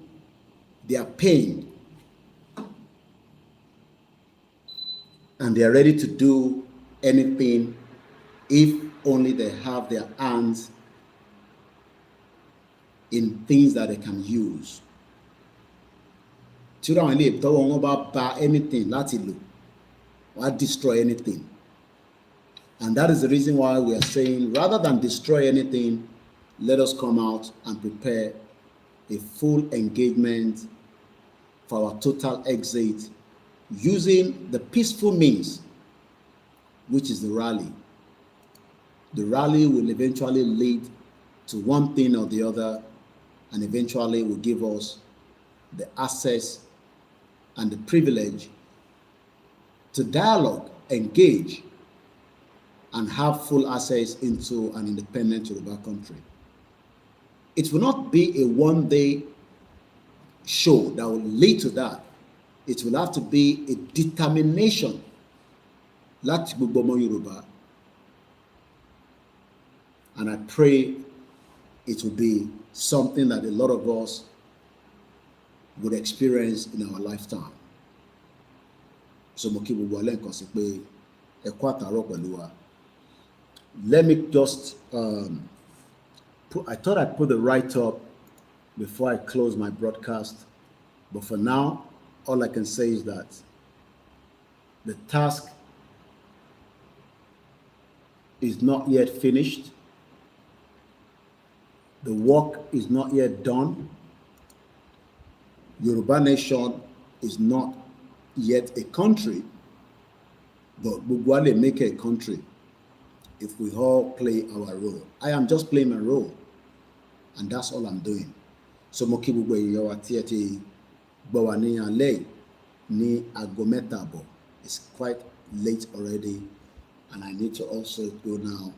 They are pained. And they are ready to do anything if only they have their hands in things that they can use. Tí àwọn ilé ìtọ́wọ́ wọn bá ba anything láti lò, wọ́n á destroy anything. And that is the reason why we are saying, rather than destroy anything, let us come out and prepare a full engagement for our total exit using the peaceful means, which is the rally. The rally will eventually lead to one thing or the other, and eventually will give us the access and the privilege to dialogue, engage, and have full access into an independent Yoruba country. It will not be a one-day show that will lead to that. It will have to be a determination láti gbogbo ọmọ Yoruba. And I pray it will be something that a lot of us would experience in our lifetime. So mo kí gbogbo alẹ́ nǹkan sí pé ẹ kú àtàárọ̀ pẹ̀lú wa. Let me just I thought I'd put the write-up before I close my broadcast. But for now, all I can say is that the task is not yet finished. The work is not yet done. Yoruba nation is not yet a country, but Bugwale make a country if we all play our role. I am just playing my role, and that's all I'm doing. So mo kí gbogbo èèyàn wa tí ẹ ti gbọ́ wa ní alẹ́ ní aago mẹ́ta àbọ̀. It's quite late already, and I need to also go now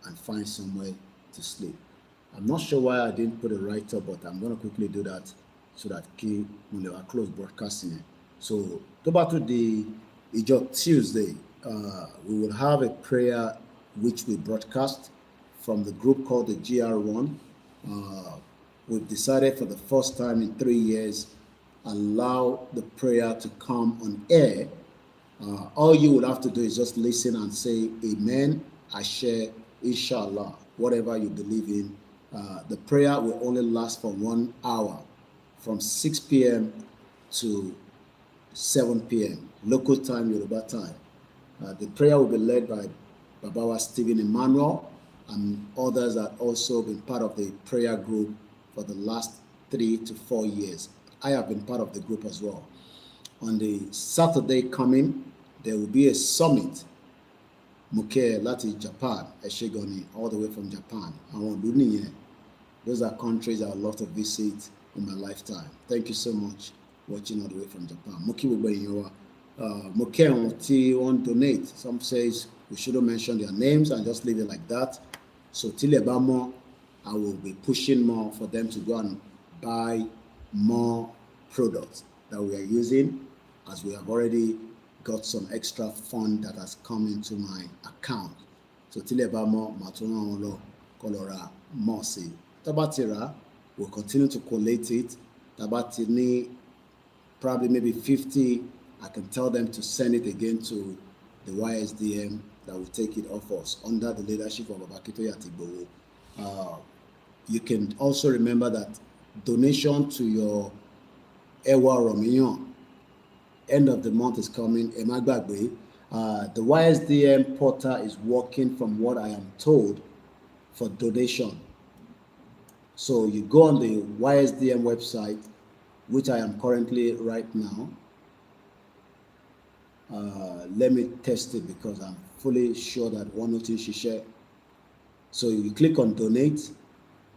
and find somewhere to sleep. I'm not sure why I didn't put it right up, but I'm going to quickly do that so that kí mo lè wá close broadcasting. So tó bá tún di ìjọ Tuesday, we will have a prayer which we broadcast from the group called the GR1. We've decided for the first time in 3 years, allow the prayer to come on air. All you would have to do is just listen and say, Amen, Ashe, Inshallah, whatever you believe in. The prayer will only last for 1 hour, from 6 p.m. to 7 p.m. local time, Yoruba time. The prayer will be led by Babawa Stephen Emmanuel and others that also been part of the prayer group for the last 3 to 4 years. I have been part of the group as well. On the Saturday coming, there will be a summit. Muke Lati Japan, Eshegoni, all the way from Japan. Those are countries I would love to visit in my lifetime. Thank you so much watching all the way from Japan. Muke Ti won't donate. Some says we shouldn't mention their names and just leave it like that. So Tilebamo, I will be pushing more for them to go and buy more products that we are using, as we have already got some extra fund that has come into my account. So Tilebamo, Matunolo, Kolora, Mosi. Tabatira will continue to collate it. Tabatini, probably maybe 50, I can tell them to send it again to the YSDM that will take it off us under the leadership of Babakito Yatigbo. You can also remember that donation to your Ewa Romeo, end of the month is coming. The YSDM portal is working, from what I am told, for donation. So you go on the YSDM website, which I am currently right now. Let me test it because I'm fully sure that one or two she share. So you click on donate.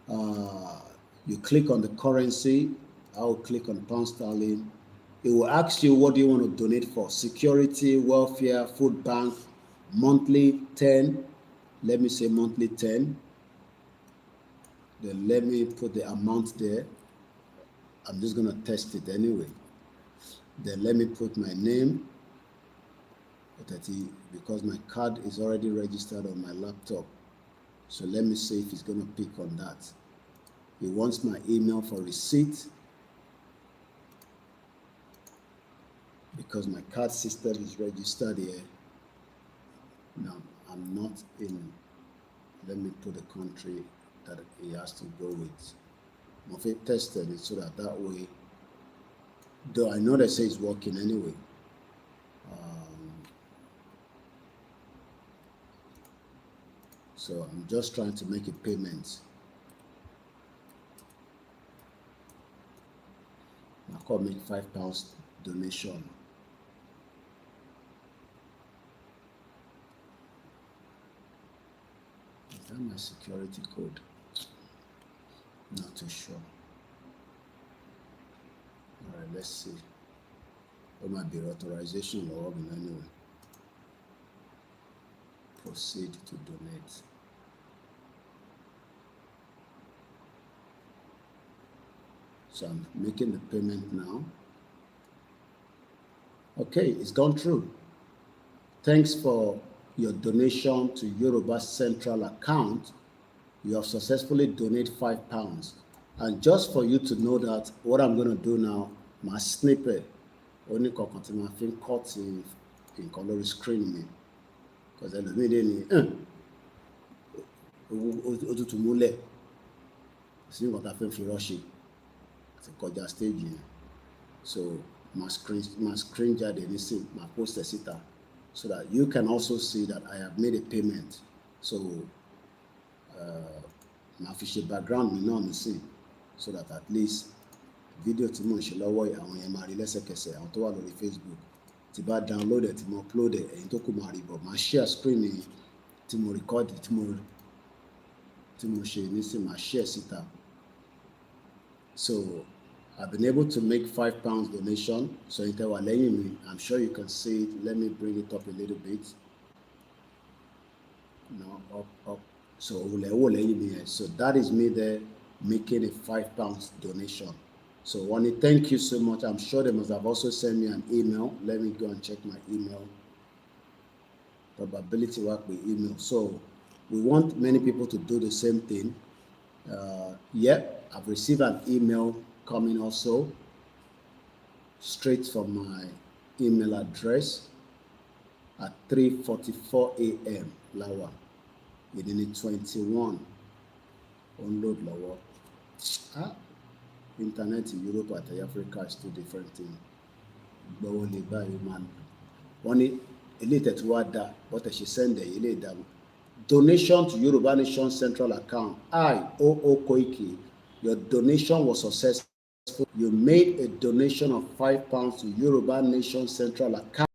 You click on the currency. I'll click on pound sterling. It will ask you, what do you want to donate for? Security, welfare, food bank, monthly 10. Let me say monthly 10. Then let me put the amount there. I'm just going to test it anyway. Then let me put my name, because my card is already registered on my laptop. So let me see if it's going to pick on that. It wants my email for receipt, because my card system is registered here. Now, I'm not in. Let me put the country that he has to go with. Mofe tested it so that way, though I know they say it's working anyway. So I'm just trying to make a payment. I could make £5 donation. Is that my security code? Not too sure. All right, let's see. It might be authorization or anyway. Proceed to donate. So I'm making the payment now. Okay, it's gone through. Thanks for your donation to Yoruba Central account. You have successfully donated £5. And just for you to know that, what I'm going to do now, my snippet, only continue to cut in color screen me. Because I don't need any. See what I feel for Roshi. ti kọjá stage yẹn. So my screen jáde nísìn, my post it síta, so that you can also see that I have made a payment. So màá fi ṣe background mi náà nísìn, so that at least video tí mò ń ṣe lọ́wọ́ yìí àwọn yẹn máa rí lẹ́sẹ̀kẹsẹ̀, àwọn tó wà lórí Facebook tí bá download ẹ̀ tí mo upload ẹ̀ ẹ̀yin tó kù máa rí, bọ̀ máa share screen ni tí mo record tí mo ṣe nísìn, máa share síta. So I've been able to make £5 donation. So in me, I'm sure you can see it. Let me bring it up a little bit. No, up. So that is me there making a £5 donation. So Wani, thank you so much. I'm sure they must have also sent me an email. Let me go and check my email. Probability work with email. So we want many people to do the same thing. I've received an email coming also straight from my email address at 3:44 a.m. Lawa. Within 21 unload Lawa. Internet in Europe and Africa is two different things. But only by human. One elite to what that, but she send the elite down. Donation to Yoruba Nation Central account. Koiki. Your donation was successful. You made a donation of £5 to Yoruba Nation Central account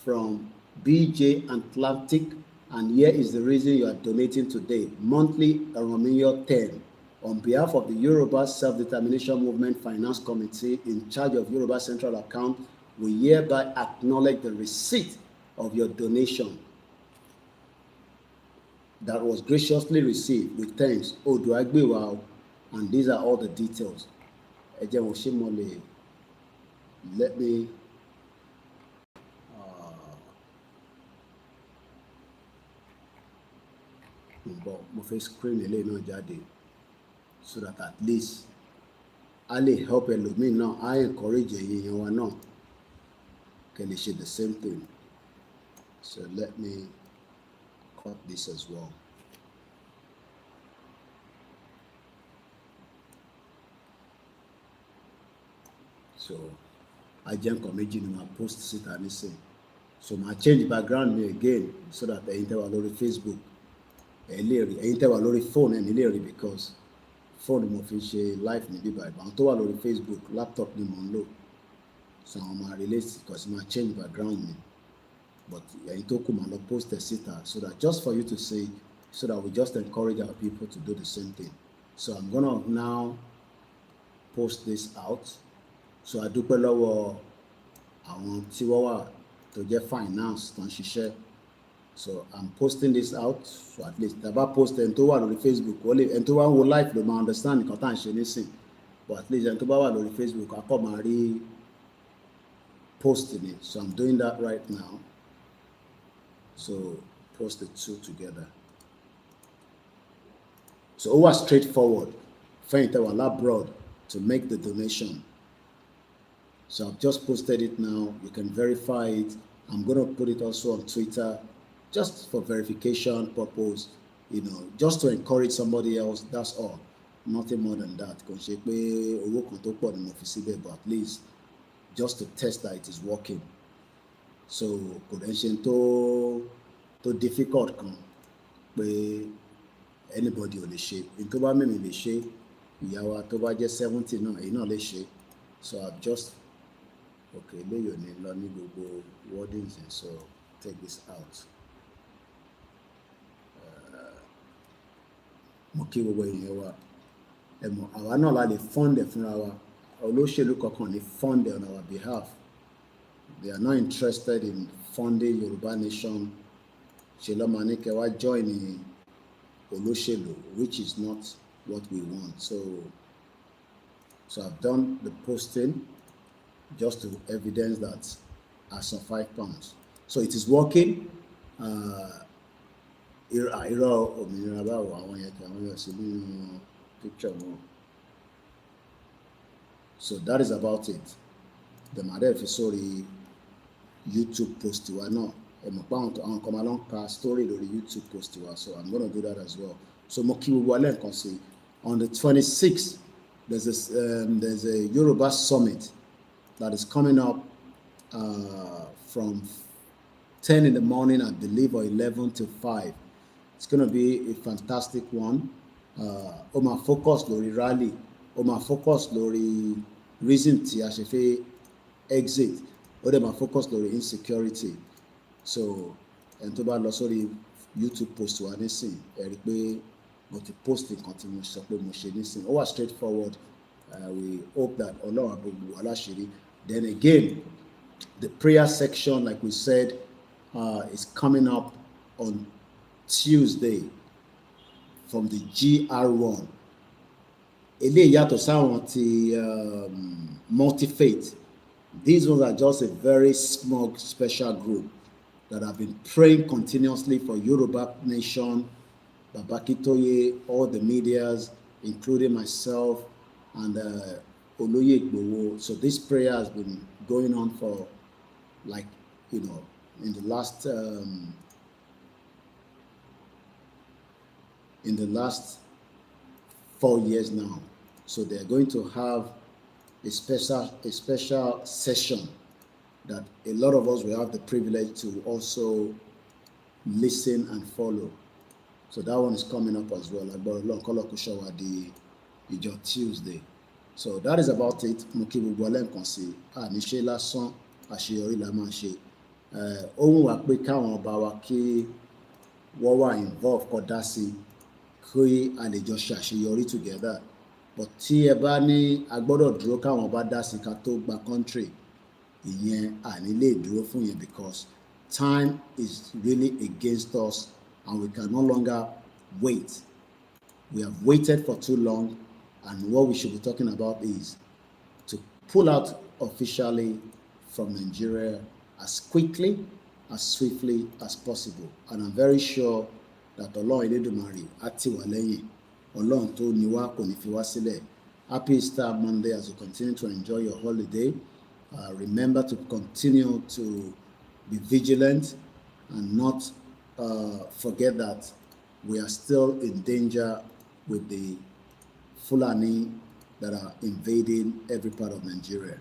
from BJ Atlantic, and here is the reason you are donating today. Monthly Romeo 10. On behalf of the Yoruba Self-Determination Movement Finance Committee in charge of Yoruba Central account, we hereby acknowledge the receipt of your donation that was graciously received with thanks. Oduagbewa, and these are all the details. Let me screen so that at least I will help me now. I encourage you now can share the same thing. So let me cut this as well. So I jump on my post it and say. So I change the background me again so that I enter on Facebook. I enter on phone and because phone mo fi ṣe live ni by but to on Facebook laptop ni mo ń lò. So I'm relate because I change background me. But I took my post a sitter so that just for you to see, so that we just encourage our people to do the same thing. So I'm gonna now post this out. So I do lọ́wọ́ àwọn tí wọ́n wà tó jẹ́ finance tó ń ṣiṣẹ́. So I'm posting this out. So at least tàbá post ẹni tó wà lórí Facebook wọlé ẹni tó wà ń wo live ló máa understand nǹkan tá à ń ṣe nísìn. But at least ẹni tó bá wà lórí Facebook akọ máa rí posting it. So I'm doing that right now. So post the two together. So it was straightforward. Fẹ́yìntì wà abroad to make the donation. So I've just posted it now. You can verify it. I'm going to put it also on Twitter just for verification purpose, you know, just to encourage somebody else. That's all. Nothing more than that. But at least just to test that it is working. So potential to difficult kan pé anybody ò lè ṣe. In tó bá mẹ́mi lè ṣe, ìyá wa tó bá jẹ́ 70 náà, èyí náà lè ṣe. So I've just okay, léyò ní lọ ní gbogbo wordings and so take this out. Mo kí gbogbo ènìyàn wa. Àwa náà la lè fund ẹ̀ fúnra wa. Olóṣèlú kankan ní fund on our behalf. They are not interested in funding Yoruba Nation. Shelomani Kewa joining Olóṣèlú, which is not what we want. So I've done the posting just to evidence that as of £5. So it is working. So that is about it. The matter if you saw the YouTube post you are not. I'm come along past story to the YouTube post you are, so I'm gonna do that as well. So Moki will can see on the 26th there's a Yoruba summit that is coming up from 10 in the morning, I believe, or 11 to 5. It's going to be a fantastic one. Ó máa focus lórí rally, ó máa focus lórí reason tí a ṣe fẹ́ exit, ó dẹ̀ máa focus lórí insecurity. So ẹni tó bá lọ sórí YouTube post wa nísìn, ẹ rí pé mo ti post nǹkan tí mo sọ pé mo ṣe nísìn. Ó wà straightforward. We hope that Ọlọ́run á bò wá láṣìírí. Then again, the prayer section, like we said, is coming up on Tuesday from the GR1. Eléyìí yàtọ̀ sáwọn ti multi-faith. These ones are just a very small special group that have been praying continuously for Yoruba nation, Babakitoye, all the medias, including myself and Oloye Igboho. So this prayer has been going on for, like, you know, in the last 4 years now. So they're going to have a special session that a lot of us will have the privilege to also listen and follow. So that one is coming up as well. Tuesday. So that is about it. Mo kí gbogbo ẹlẹ́ǹkan sí àníṣe lásán, àṣeyọrí la máa ṣe. Ó wù wá pé káwọn ọba wa kí wọ́n wà involve kó dá sí kí a lè jọ ṣe àṣeyọrí together. But tí ẹ bá ní a gbọ́dọ̀ dúró káwọn ọba dá sí ká tó gba country, ìyẹn àní lè dúró fún yẹn, because time is really against us and we can no longer wait. We have waited for too long, and what we should be talking about is to pull out officially from Nigeria as quickly, as swiftly as possible. And I'm very sure that Ọlọ́run Elédùmarè á tì wá lẹ́yìn. Ọlọ́run tó ní wá kò ní fi wá sílẹ̀. Happy Easter Monday as you continue to enjoy your holiday. Remember to continue to be vigilant and not forget that we are still in danger with the Fulani that are invading every part of Nigeria.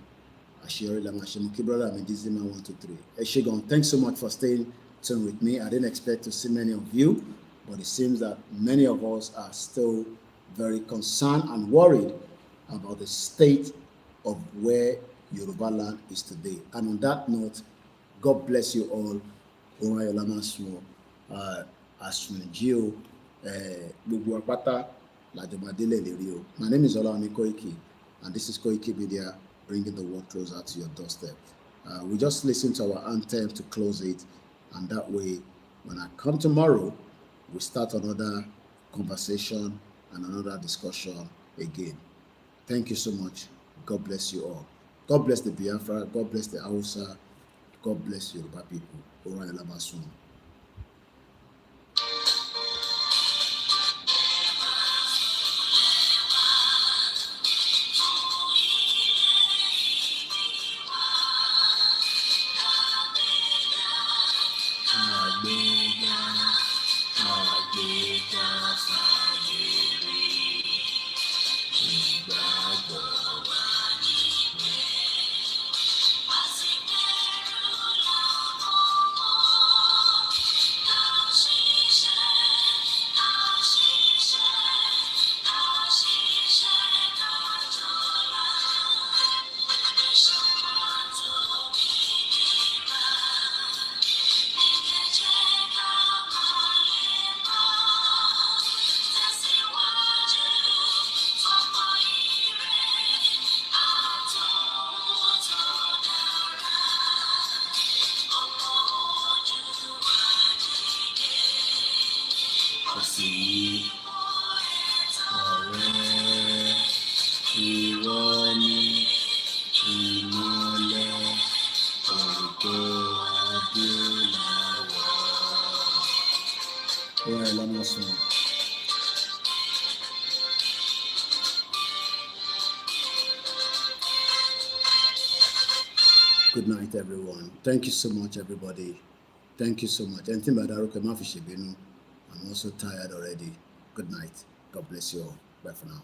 Ashiri Lamashimuki brother Medizima 123. Eshigon, thanks so much for staying tuned with me. I didn't expect to see many of you, but it seems that many of us are still very concerned and worried about the state of where Yoruba land is today. And on that note, God bless you all. Olayolamasu, Asunjio, Gbogbo Apata, Lajomadele Lerio. My name is OLAYOMI KOIKI, and this is Koikimedia, bringing the world closer to your doorstep. We just listen to our anthem to close it, and that way, when I come tomorrow, we start another conversation and another discussion again. Thank you so much. God bless you all. God bless the Biafra. God bless the Hausa. God bless Yoruba people. Olayolamasu. Good night, everyone. Thank you so much, everybody. Thank you so much. I'm also tired already. Good night. God bless you all. Bye for now.